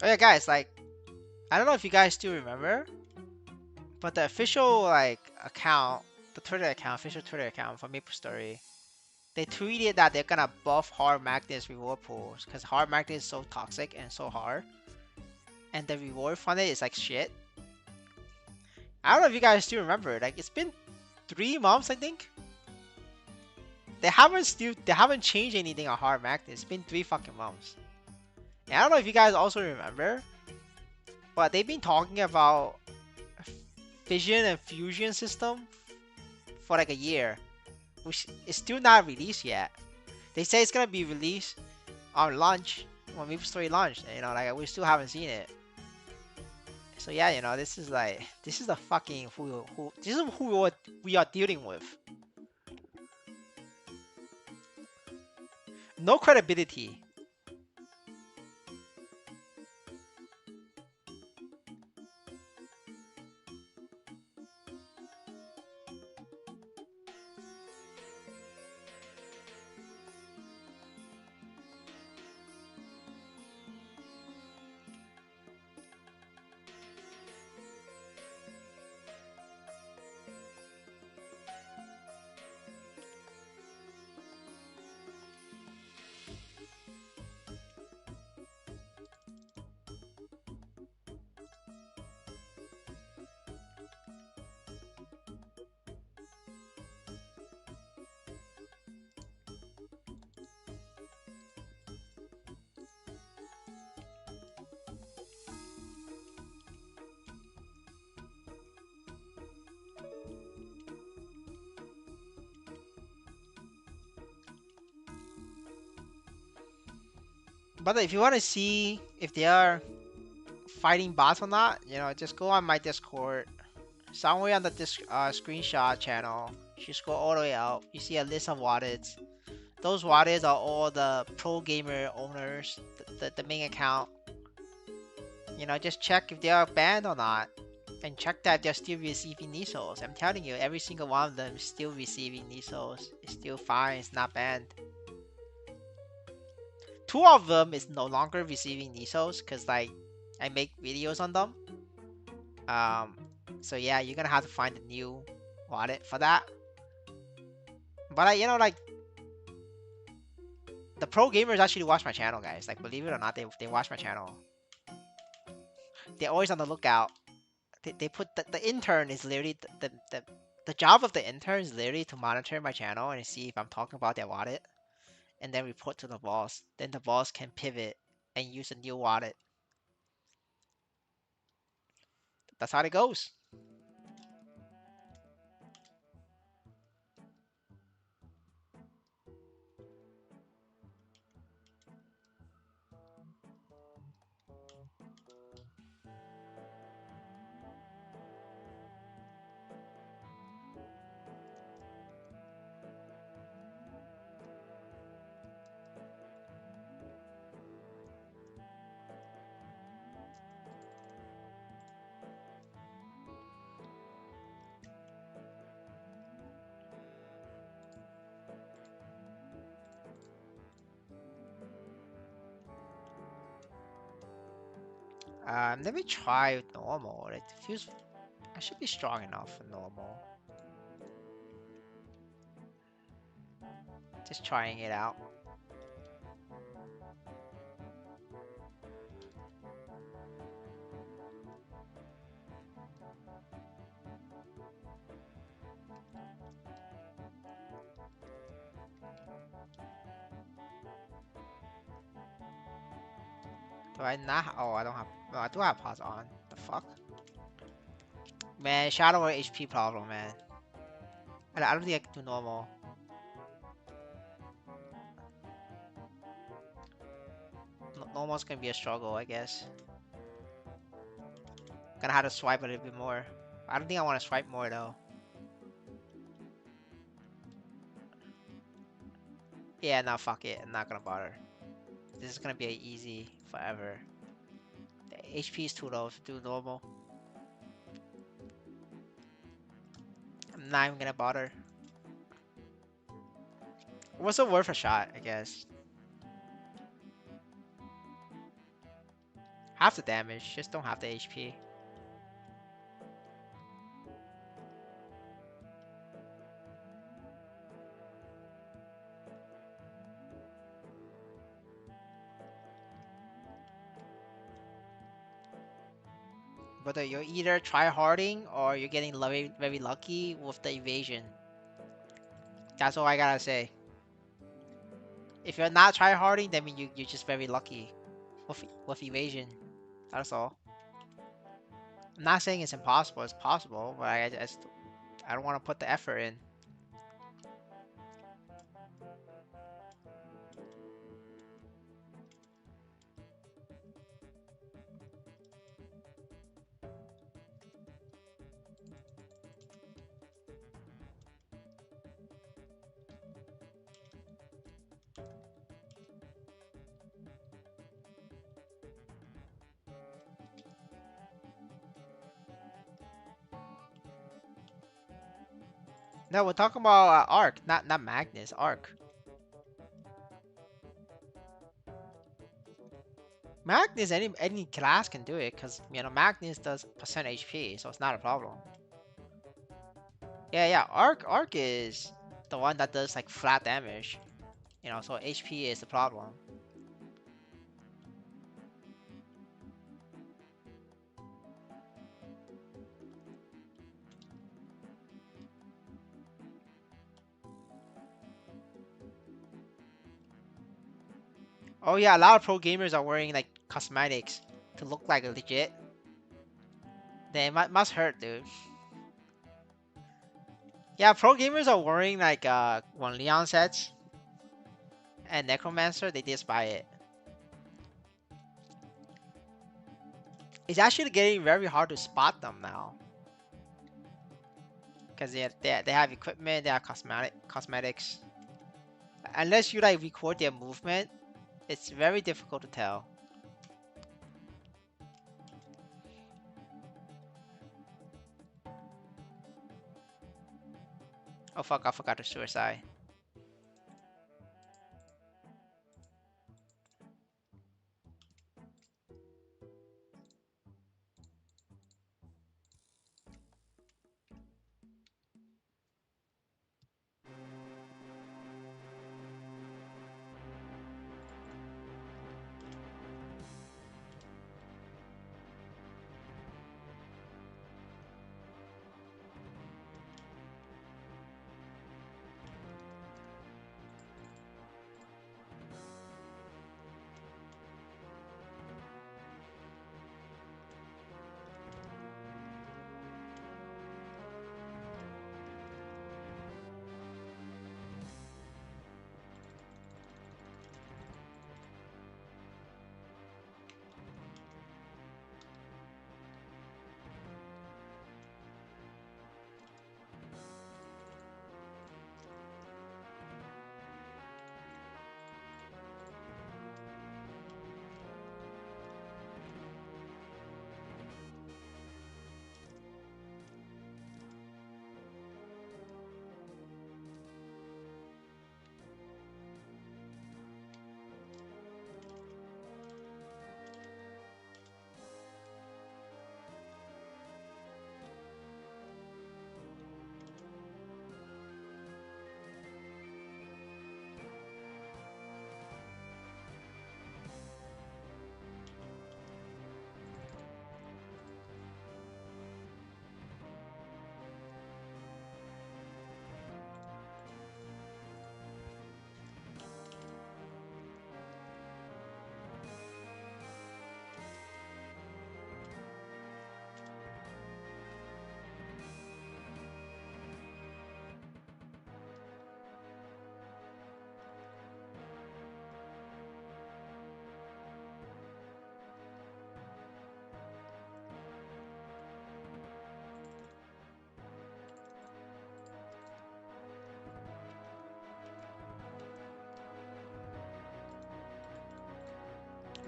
Oh yeah, guys, like I don't know if you guys still remember, but the official like account, the Twitter account, official Twitter account for Maplestory, they tweeted that they're gonna buff Hard Magnus reward pools because Hard Magnus is so toxic and so hard, and the reward from it is like shit. I don't know if you guys still remember. Like it's been 3 months, I think. They haven't changed anything on Hard Magnus. It's been 3 fucking months. And I don't know if you guys also remember, but they've been talking about fission and fusion system for like a year, which is still not released yet. They say it's gonna be released on launch, when Maplestory launched. And, like we still haven't seen it. So yeah, this is like this is the fucking who this is who we are dealing with. No credibility. But if you want to see if they are fighting bots or not, just go on my Discord. Somewhere on the screenshot channel, you scroll all the way out, you see a list of wallets. Those wallets are all the pro gamer owners, the main account. Just check if they are banned or not. And check that they're still receiving Nisos. I'm telling you, every single one of them is still receiving Nisos. It's still fine, it's not banned. Two of them is no longer receiving Nisos because like I make videos on them. So yeah, you're gonna have to find a new wallet for that. But like the pro gamers actually watch my channel, guys. Like believe it or not, they watch my channel. They're always on the lookout. They put the intern is literally the job of the intern is literally to monitor my channel and see if I'm talking about their wallet, and then report to the boss. Then the boss can pivot and use a new wallet. That's how it goes. Let me try with normal. It feels I should be strong enough for normal. Just trying it out. Do I not? Oh, I don't have. No, I do have pause on. The fuck? Man, Shadow or HP problem, man. I don't think I can do normal. Normal's gonna be a struggle, I guess. Gonna have to swipe a little bit more. I don't think I want to swipe more though. Yeah, no, fuck it. I'm not gonna bother. This is gonna be easy forever. The HP is too low to do normal. I'm not even gonna bother. What's it worth a shot, I guess? Half the damage, just don't have the HP. But you're either try-harding or you're getting very, very lucky with the evasion. That's all I gotta say. If you're not try-harding, then you're just very lucky with evasion. That's all. I'm not saying it's impossible. It's possible, but I don't want to put the effort in. No, we're talking about Arc, not Magnus. Arc. Magnus, any class can do it, cause Magnus does percent HP, so it's not a problem. Yeah. Arc is the one that does like flat damage. So HP is the problem. Oh yeah, a lot of pro gamers are wearing like cosmetics to look like legit. They must hurt, dude. Yeah, pro gamers are wearing like when Leon sets and Necromancer, they just buy it. It's actually getting very hard to spot them now. Because they have equipment, they have cosmetics. Unless you like record their movement, it's very difficult to tell. Oh fuck, I forgot to suicide.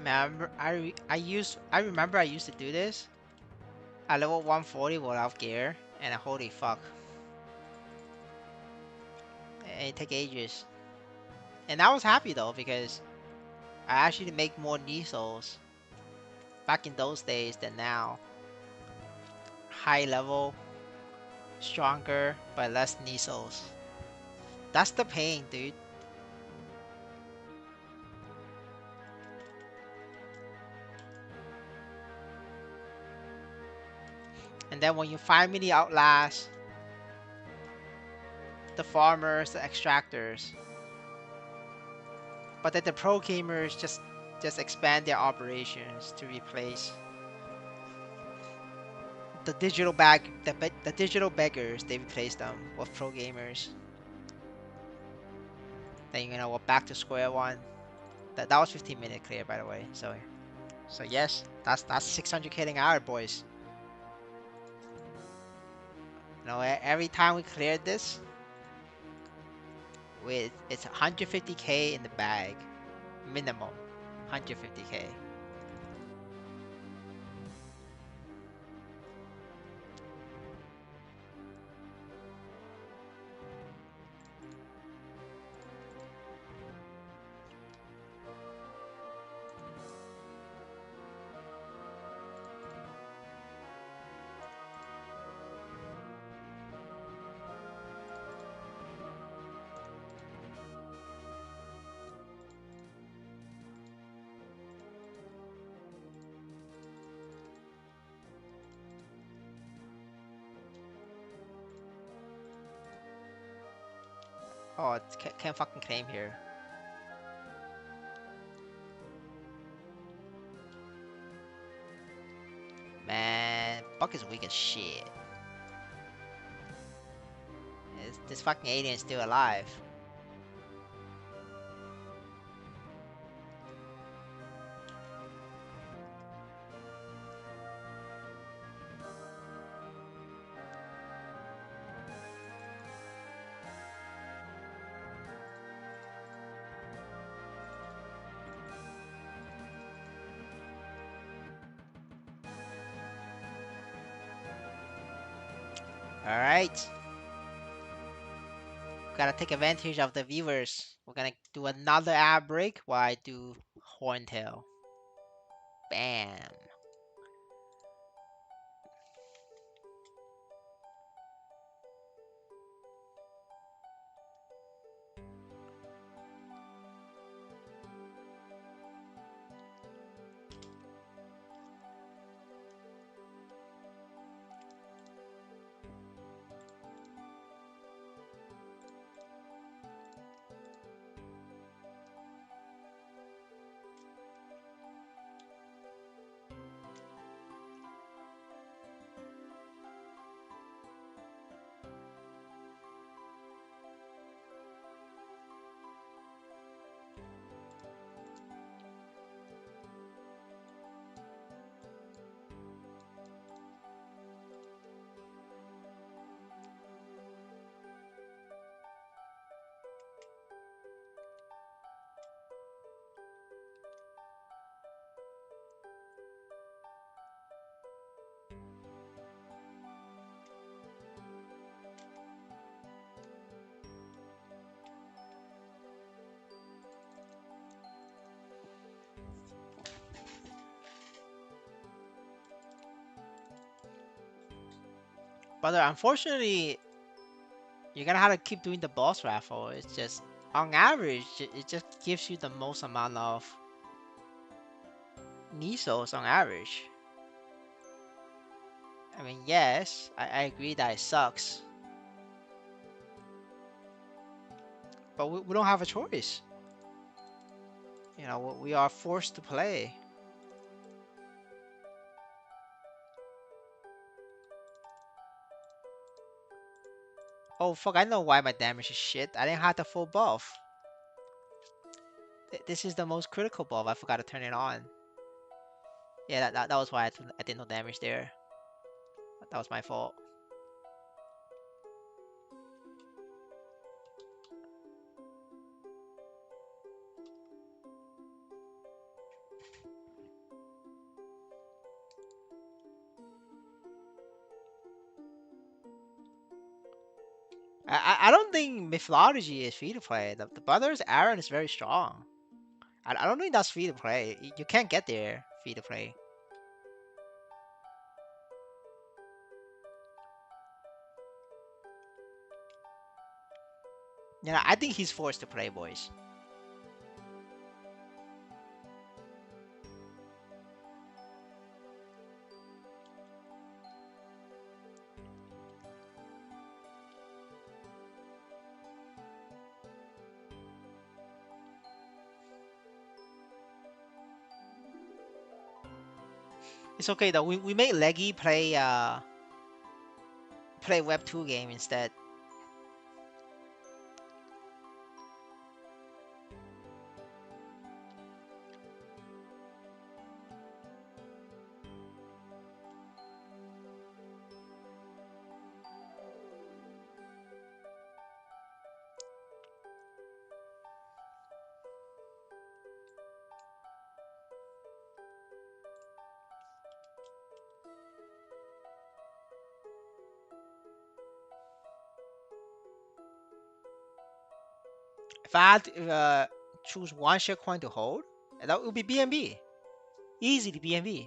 Man, I remember I used to do this at level 140 without gear, and holy fuck, it take ages. And I was happy though because I actually make more knee souls back in those days than now. High level, stronger, but less knee souls. That's the pain, dude. And then when you finally outlast the farmers, the extractors, but then the pro gamers just expand their operations to replace the the digital beggars. They replace them with pro gamers. Then we're back to square one. That was 15-minute clear, by the way. So yes, that's 600 killing hour, boys. Every time we cleared this, it's 150k in the bag, minimum 150k. Oh, can't fucking claim here. Man, Buck is weak as shit. This fucking alien is still alive. Alright. Gotta take advantage of the viewers. We're gonna do another ad break while I do Horntail. Bam. But unfortunately, you're gonna have to keep doing the boss raffle. It's just, on average, it just gives you the most amount of Nisos on average. I mean, yes, I agree that it sucks. But we don't have a choice. You know, we are forced to play. Oh fuck, I know why my damage is shit. I didn't have the full buff. This is the most critical buff. I forgot to turn it on. Yeah, that was why I did no damage there. That was my fault. I don't think mythology is free to play. The brothers Aaron is very strong. I don't think that's free to play. You can't get there free to play. You know, I think he's forced to play, boys. It's okay though. We made Leggy play Web 2 game instead. If I had to choose one shitcoin to hold, that would be BNB. Easy to BNB.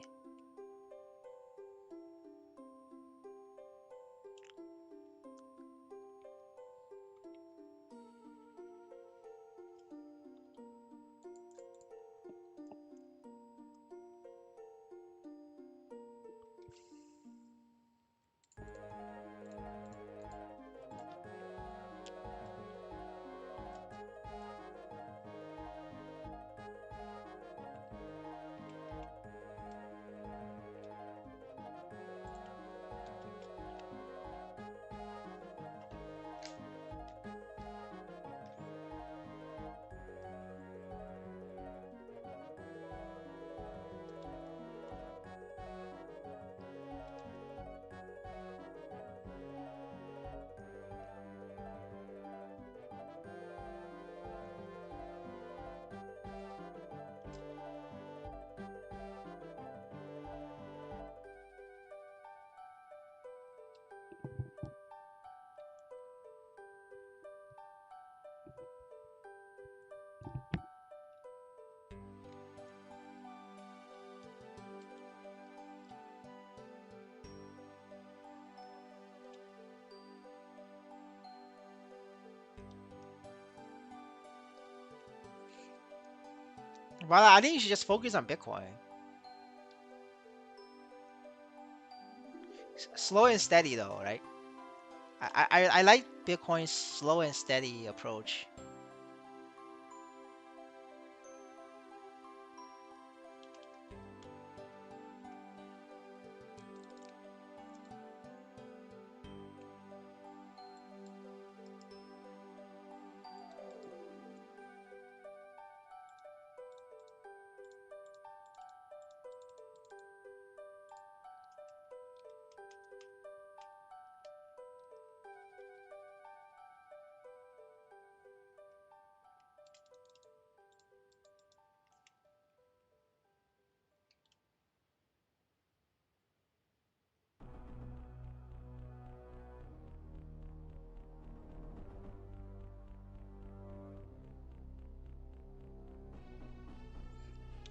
Well, I think you should just focus on Bitcoin. Slow and steady though, right? I like Bitcoin's slow and steady approach.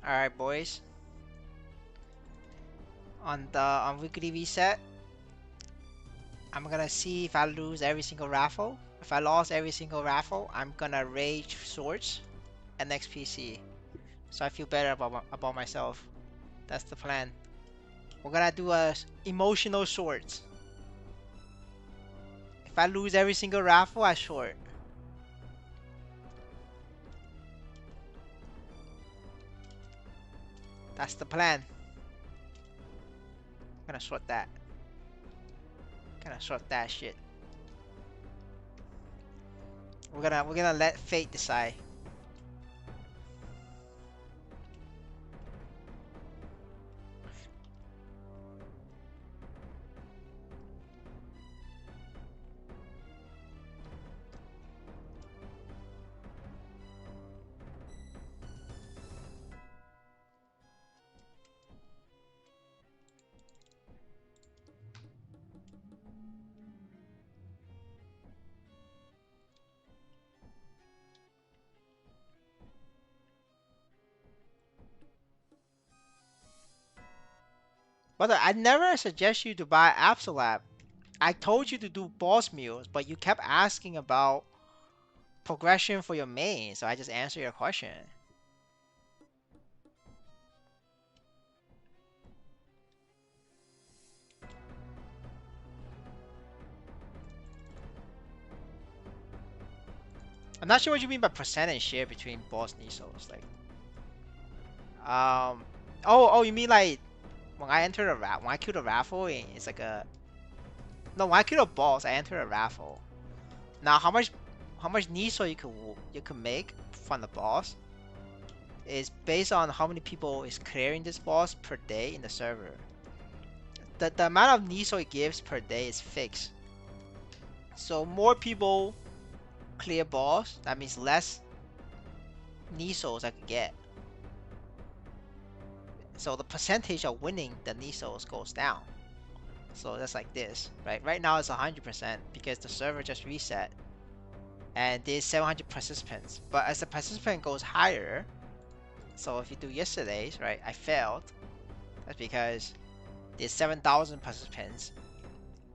All right, boys. On weekly reset, I'm gonna see if I lose every single raffle. If I lost every single raffle, I'm gonna rage swords and XPC. So I feel better about myself. That's the plan. We're gonna do a emotional swords. If I lose every single raffle, I short. That's the plan. Gonna short that. Gonna short that shit. We're gonna let fate decide. Brother, I never suggest you to buy Absolab. I told you to do boss mules, but you kept asking about progression for your main, so I just answered your question. I'm not sure what you mean by percentage share between boss Nisos. Like, um, oh, you mean like when I enter when I kill the raffle, it's like a no. When I kill a boss, I enter a raffle. Now, how much Niso you can make from the boss is based on how many people is clearing this boss per day in the server. The amount of Niso it gives per day is fixed. So more people clear boss, that means less Nisos I could get. So the percentage of winning the Nisos goes down. So that's like this, right? Right now it's 100% because the server just reset and there's 700 participants. But as the participant goes higher, so if you do yesterday's, right, I failed. That's because there's 7,000 participants.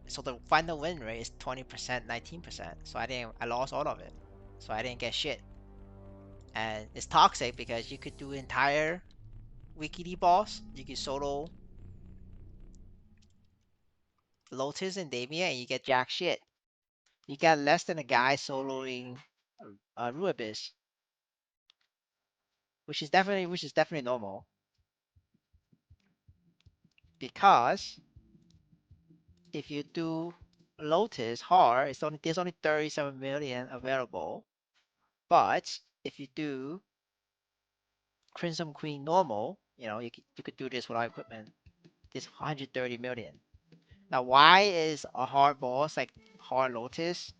So the final win rate is 20%, 19%. So I lost all of it. So I didn't get shit. And it's toxic because you could do entire weekly boss. You could solo Lotus and Damien and you get jack shit. You got less than a guy soloing Ruibis, which is definitely normal because if you do Lotus hard, there's only 37 million available. But if you do Crimson Queen normal, you could do this without equipment. There's 130 million. Now, why is a hard boss like hard Lotus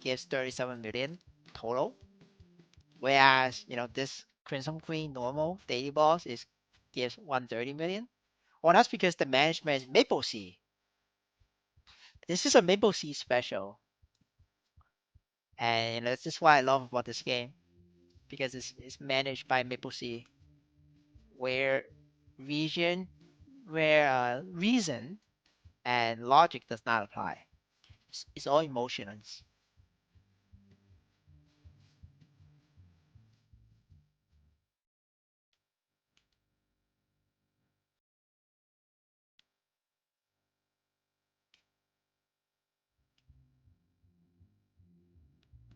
gives 37 million total, whereas this Crimson Queen normal daily boss is gives 130 million? Well, that's because the management is Maple Sea. This is a Maple Sea special, and that's just why I love about this game because it's managed by Maple Sea, where region, where reason and logic does not apply. It's all emotions.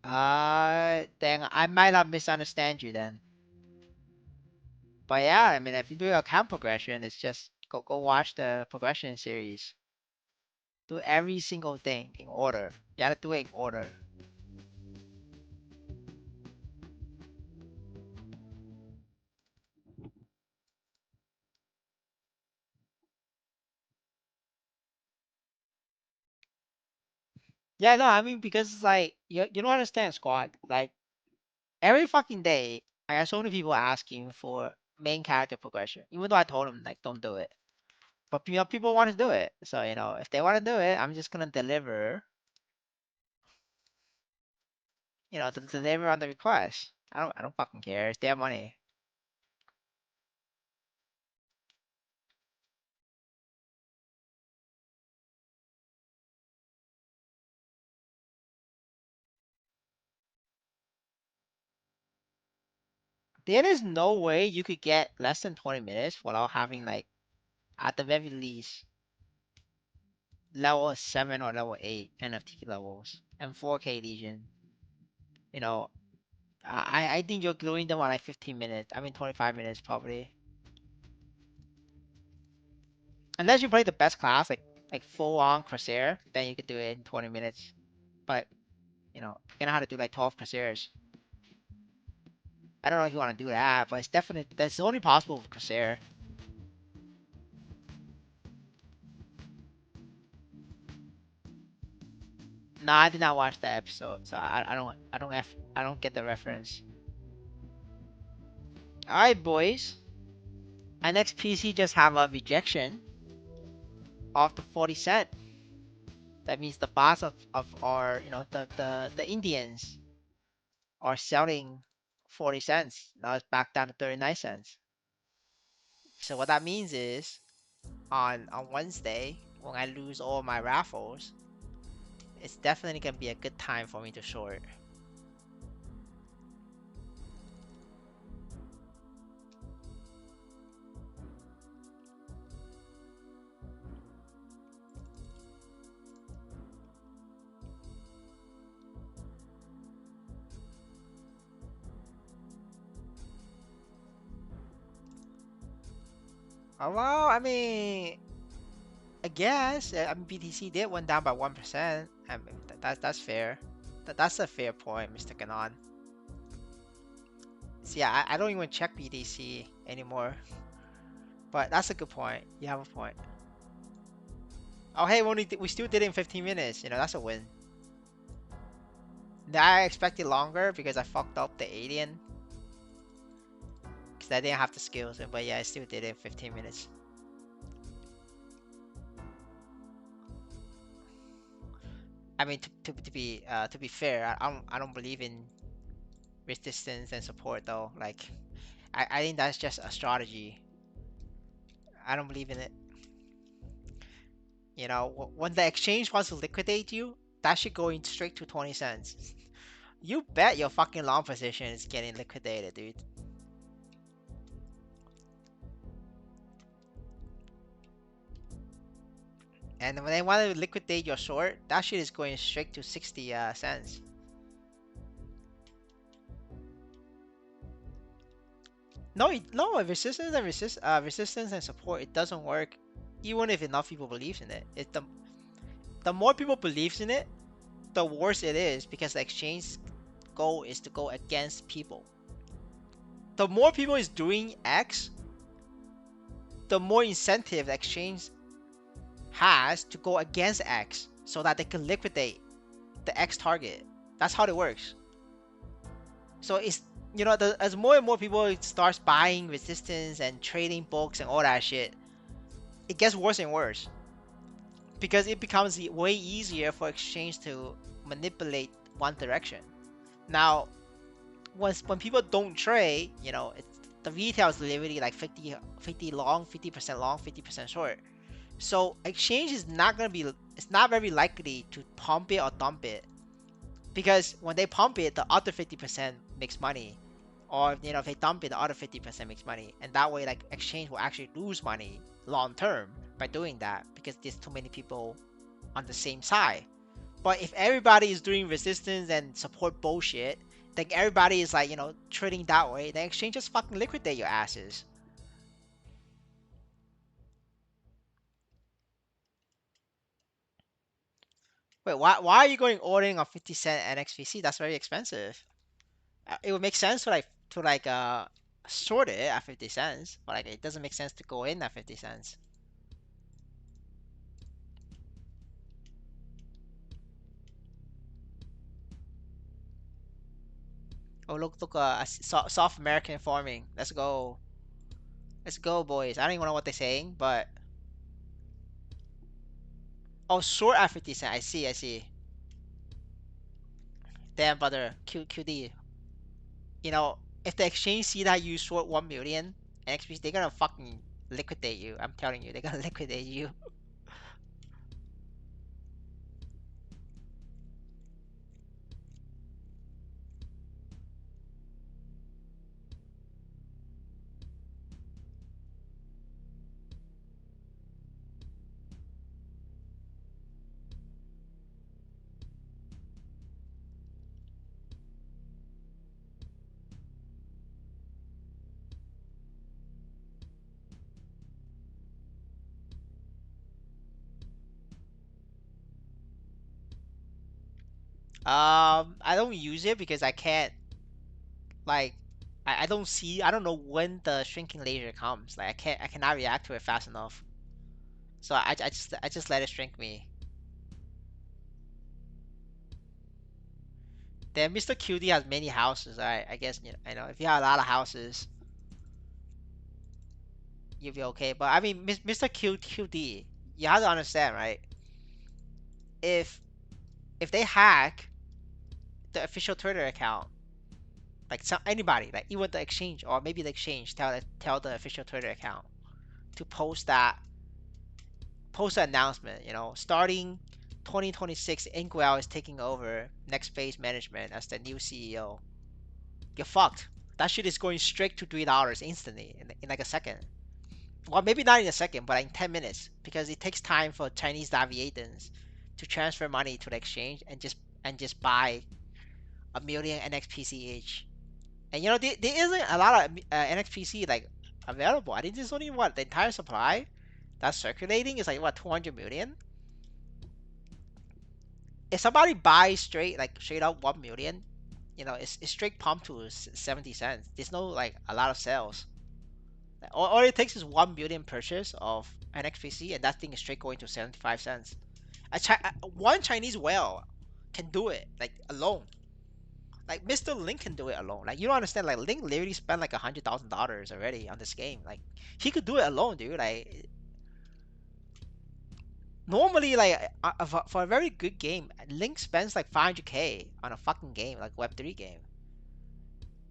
Then I might not misunderstand you then. But yeah, I mean, if you do a count progression, it's just go watch the progression series. Do every single thing in order. You gotta do it in order. Yeah, no, I mean because it's like you don't understand, squad. Like every fucking day, I got so many people asking for main character progression, even though I told them like don't do it. But people want to do it, so if they want to do it, I'm just gonna deliver. Deliver on the request. I don't fucking care. It's their money. There is no way you could get less than 20 minutes without having like at the very least level 7 or level 8 NFT levels and 4K Legion. You know, I think you're doing them on like 15 minutes. I mean 25 minutes probably. Unless you play the best class like full on Corsair, then you could do it in 20 minutes. But you're gonna have to do like 12 Corsairs. I don't know if you want to do that, but it's definitely that's only possible with Corsair. No, I did not watch the episode, so I don't get the reference. All right, boys. Our next PC just have a rejection of the 40 cent. That means the boss of our, the Indians are selling 40 cents. Now it's back down to 39 cents. So what that means is on Wednesday, when I lose all my raffles, it's definitely gonna be a good time for me to short. Well, I mean, I guess BTC did went down by 1%. I mean, that's fair. That's a fair point, Mr. Ganon. See, I don't even check BTC anymore, but that's a good point. You have a point. Oh, hey, we still did it in 15 minutes. That's a win. I expected longer because I fucked up the alien because I didn't have the skills. But yeah, I still did it in 15 minutes. I mean, to be fair, I don't believe in resistance and support though. Like, I think that's just a strategy. I don't believe in it. When the exchange wants to liquidate you, that should go in straight to 20 cents. You bet your fucking long position is getting liquidated, dude. And when they want to liquidate your short, that shit is going straight to 60 cents. No, no, resistance and support, it doesn't work even if enough people believes in it. The more people believes in it, the worse it is because the exchange goal is to go against people. The more people is doing X, the more incentive the exchange has to go against X so that they can liquidate the X target. That's how it works. So it's as more and more people starts buying resistance and trading books and all that shit, it gets worse and worse because it becomes way easier for exchange to manipulate one direction. Now, when people don't trade, the retail is literally like 50 long, 50% long, 50% short. So exchange is not gonna be, it's not very likely to pump it or dump it because when they pump it, the other 50% makes money, or if they dump it, the other 50% makes money, and that way like exchange will actually lose money long term by doing that because there's too many people on the same side. But if everybody is doing resistance and support bullshit, then everybody is like, trading that way, then exchange just fucking liquidate your asses. Wait, why are you going ordering on 50 cent NXPC? That's very expensive. It would make sense to sort it at 50 cents, but like it doesn't make sense to go in at 50 cents. Oh, look, South American farming. Let's go, boys. I don't even know what they're saying, but oh, short at 50 cent. I see. Damn, brother, QD. You know, if the exchange see that you short 1 million XP, they're gonna fucking liquidate you. I'm telling you, they're gonna liquidate you. I don't use it because I can't like I don't see I don't know when the shrinking laser comes. Like I cannot react to it fast enough. So I just let it shrink me. Then Mr. QD has many houses. I guess I know if you have a lot of houses, you'll be okay. But I mean, Mr. QD, you have to understand, right? If if they hack the official Twitter account, like anybody, like even the exchange or maybe the exchange, tell the official Twitter account to post an announcement. Starting 2026, Inkwell is taking over Next Phase Management as the new CEO. You're fucked. That shit is going straight to $3 instantly in like a second. Well, maybe not in a second, but in 10 minutes, because it takes time for Chinese Daviatans to transfer money to the exchange and just buy a million NXPC each. And there isn't a lot of NXPC like available. I think there's only what the entire supply that's circulating is like what 200 million. If somebody buys straight up 1 million, it's straight pump to 70 cents. There's no like a lot of sales. All it takes is 1 billion purchase of an XPC, and that thing is straight going to 75 cents. One Chinese whale can do it like alone. Like Mr. Link can do it alone. Like you don't understand. Like Link literally spent like $100,000 already on this game. Like he could do it alone, dude. Like normally, like for a very good game, Link spends like 500K on a fucking game, like Web3 game.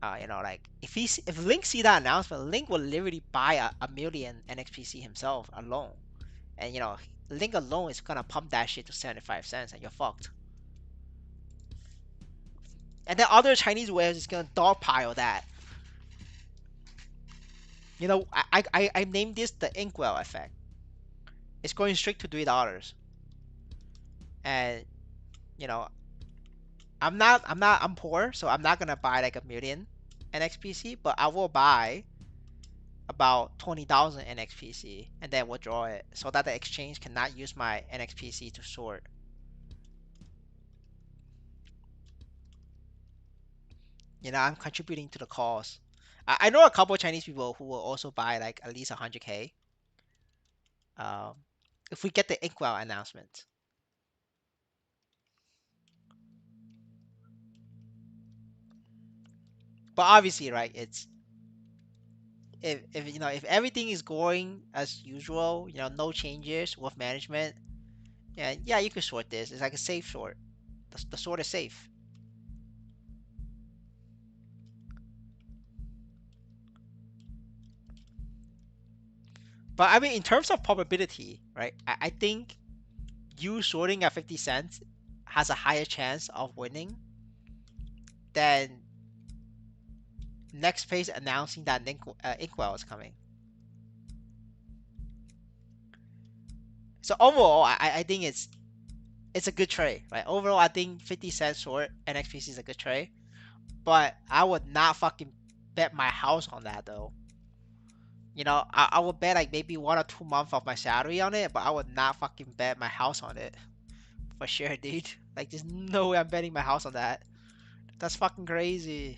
Like if Link see that announcement, Link will literally buy a million NXPC himself alone. And Link alone is gonna pump that shit to 75 cents, and you're fucked. And then other Chinese waves is gonna dogpile that. I named this the Inkwell effect. It's going straight to $3, and you know I'm poor, so I'm not gonna buy like a million NXPC, but I will buy about 20,000 NXPC and then withdraw it so that the exchange cannot use my NXPC to sort. I'm contributing to the cause. I know a couple of Chinese people who will also buy like at least 100K. Um, if we get the Inkwell announcement. But obviously, right? It's if everything is going as usual, no changes with management, yeah, you could sort this. It's like a safe sort. The sort is safe. But I mean, in terms of probability, right? I think you sorting at 50 cents has a higher chance of winning than next phase announcing that Inkwell is coming. So overall, I think it's it's a good trade. Like overall, I think 50 cents short NXPC is a good trade. But I would not fucking bet my house on that though. I would bet like maybe 1 or 2 months of my salary on it, but I would not fucking bet my house on it for sure, dude. Like, there's no way I'm betting my house on that. That's fucking crazy.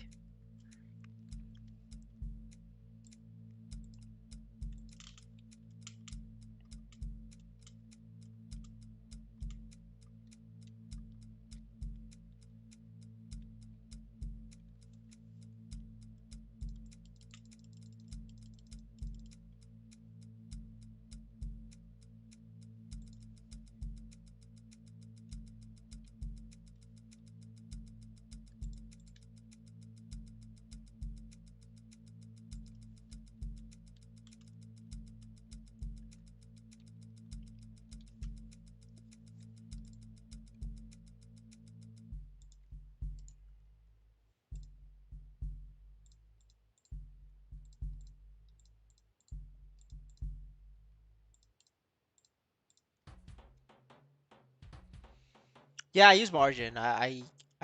Yeah, I use margin. I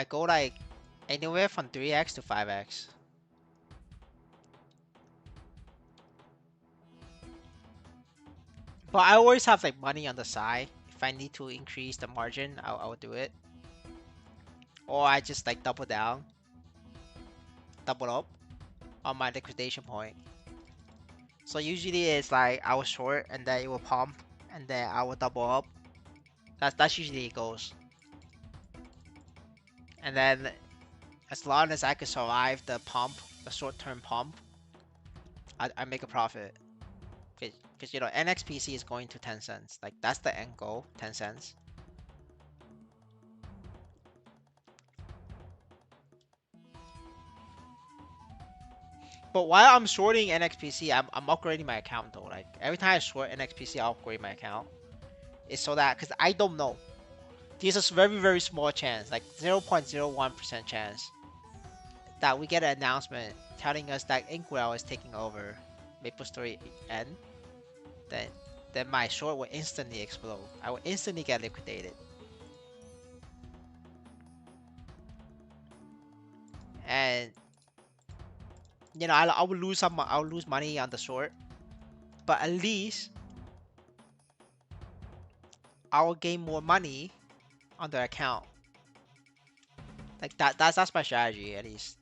go like anywhere from 3x to 5x. But I always have like money on the side. If I need to increase the margin, I will do it. Or I just like double down, double up on my liquidation point. So usually it's like I will short and then it will pump and then I will double up. That's usually it goes. And then as long as I can survive the pump, the short-term pump, I make a profit. Because NXPC is going to 10 cents. Like that's the end goal, 10 cents. But while I'm shorting NXPC, I'm upgrading my account though. Like every time I short NXPC, I'll upgrade my account. It's so that because I don't know. There's a very very small chance, like 0.01% chance, that we get an announcement telling us that Inkwell is taking over Maplestory N. Then my short will instantly explode. I will instantly get liquidated. And I will lose I'll lose money on the short, but at least I will gain more money on the account. Like that's my strategy at least.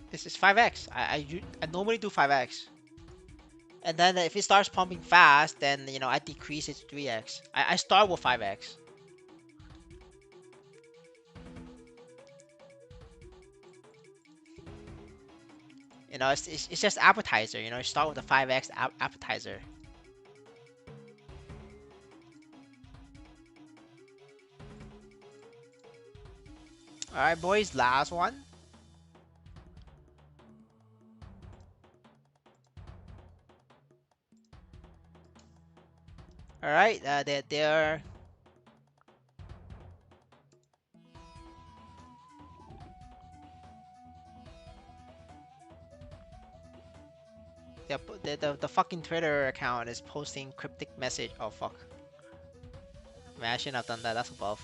This is 5x. I normally do 5x. And then if it starts pumping fast, then I decrease it to 3x. I start with 5x. It's just appetizer. You start with a 5x appetizer. All right, boys. Last one. All right. The fucking Twitter account is posting cryptic message. Oh fuck. Man, I shouldn't have done that. That's above.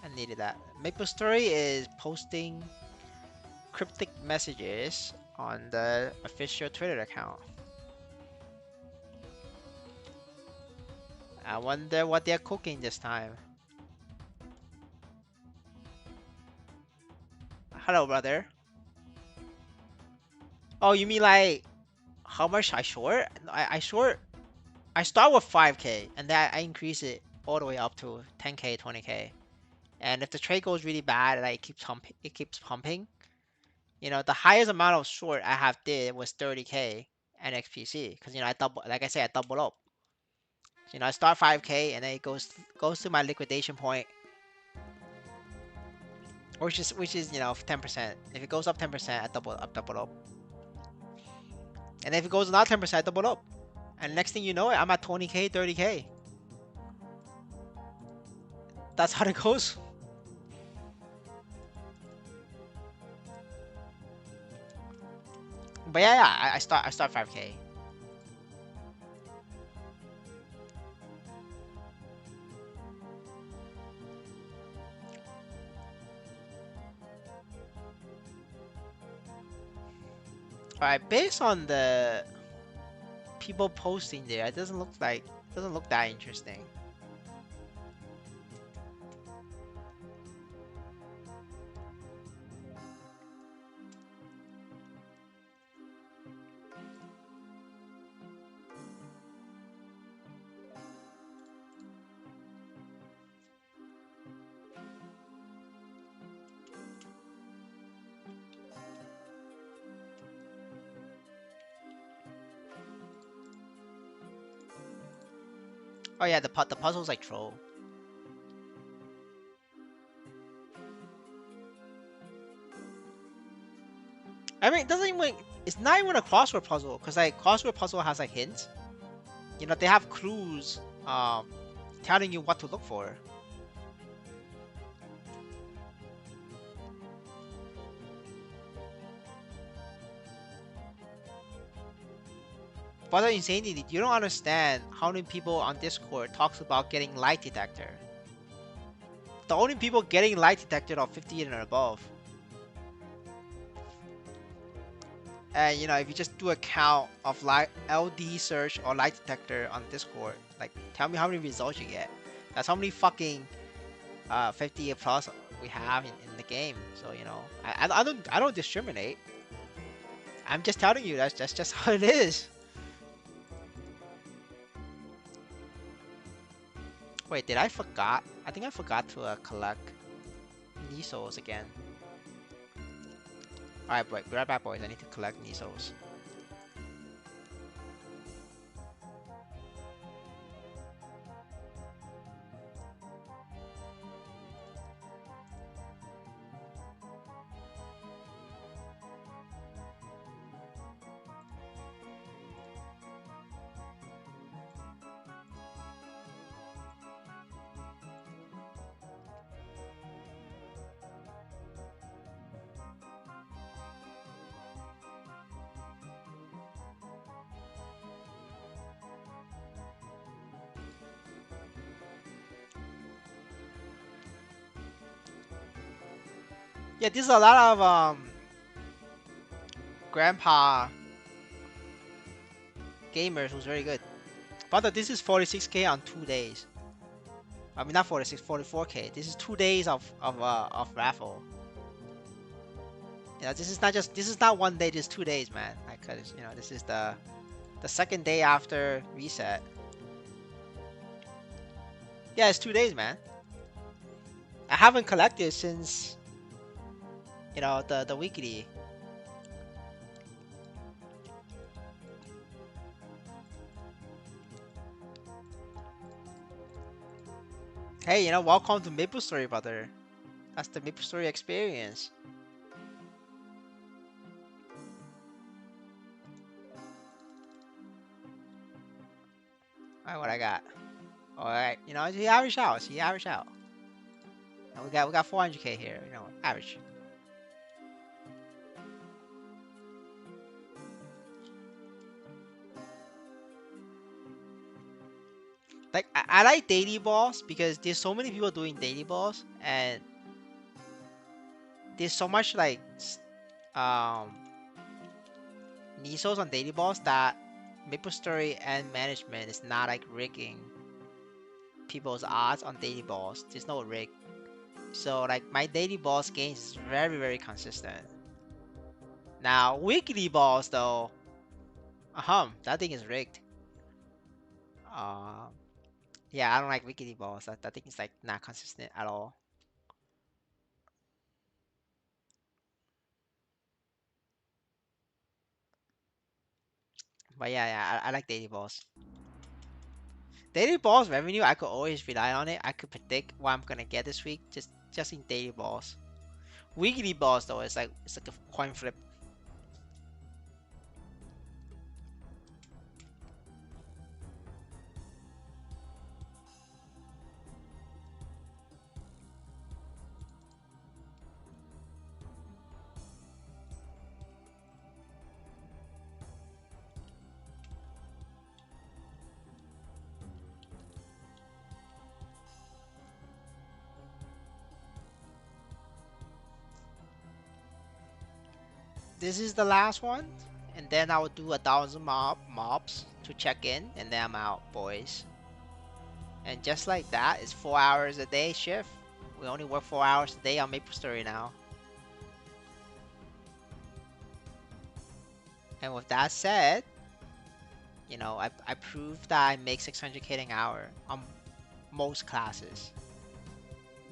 I needed that. MapleStory is posting cryptic messages on the official Twitter account. I wonder what they're cooking this time. Hello, brother. Oh, you mean like how much I short? I short. I start with 5k and then I increase it all the way up to 10k, 20k. And if the trade goes really bad, like it keeps pumping. The highest amount of short I have did was 30k NXPC because I double, like I said, I double up. I start 5k and then it goes to my liquidation point, which is 10%. If it goes up 10%, I double up. And if it goes not 10%, I double up. And next thing you know, I'm at 20k, 30k. That's how it goes. But yeah, yeah, I start 5k. All right, based on the people posting there, it doesn't look that interesting. Oh yeah, the puzzle's like troll. I mean, it doesn't even. It's not even a crossword puzzle, because like crossword puzzle has like hints. You know, they have clues, telling you what to look for. But the insanity, you don't understand how many people on Discord talks about getting light detector. The only people getting light detector are 50 and above. And you know, if you just do a count of light LD search or light detector on Discord, like tell me how many results you get. That's how many fucking 50 plus we have in the game. So you know, I don't discriminate. I'm just telling you that's just how it is. Wait, did I forgot? I think I forgot to collect Nisos again. Alright, boy, grab back, boys. I need to collect Nisos. Yeah, there's a lot of grandpa gamers who's very good. But this is 46k on 2 days. I mean, not 46, 44k. This is 2 days of raffle. You know, this is not one day. This is 2 days, man. Like, 'cause, you know, this is the second day after reset. Yeah, it's 2 days, man. I haven't collected since, you know, the weekly. Hey, you know, welcome to Maplestory, brother. That's the Maplestory experience. All right, what I got? All right, you know, he average out. See, average out. And we got 400k here. You know, average. Like I like daily balls because there's so many people doing daily balls, and there's so much like um Nisos on daily balls that Maplestory and management is not like rigging people's odds on daily balls. There's no rig. So like my daily balls gains is very consistent. Now weekly balls though, that thing is rigged. Um, yeah, I don't like weekly balls. That thing is like not consistent at all. But yeah, I like daily balls. Daily balls revenue, I could always rely on it. I could predict what I'm gonna get this week just in daily balls. Weekly balls though, it's like a coin flip. this is the last one, and then I will do 1,000 mobs to check in, and then I'm out, boys. And just like that, it's 4 hours a day shift. We only work 4 hours a day on Maplestory now. And with that said, you know, I proved that I make 600k an hour on most classes.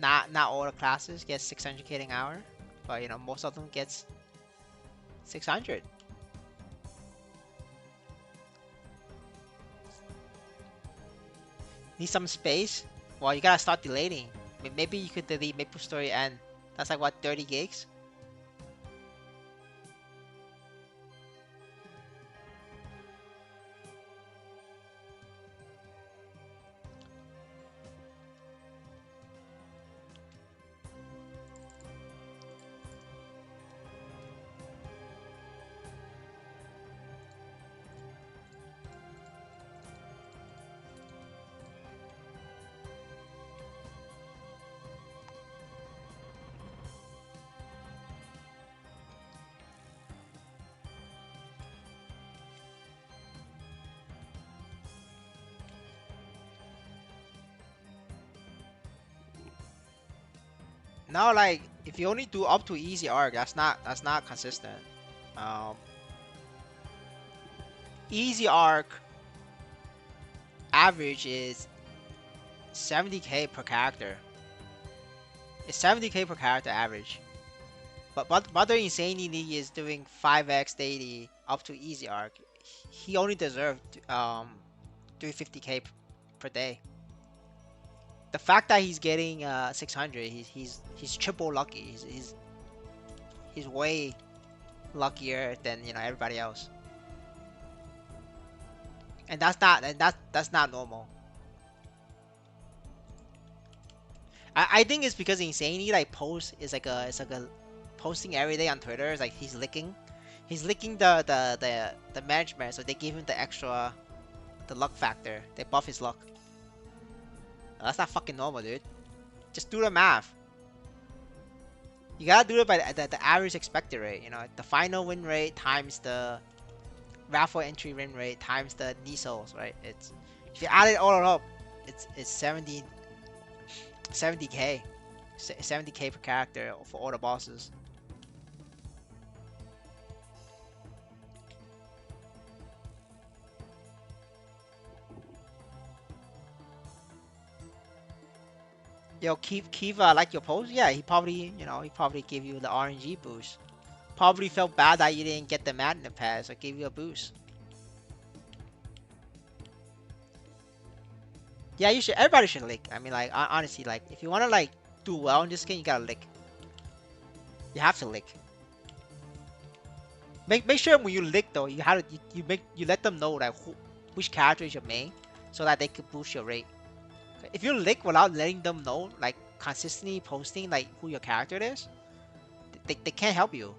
Not all the classes get 600k an hour, but you know, most of them gets 600. Need some space? Well, you gotta start deleting. Maybe you could delete Maplestory N. That's like what, 30 gigs? No, like if you only do up to easy arc, that's not consistent. Um, Easy arc average is 70k per character. It's 70k per character average. But Brother Insanity is doing 5x daily up to easy arc. He only deserved 350k per day. The fact that he's getting 600, he's triple lucky. He's way luckier than everybody else. And that's not normal. I think it's because Insanity like post is like a posting every day on Twitter. It's like he's licking the management, so they give him the luck factor. They buff his luck. That's not fucking normal, dude. Just do the math. You gotta do it by the average expected rate. You know, the final win rate times the raffle entry win rate times the Nisos, right? It's if you add it all up, it's 70k, 70k per character for all the bosses. Yo, Kiva like your post? Yeah, he probably give you the RNG boost. Probably felt bad that you didn't get the Madden pass, so give you a boost. Yeah, you should. Everybody should lick. I mean, like honestly, like if you wanna like do well in this game, you gotta lick. You have to lick. Make sure when you lick though, you let them know like which character is your main, so that they could boost your rate. If you lick without letting them know, like consistently posting like who your character is, they can't help you.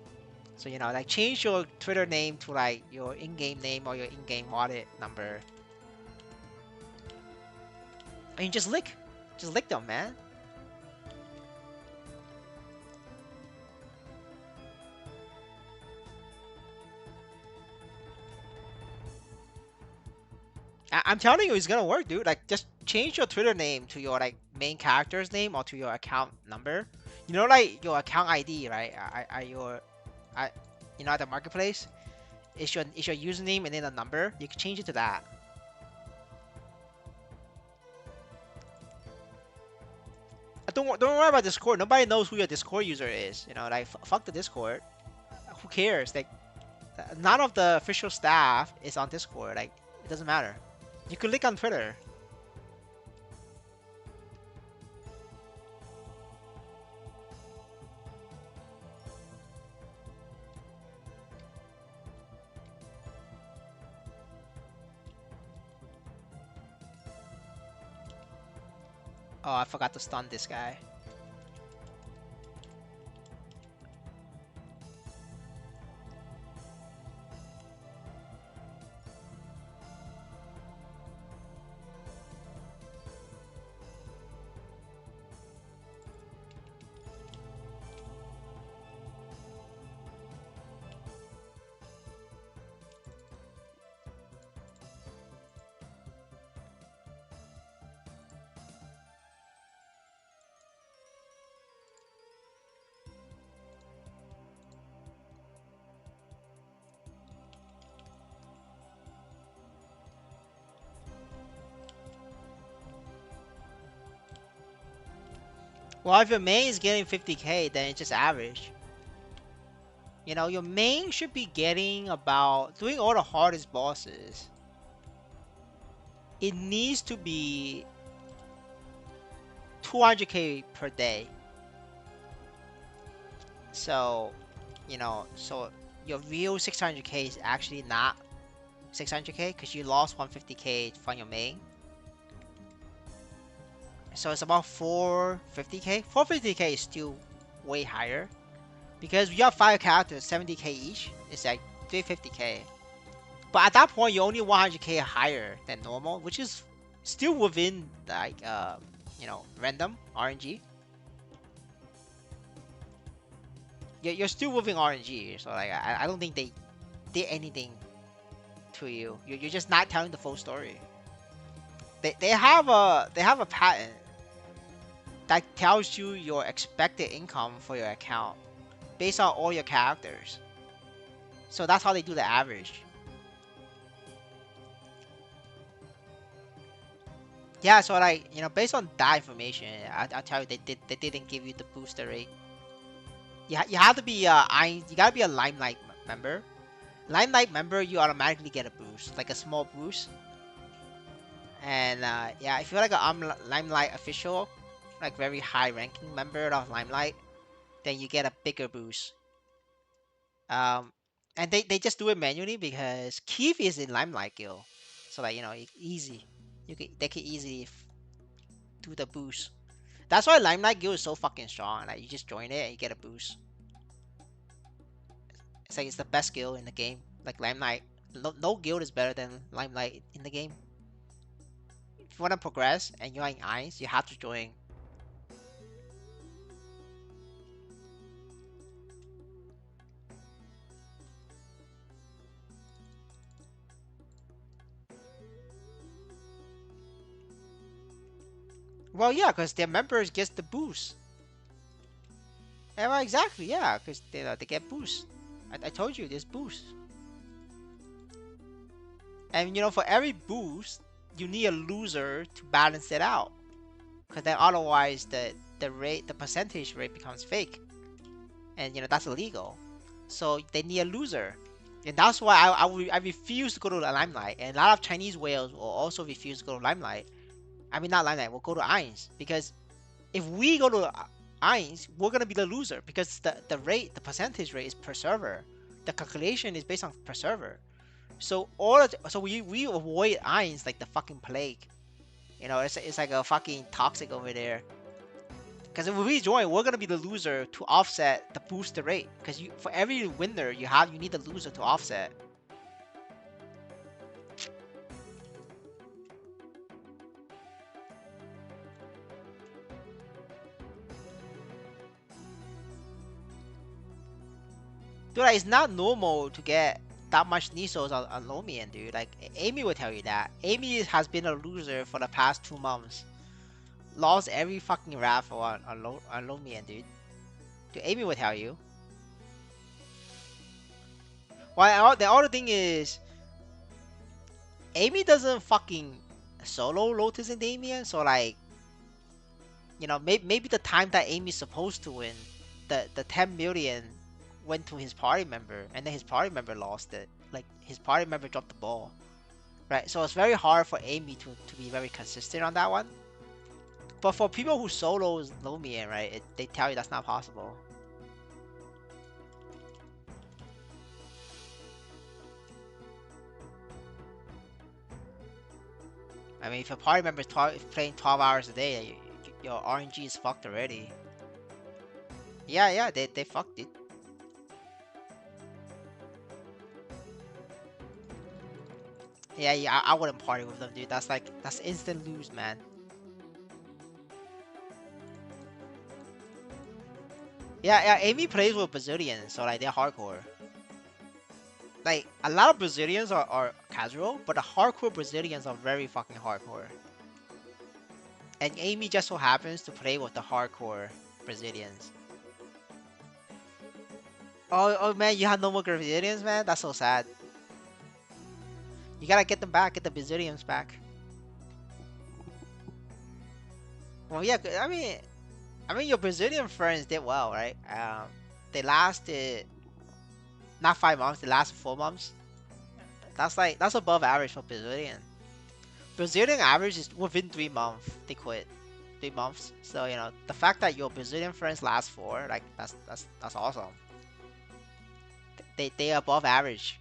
So like change your Twitter name to like your in-game name or your in-game wallet number, and you just lick them, man. I'm telling you, it's gonna work, dude. Like, just change your Twitter name to your like main character's name or to your account number. Like your account ID, right? I, at the marketplace, it's your username and then a number. You can change it to that. Don't worry about Discord. Nobody knows who your Discord user is. Like fuck the Discord. Who cares? Like, none of the official staff is on Discord. Like, it doesn't matter. You can link on Twitter. Oh, I forgot to stun this guy. Well, if your main is getting 50k, then it's just average. You know, your main should be getting about, doing all the hardest bosses, it needs to be 200k per day. So, you know, so your real 600k is actually not 600k because you lost 150k from your main. So it's about 450k. 450k is still way higher because you have 5 characters, 70k each. It's like 350k. But at that point, you're only 100k higher than normal, which is still within like you know, random RNG. You're still within RNG, so like I don't think they did anything to you. You're just not telling the full story. They have a patent that tells you your expected income for your account based on all your characters. So that's how they do the average. Yeah, so like, you know, based on that information, I'll tell you they didn't give you the booster rate. You have to be you gotta be a Limelight member. Limelight member, you automatically get a boost, like a small boost. And yeah, if you're like a Limelight official, like very high ranking member of Limelight, then you get a bigger boost. Um, and they just do it manually because Keith is in Limelight Guild, so like, you know, easy. They can easily do the boost. That's why Limelight Guild is so fucking strong. Like you just join it and you get a boost. It's like it's the best guild in the game. Like Limelight, no guild is better than Limelight in the game. If you want to progress and you're in Ice, you have to join. Well, yeah, because their members gets the boost. Yeah, well, exactly, yeah, because they get boost. I told you there's boost. And you know, for every boost, you need a loser to balance it out. Because then otherwise the percentage rate becomes fake. And you know, that's illegal. So they need a loser. And that's why I refuse to go to the Limelight. And a lot of Chinese whales will also refuse to go to Limelight. I mean, not Limelight, we'll go to Eins. Because if we go to Eins, we're gonna be the loser because the percentage rate is per server. The calculation is based on per server. So we avoid Eins like the fucking plague. You know, it's like a fucking toxic over there. Because if we join, we're gonna be the loser to offset the booster rate. Because you, for every winner you need the loser to offset. Dude, like, it's not normal to get that much Nisos on Lomian, dude. Like Amy would tell you that. Amy has been a loser for the past 2 months. Lost every fucking raffle on Lomian, dude. Dude, Amy would tell you. Well, the other thing is, Amy doesn't fucking solo Lotus and Damien, so like, you know, maybe the time that Amy's supposed to win, the 10 million went to his party member, and then his party member lost it. Like his party member dropped the ball, right? So it's very hard for Amy to be very consistent on that one. But for people who solos Lumion, right, they tell you that's not possible. I mean, if a party member is playing 12 hours a day, your RNG is fucked already. Yeah, yeah, they fucked it. Yeah, yeah, I wouldn't party with them, dude. That's instant lose, man. Yeah, yeah, Amy plays with Brazilians, so like they're hardcore. Like a lot of Brazilians are casual, but the hardcore Brazilians are very fucking hardcore. And Amy just so happens to play with the hardcore Brazilians. Oh man, you have no more Brazilians, man? That's so sad. You gotta get them back, get the Brazilians back. Well, yeah, I mean, I mean, your Brazilian friends did well, right? They lasted not 5 months, they lasted 4 months. That's above average for Brazilian. Brazilian average is within 3 months they quit. 3 months. So the fact that your Brazilian friends last four, like that's awesome. They above average.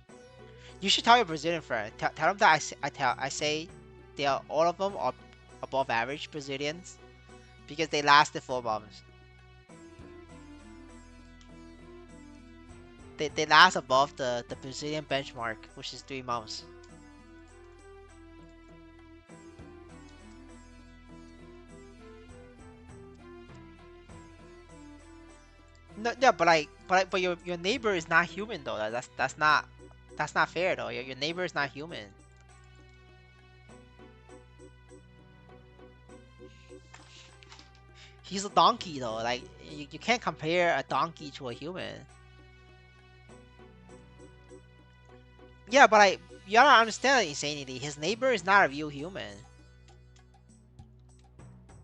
You should tell your Brazilian friend. Tell them that I say they are all of them are above average Brazilians because they lasted 4 months. They last above the Brazilian benchmark, which is 3 months. No, yeah, but your neighbor is not human though. That's not fair though. Your neighbor is not human. He's a donkey though. Like you can't compare a donkey to a human. Yeah, but you gotta understand the insanity. His neighbor is not a real human.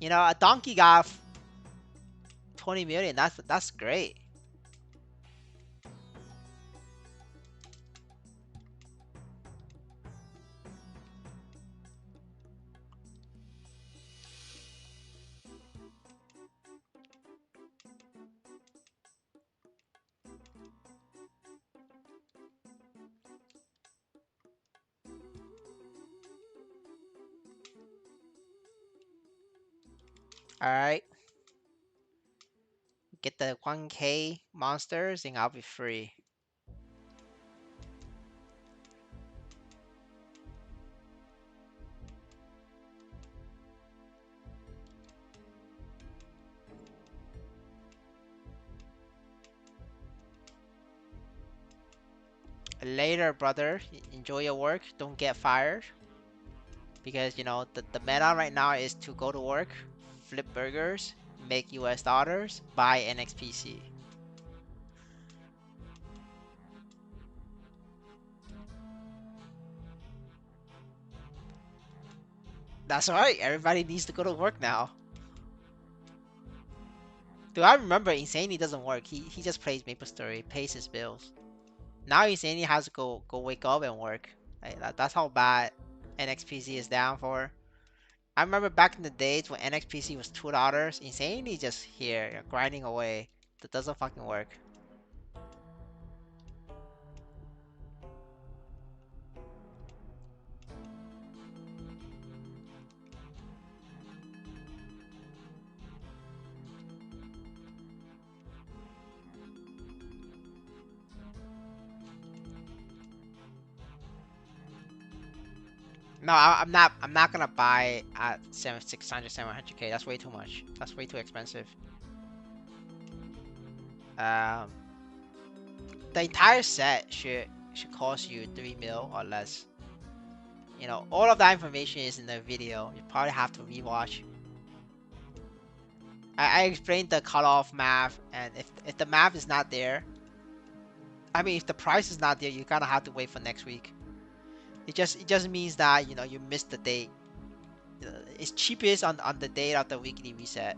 A donkey got 20 million. That's great. All right, get the 1K monsters and I'll be free. Later, brother. Enjoy your work. Don't get fired. Because the meta right now is to go to work, flip burgers, make US dollars, buy an XPC. That's right, everybody needs to go to work now. Dude, I remember Insanity doesn't work. He just plays Maplestory, pays his bills. Now Insanity has to go wake up and work. Like, that's how bad NXPC is down for. I remember back in the days when NXPC was $2, Insanity just here grinding away. That doesn't fucking work. No, I'm not gonna buy at 600, 700K. That's way too much. That's way too expensive. Um, the entire set should cost you 3 mil or less. All of that information is in the video. You probably have to rewatch. I explained the cutoff math, and if the math is not there, I mean, if the price is not there, you're gonna have to wait for next week. It just means that you missed the date. It's cheapest on the date of the weekly reset.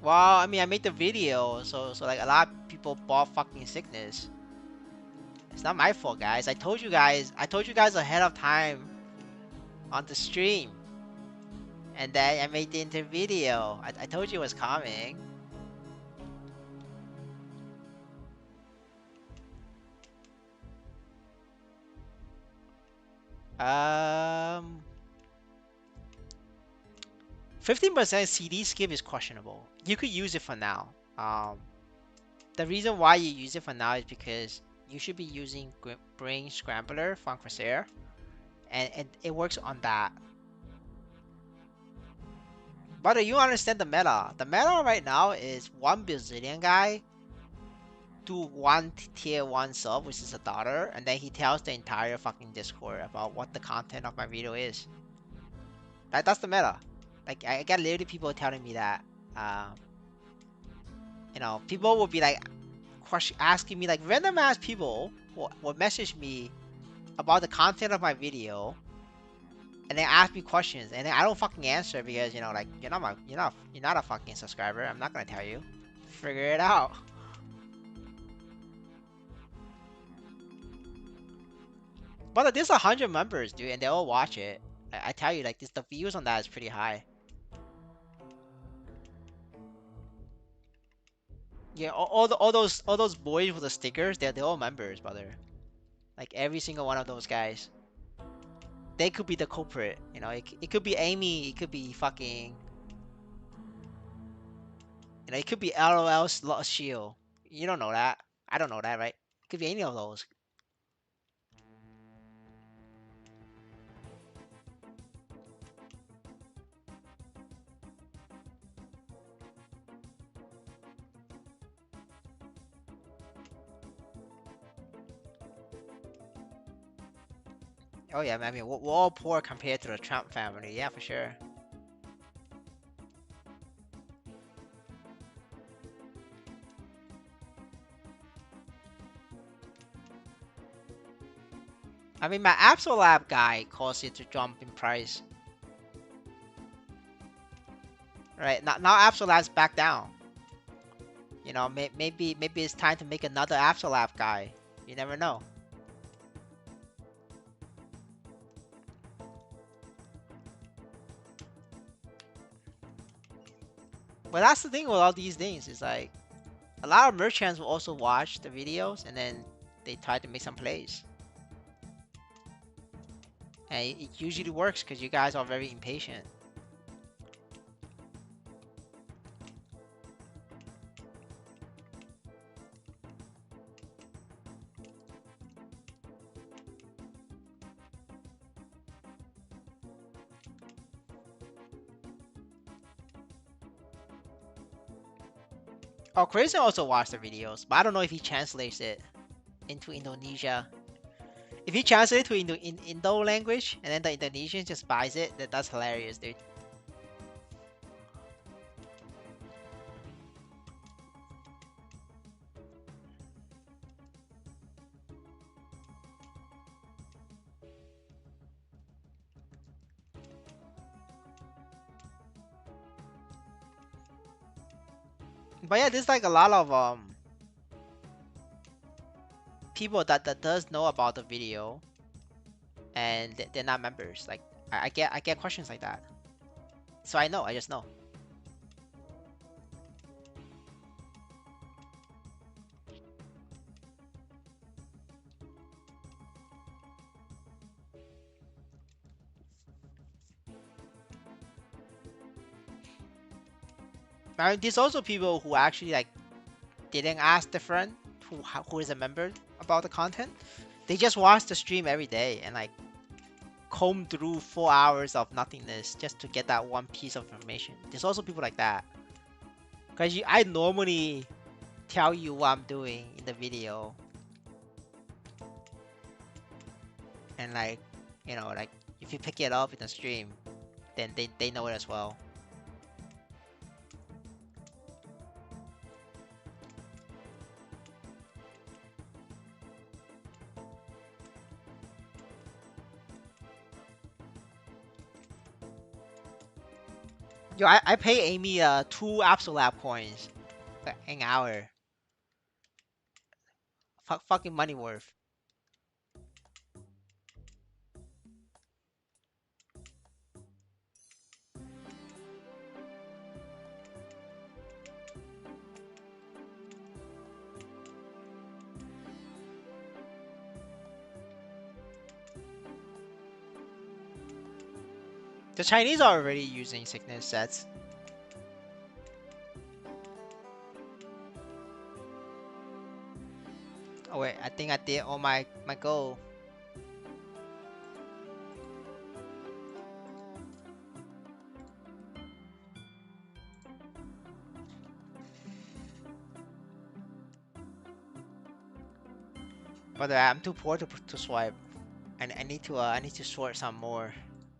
Well, I mean, I made the video, so like a lot of people bought fucking sickness. It's not my fault, guys. I told you guys. I told you guys ahead of time on the stream, and then I made the inter video. I told you it was coming. Um, 15% CD skip is questionable. You could use it for now. The reason why you use it for now is because you should be using Brain Scrambler from Corsair, and it works on that. But you understand the meta. The meta right now is one Brazilian guy do one tier 1 sub, which is $1, and then he tells the entire fucking Discord about what the content of my video is. That's the meta. Like, I got literally people telling me that. You know, people will be like asking me, like random ass people will message me about the content of my video, and then ask me questions, and then I don't fucking answer because, you know, like, you're not a fucking subscriber. I'm not gonna tell you. Figure it out. But there's 100 members, dude, and they all watch it. I tell you, like, this the views on that is pretty high. Yeah, all those boys with the stickers, they're all members, brother. Like every single one of those guys. They could be the culprit, you know. It could be Amy, it could be fucking, you know, it could be LOL's Lost Shield. You don't know that. I don't know that, right? It could be any of those. Oh yeah, I mean, we're all poor compared to the Trump family. Yeah, for sure. I mean, my Absolab guy caused it to jump in price. Right now, Absolab's back down. You know, maybe it's time to make another Absolab guy. You never know. But that's the thing with all these things. Is like a lot of merchants will also watch the videos and then they try to make some plays. And it usually works because you guys are very impatient. Oh, Crazy also watched the videos, but I don't know if he translates it into Indonesia. If he translates it to Indo language and then the Indonesian just buys it, that's hilarious, dude. But yeah, there's like a lot of people that does know about the video and they're not members. Like I get questions like that, so I just know. I mean, there's also people who actually like didn't ask the friend who is a member about the content. They just watch the stream every day and like comb through 4 hours of nothingness just to get that one piece of information. There's also people like that. Cause I normally tell you what I'm doing in the video, and like, you know, like if you pick it up in the stream, then they know it as well. Yo, I pay Amy 2 Absolab coins an hour. Fucking money worth. The Chinese are already using sickness sets. Oh wait, I think I did all my goal. But I'm too poor to swipe. And I need to sort some more.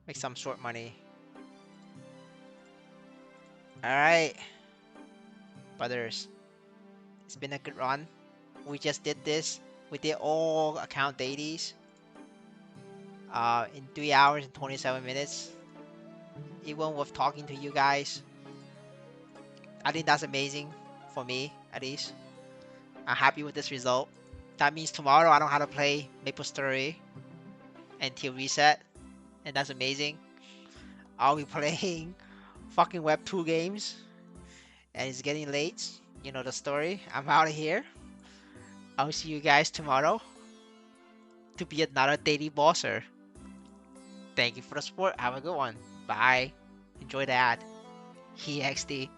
Make some short money. Alright. brothers. It's been a good run. We just did this. We did all account dailies in 3 hours and 27 minutes. Even with talking to you guys, I think that's amazing for me, at least. I'm happy with this result. That means tomorrow I don't have to play Maplestory until reset, and that's amazing. I'll be playing fucking Web 2 games, and it's getting late. You know the story. I'm out of here. I'll see you guys tomorrow to be another daily bosser. Thank you for the support. Have a good one. Bye. Enjoy that. EXD.